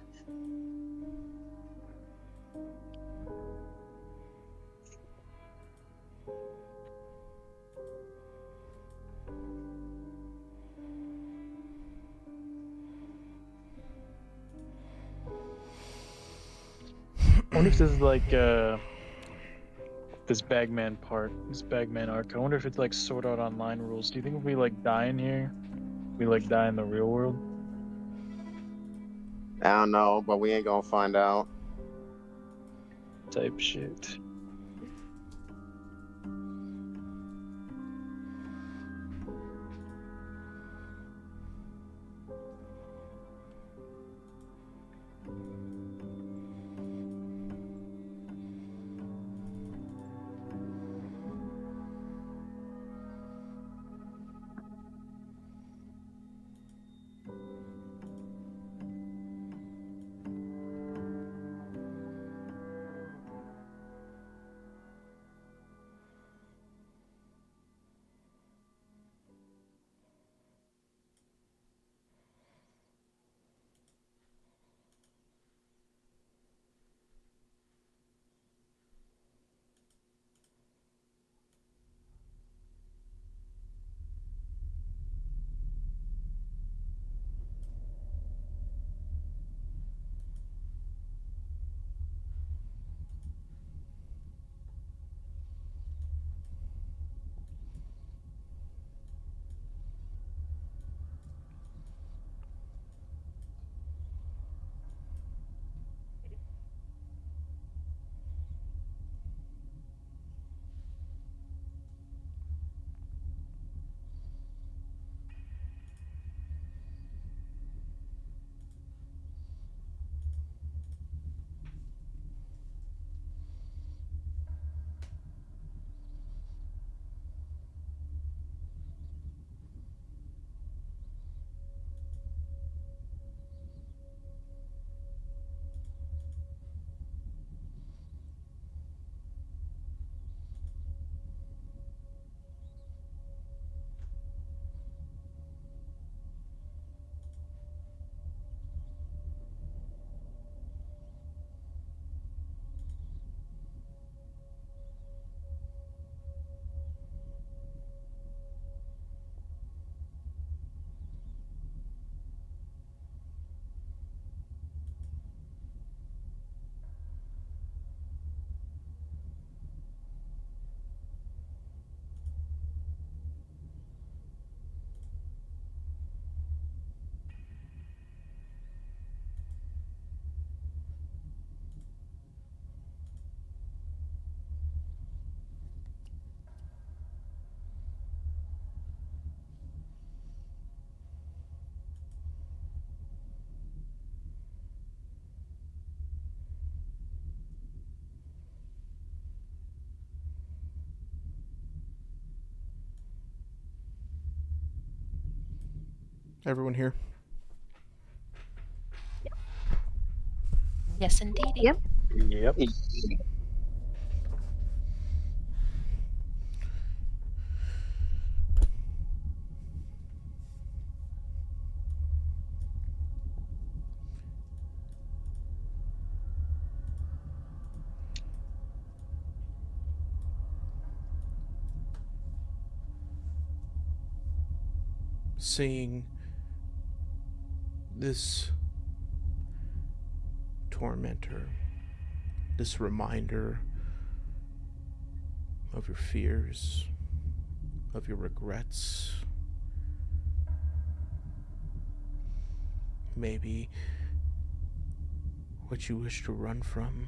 I wonder if this is like this Bagman part, this Bagman arc. I wonder if it's like Sword Art Online rules. Do you think if we like die in here, we like die in the real world? I don't know, but we ain't gonna find out. Type shit. Everyone here? Yes, indeed. Yep. Yep. Seeing this tormentor, this reminder of your fears, of your regrets, maybe what you wish to run from.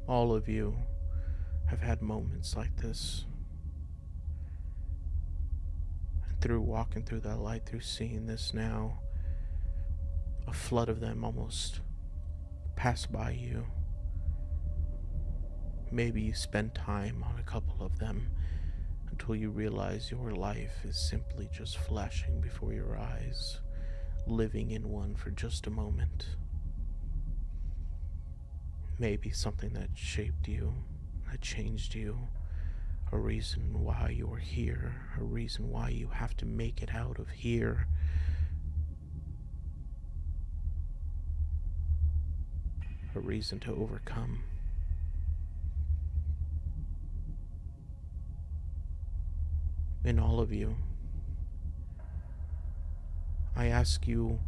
All of you have had moments like this. And through walking through that light, through seeing this now, a flood of them almost pass by you. Maybe you spend time on a couple of them until you realize your life is simply just flashing before your eyes, living in one for just a moment. Maybe something that shaped you, that changed you, a reason why you're here, a reason why you have to make it out of here. A reason to overcome. In all of you, I ask you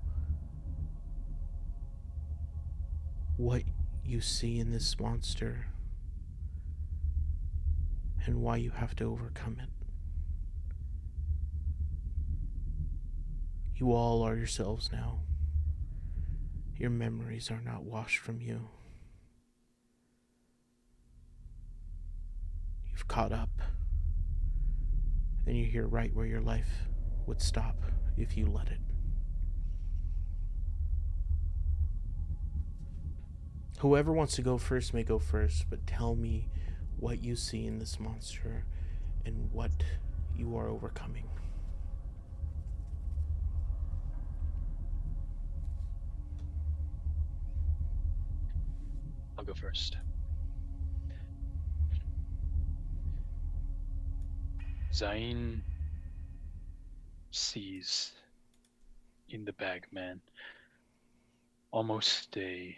what you see in this monster and why you have to overcome it. You all are yourselves now. Your memories are not washed from you. You've caught up, and you're here right where your life would stop if you let it. Whoever wants to go first may go first, but tell me what you see in this monster and what you are overcoming. I'll go first. Zain sees in the Bagman almost a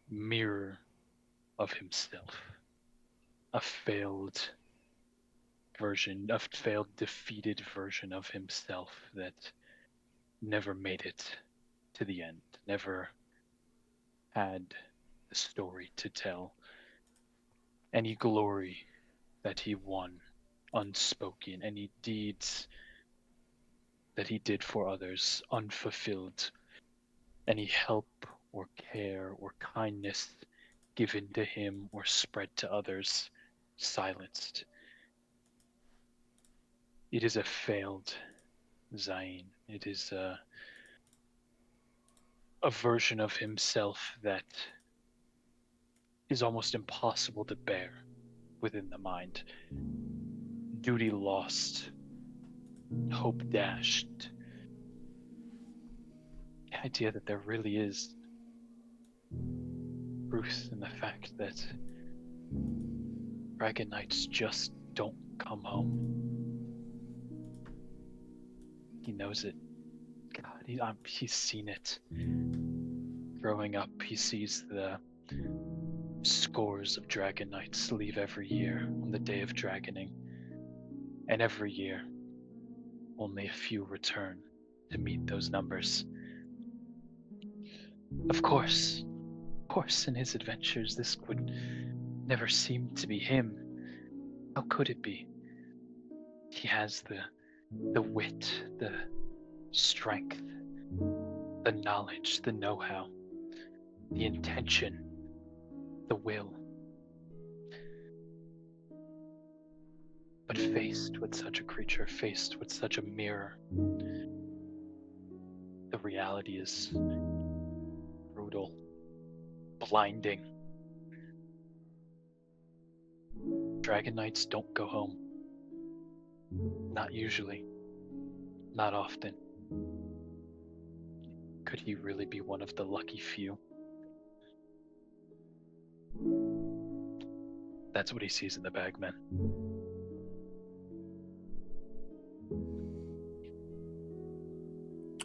mirror of himself. A failed version, a failed, defeated version of himself that never made it to the end, never had the story to tell, any glory that he won unspoken, any deeds that he did for others unfulfilled, any help or care or kindness given to him or spread to others silenced. It is a failed Zain. It is a version of himself that is almost impossible to bear within the mind. Duty lost, hope dashed. The idea that there really is truth in the fact that Dragon Knights just don't come home. He knows it. God, he's seen it. Growing up, he sees the scores of Dragon Knights leave every year on the day of dragoning. And every year, only a few return to meet those numbers. Of course, in his adventures, this would never seem to be him. How could it be? He has the wit, the strength, the knowledge, the know-how, the intention, the will. But faced with such a creature, faced with such a mirror, the reality is brutal, blinding. Dragon Knights don't go home. Not usually. Not often. Could he really be one of the lucky few? That's what he sees in the Bagman.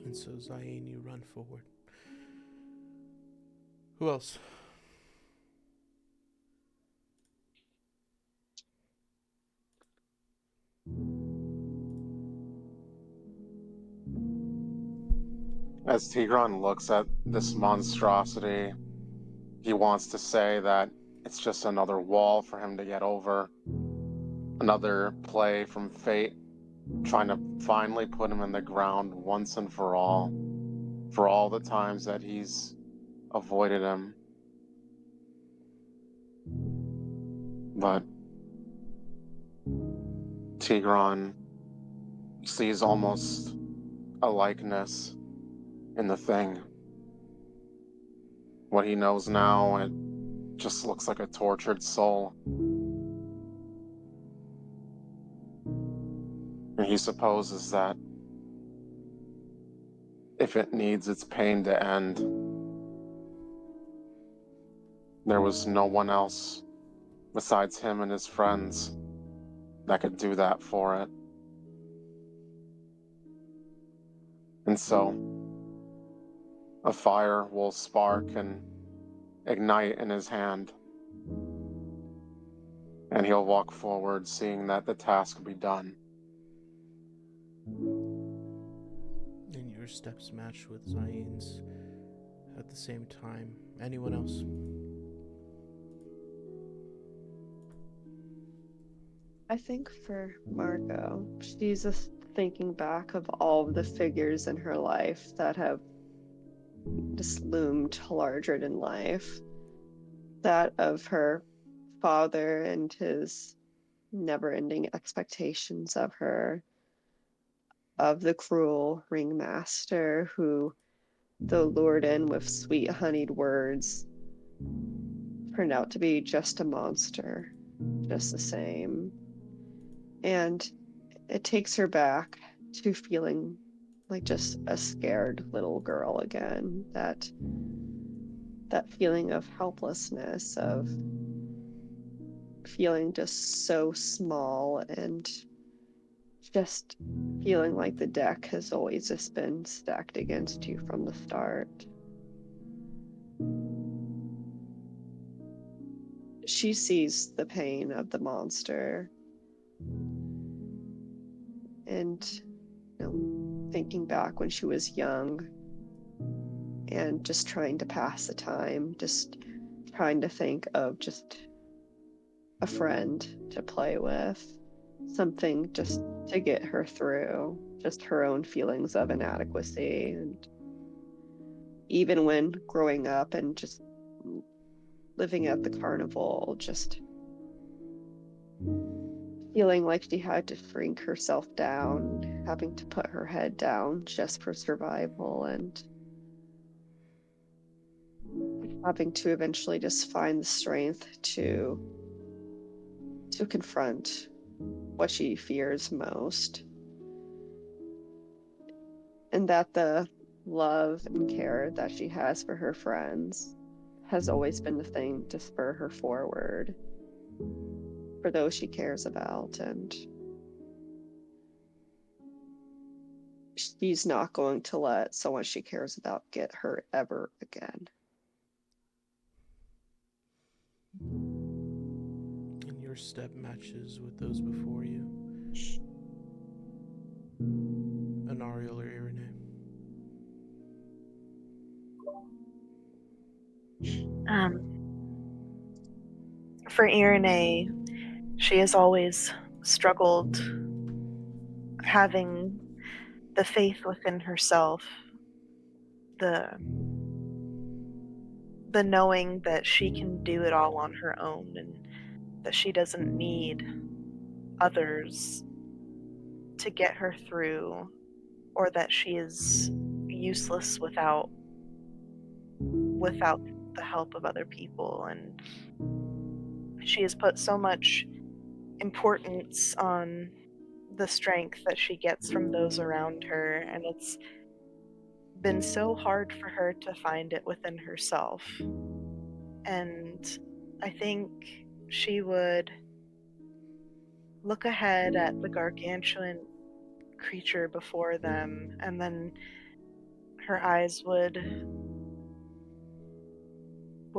And so, Zain, you run forward. Who else? As Tigran looks at this monstrosity, he wants to say that it's just another wall for him to get over. Another play from fate, trying to finally put him in the ground once and for all the times that he's avoided him. But Tigran sees almost a likeness in the thing. What he knows now, it just looks like a tortured soul. And he supposes that if it needs its pain to end. There was no one else besides him and his friends that could do that for it. And so, a fire will spark and ignite in his hand. And he'll walk forward, seeing that the task will be done. And your steps match with Zain's at the same time. Anyone else? I think for Margot, she's just thinking back of all of the figures in her life that have just loomed larger than life. That of her father and his never-ending expectations of her, of the cruel ringmaster who, though lured in with sweet honeyed words, turned out to be just a monster, just the same. And it takes her back to feeling like just a scared little girl again. That feeling of helplessness, of feeling just so small, and just feeling like the deck has always just been stacked against you from the start. She sees the pain of the monster, and thinking back when she was young and just trying to pass the time, just trying to think of just a friend to play with, something just to get her through just her own feelings of inadequacy. And even when growing up and just living at the carnival, just feeling like she had to shrink herself down, having to put her head down just for survival, and having to eventually just find the strength to confront what she fears most. And that the love and care that she has for her friends has always been the thing to spur her forward for those she cares about. And she's not going to let someone she cares about get hurt ever again. And your step matches with those before you. Anariel or Irene? For Irene, she has always struggled having the faith within herself, the knowing that she can do it all on her own, and that she doesn't need others to get her through, or that she is useless without the help of other people. And she has put so much importance on the strength that she gets from those around her, and it's been so hard for her to find it within herself. And I think she would look ahead at the gargantuan creature before them, and then her eyes would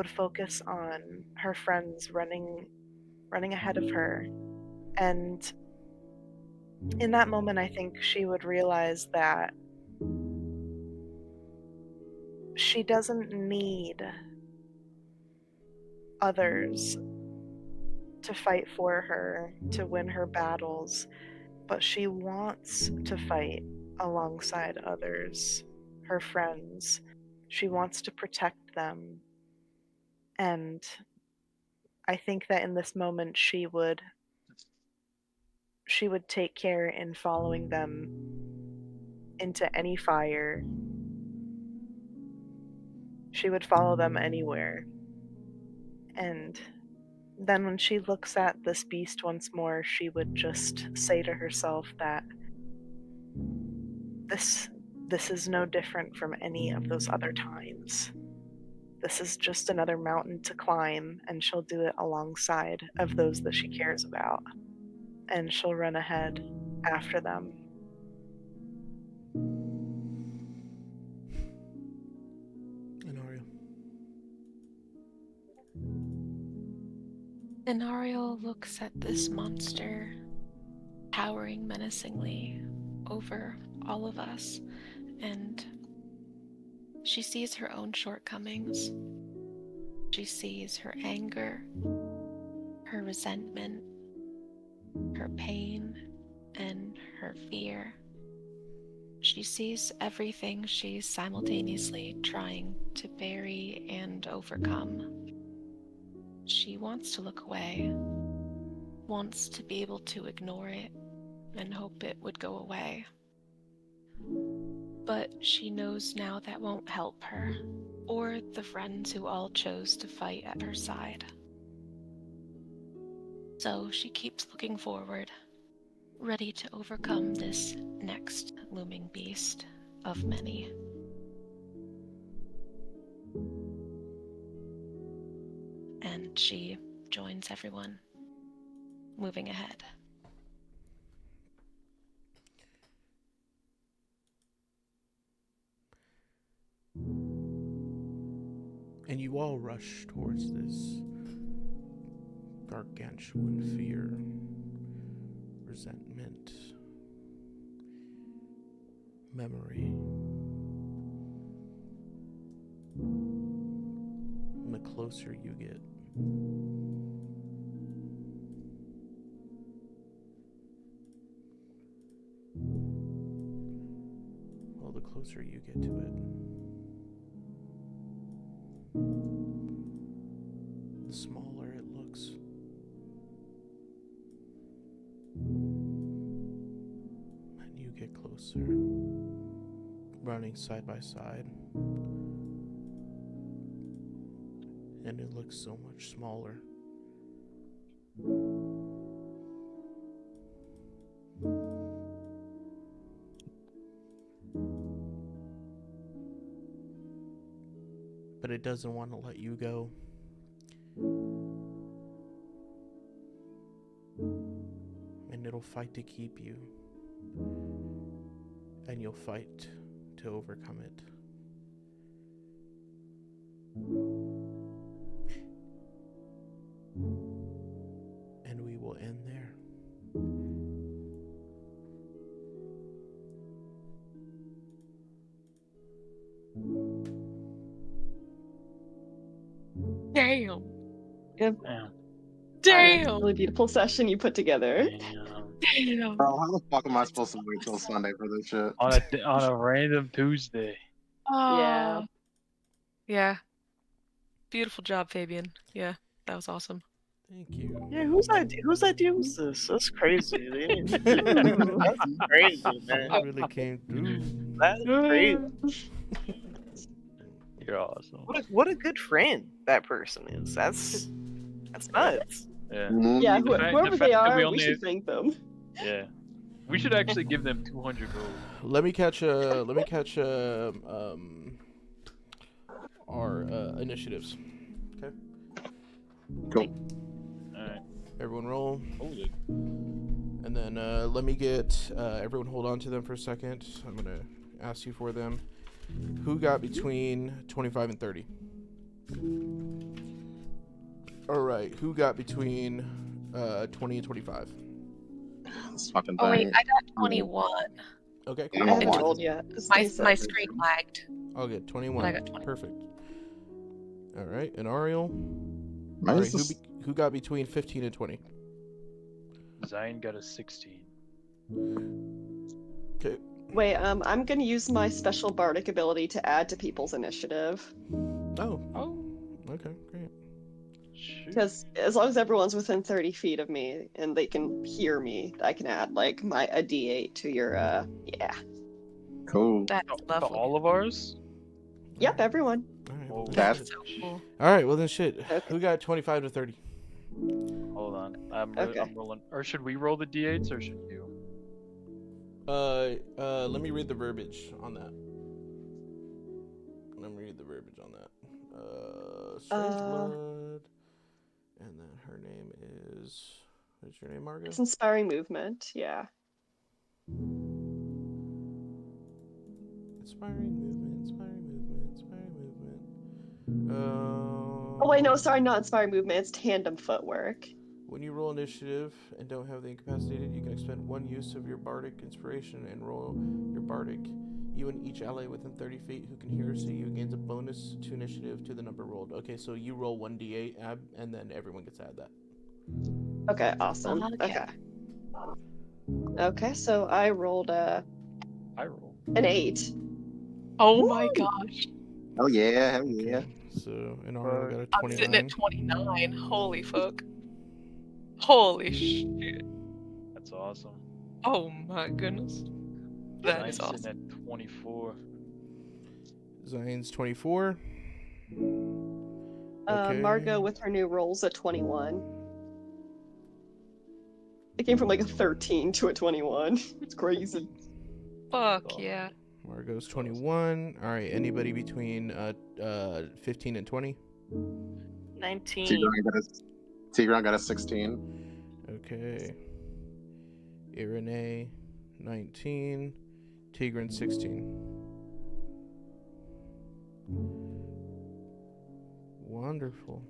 focus on her friends running ahead of her. And in that moment, I think she would realize that she doesn't need others to fight for her, to win her battles, but she wants to fight alongside others, her friends. She wants to protect them. And I think that in this moment she would take care in following them into any fire. She would follow them anywhere. And then when she looks at this beast once more, she would just say to herself that this this is no different from any of those other times. This is just another mountain to climb, and she'll do it alongside of those that she cares about. And she'll run ahead after them. Inario. Inario looks at this monster towering menacingly over all of us, and she sees her own shortcomings. She sees her anger, her resentment, her pain, and her fear. She sees everything she's simultaneously trying to bury and overcome. She wants to look away, wants to be able to ignore it and hope it would go away. But she knows now that won't help her, or the friends who all chose to fight at her side. So she keeps looking forward, ready to overcome this next looming beast of many. And she joins everyone, moving ahead. And you all rush towards this gargantuan fear, resentment, memory. And the closer you get, well, the closer you get to it, the smaller it looks. And you get closer, running side by side, and it looks so much smaller. But it doesn't want to let you go. And it'll fight to keep you. And you'll fight to overcome it. And we will end there. Damn! Yep. Yeah. Damn! Really beautiful session you put together. Damn! Bro, how the fuck am I supposed to wait till Sunday for this shit? On a random Tuesday. Yeah. Yeah. Beautiful job, Fabian. Yeah, that was awesome. Thank you. Yeah, whose idea was this? That's crazy. Dude. That's crazy, man. That really came through. That's crazy. You're awesome. What a good friend that person is. That's nuts. Yeah. Yeah, The fact- whoever the they fact that are, we we only- should thank them. Yeah. We should actually give them 200 gold. Let me catch our initiatives. Okay. Cool. Alright. Everyone roll. Hold it. And then let me get everyone hold on to them for a second. I'm gonna ask you for them. Who got between 25 and 30? All right. Who got between 20 and 25? This fucking Oh wait, thing. I got 21. Okay. Yeah, I Cool. haven't One. rolled yet. My screen lagged. I'll get 21. I got 20. Perfect. All right. And Ariel. Why All right, is this- who got between 15 and 20? Zion got a 16. Okay. Wait, I'm gonna use my special bardic ability to add to people's initiative. Oh. Oh. Okay. Great. Shoot. Because as long as everyone's within 30 feet of me and they can hear me, I can add like a D8 to your yeah. Cool. That's To lovely. all of ours? Yep, everyone. All right. Whoa. Well, then That's shit. so cool. All right. Well then, shit. Okay. Who got 25 to 30? Hold on. I'm Okay. rolling. Or should we roll the d8s or should you? Let me read the verbiage on that. Strange Blood. And then her name is... What's your name, Margo? It's Inspiring Movement, yeah. Inspiring movement. Oh wait, no, sorry, not Inspiring Movement. It's Tandem Footwork. When you roll initiative and don't have the incapacitated, you can expend 1 use of your bardic inspiration and roll your bardic. You and each ally within 30 feet who can hear or see you gains a bonus to initiative to the number rolled. Okay, so you roll 1d8, Ab, and then everyone gets to add that. Okay, awesome. Okay, so I rolled I roll. an 8. Oh my gosh. Oh yeah, hell yeah. Okay, so in Arnold got a 29. I'm sitting at 29. Holy fuck. Holy shit. That's awesome. Oh my goodness. That is Zion's awesome. sitting at 24. Zion's 24. Okay. Margo with her new rolls at 21. It came from like a 13 to a 21. It's crazy. Fuck yeah. Margo's 21. All right, anybody between 15 and 20? 19. Tigran got a 16. Okay. Irene, 19. Tigran, 16. Wonderful.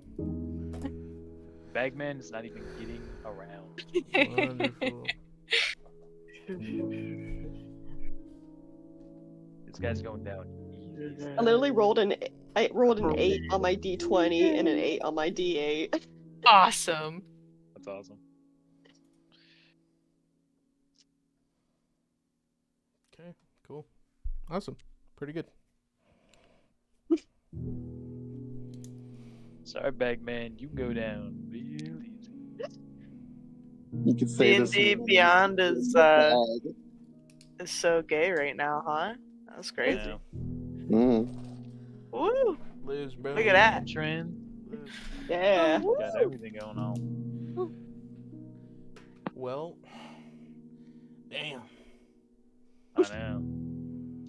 Bagman is not even getting around. Wonderful. This guy's going down easy. I literally rolled an 8 on my D20 and an 8 on my D8. Awesome. That's awesome. Okay, cool. Awesome. Pretty good. Sorry, Bagman, you can go down real easy. You could say this. D&D Beyond is so gay right now, huh? That's crazy. Yeah. Mm. Woo! Liz, bro. Look at that. Trend. Yeah. Got everything going on. Well, damn. I know.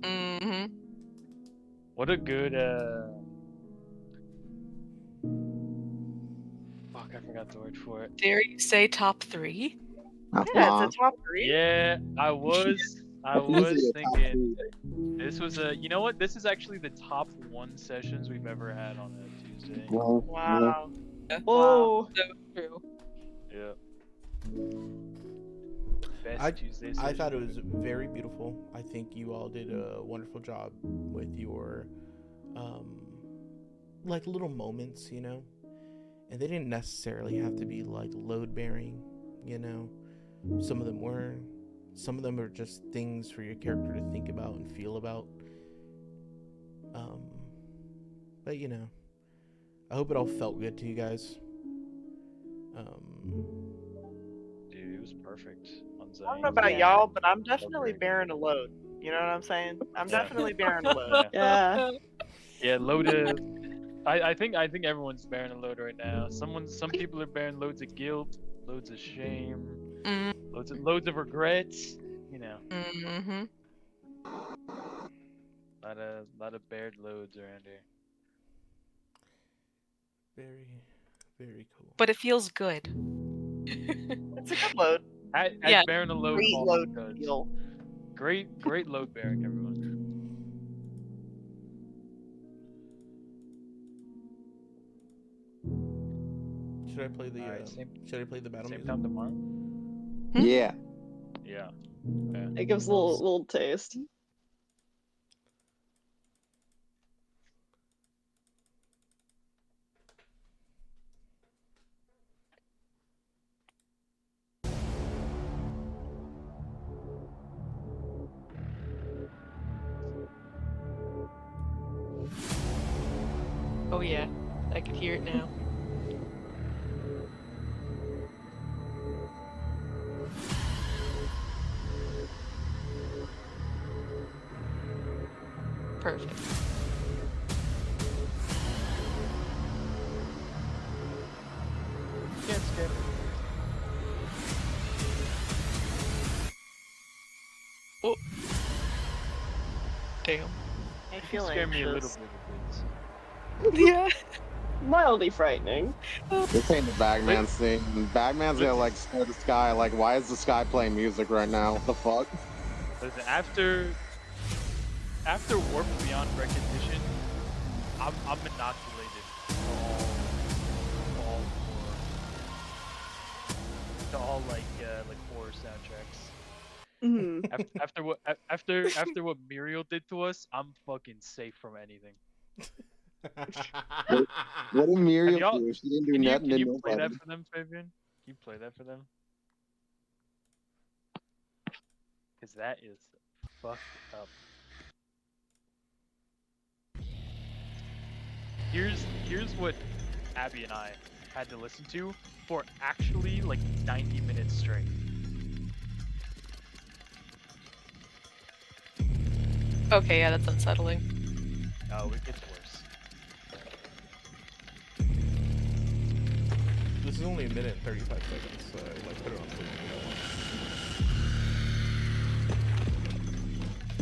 Mm-hmm. What a good fuck, I forgot the word for it. Dare you say top 3? Yeah, it's a top 3. Yeah, I was easy to thinking this was you know what? This is actually the top 1 sessions we've ever had on a Tuesday. Well, Wow. Whoa. So true. Yeah. Best I- Tuesday I session. thought it was very beautiful. I think you all did a wonderful job with your, like little moments, you know? And they didn't necessarily have to be like load bearing, you know? Some of them were. Some of them are just things for your character to think about and feel about. But you know, I hope it all felt good to you guys. Dude, it was perfect. On I don't Zion. know about Yeah. y'all, but I'm definitely bearing a load. You know what I'm saying? I'm Yeah. definitely bearing a load. Yeah. Yeah, load of. I think everyone's bearing a load right now. Some people are bearing loads of guilt, loads of shame, loads of regrets. You know, Mm-hmm. lot of bared loads around here. Very, very cool. But it feels good. It's a good load. At Yeah. bearing a load, Great falls load because- feel. Great load bearing, everyone. Should I play the Alright, should I play the battle Same music? time tomorrow. yeah. Yeah. It gives a little taste. Oh yeah, I can hear it now. Perfect. Can't skip. Damn. I feel Scare me a little anxious. bit. Yeah. Mildly frightening. This ain't the Bagman scene. Bagman's gonna like stare the sky. Like, why is the sky playing music right now? The fuck? Listen, after Warp Beyond Recognition, I'm inoculated to all like horror soundtracks. Mhm. After what Muriel did to us, I'm fucking safe from anything. What did Miriam y'all- do? She didn't do Can nothing to you play that nobody. for them, Fabian? Can you play that for them? Because that is fucked up. Here's what Abby and I had to listen to for actually like 90 minutes straight. Okay, yeah, that's unsettling. Oh, it gets worse. This is only a minute and 35 seconds, so I like put it on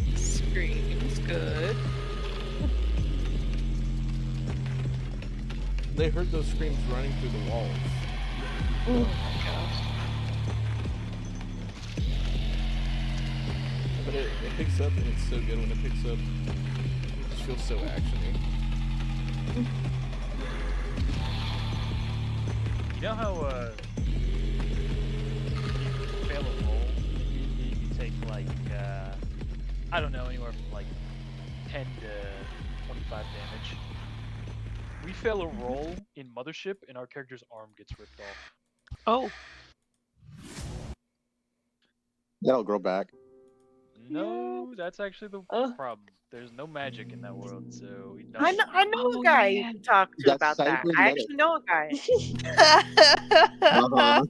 quick. Screams good. They heard those screams running through the walls. Oh my gosh. But it picks up, and it's so good when it picks up. It just feels so actiony. You know how when you fail a roll, you take like I don't know, anywhere from like 10 to 25 damage. We fail a roll in Mothership, and our character's arm gets ripped off. Oh. That'll grow back. No, that's actually the Uh. problem. There's no magic in that world, so we don't. I know Oh, a guy you man. can talk to That's about that. I cybernetic. actually know a guy. Uh-huh.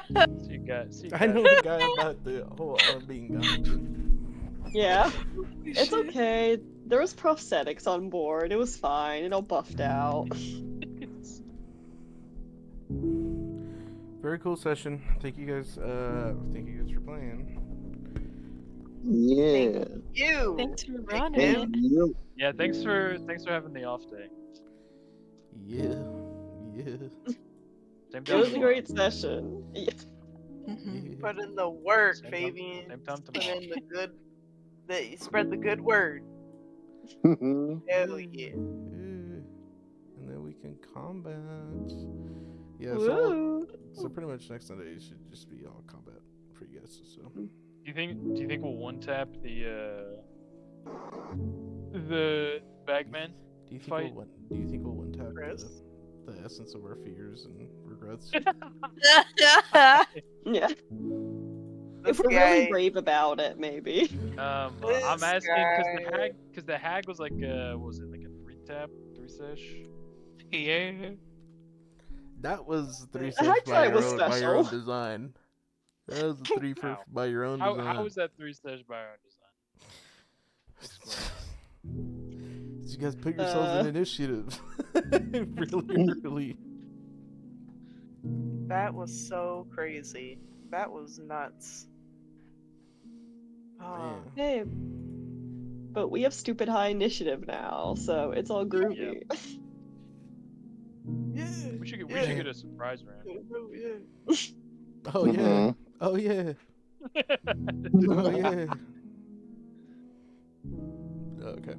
So you got. I know the guy about the whole arm being gone. Yeah. Holy It's shit. okay. There was prosthetics on board. It was fine. It all buffed out. Very cool session. Thank you guys for playing. Yeah. You. Thanks for Thank running. you. Yeah, thanks for having the off day. Yeah. Same It time was a tomorrow. great session. Yeah. Mhm. Put in the work, Same time- Fabian. same time Put tomorrow. in the good. You spread the good word. Mhm. Hell yeah. And then we can combat. Yeah, Woo. so pretty much next Sunday should just be all combat for you guys. So Do you think we'll one tap the Bagman? do you think Fight. we'll one tap Chris? the essence of our fears and regrets? Yeah. This If we're guy. really brave about it, maybe. I'm This asking guy. because the hag was like what was it, like a 3 sesh? Yeah. That was 3 The steps hack by guy was by your own special. design. That was a 3 for How? by your own How design. is that 3 sesh by our own design? Explain. You guys put yourselves in initiative. really early. That was so crazy. That was nuts. Oh. Man. Hey. But we have stupid high initiative now, so it's all groovy. Yeah. We should Yeah. get a surprise round. Oh, yeah. Oh yeah. Mhm. Oh yeah. Oh yeah. Okay.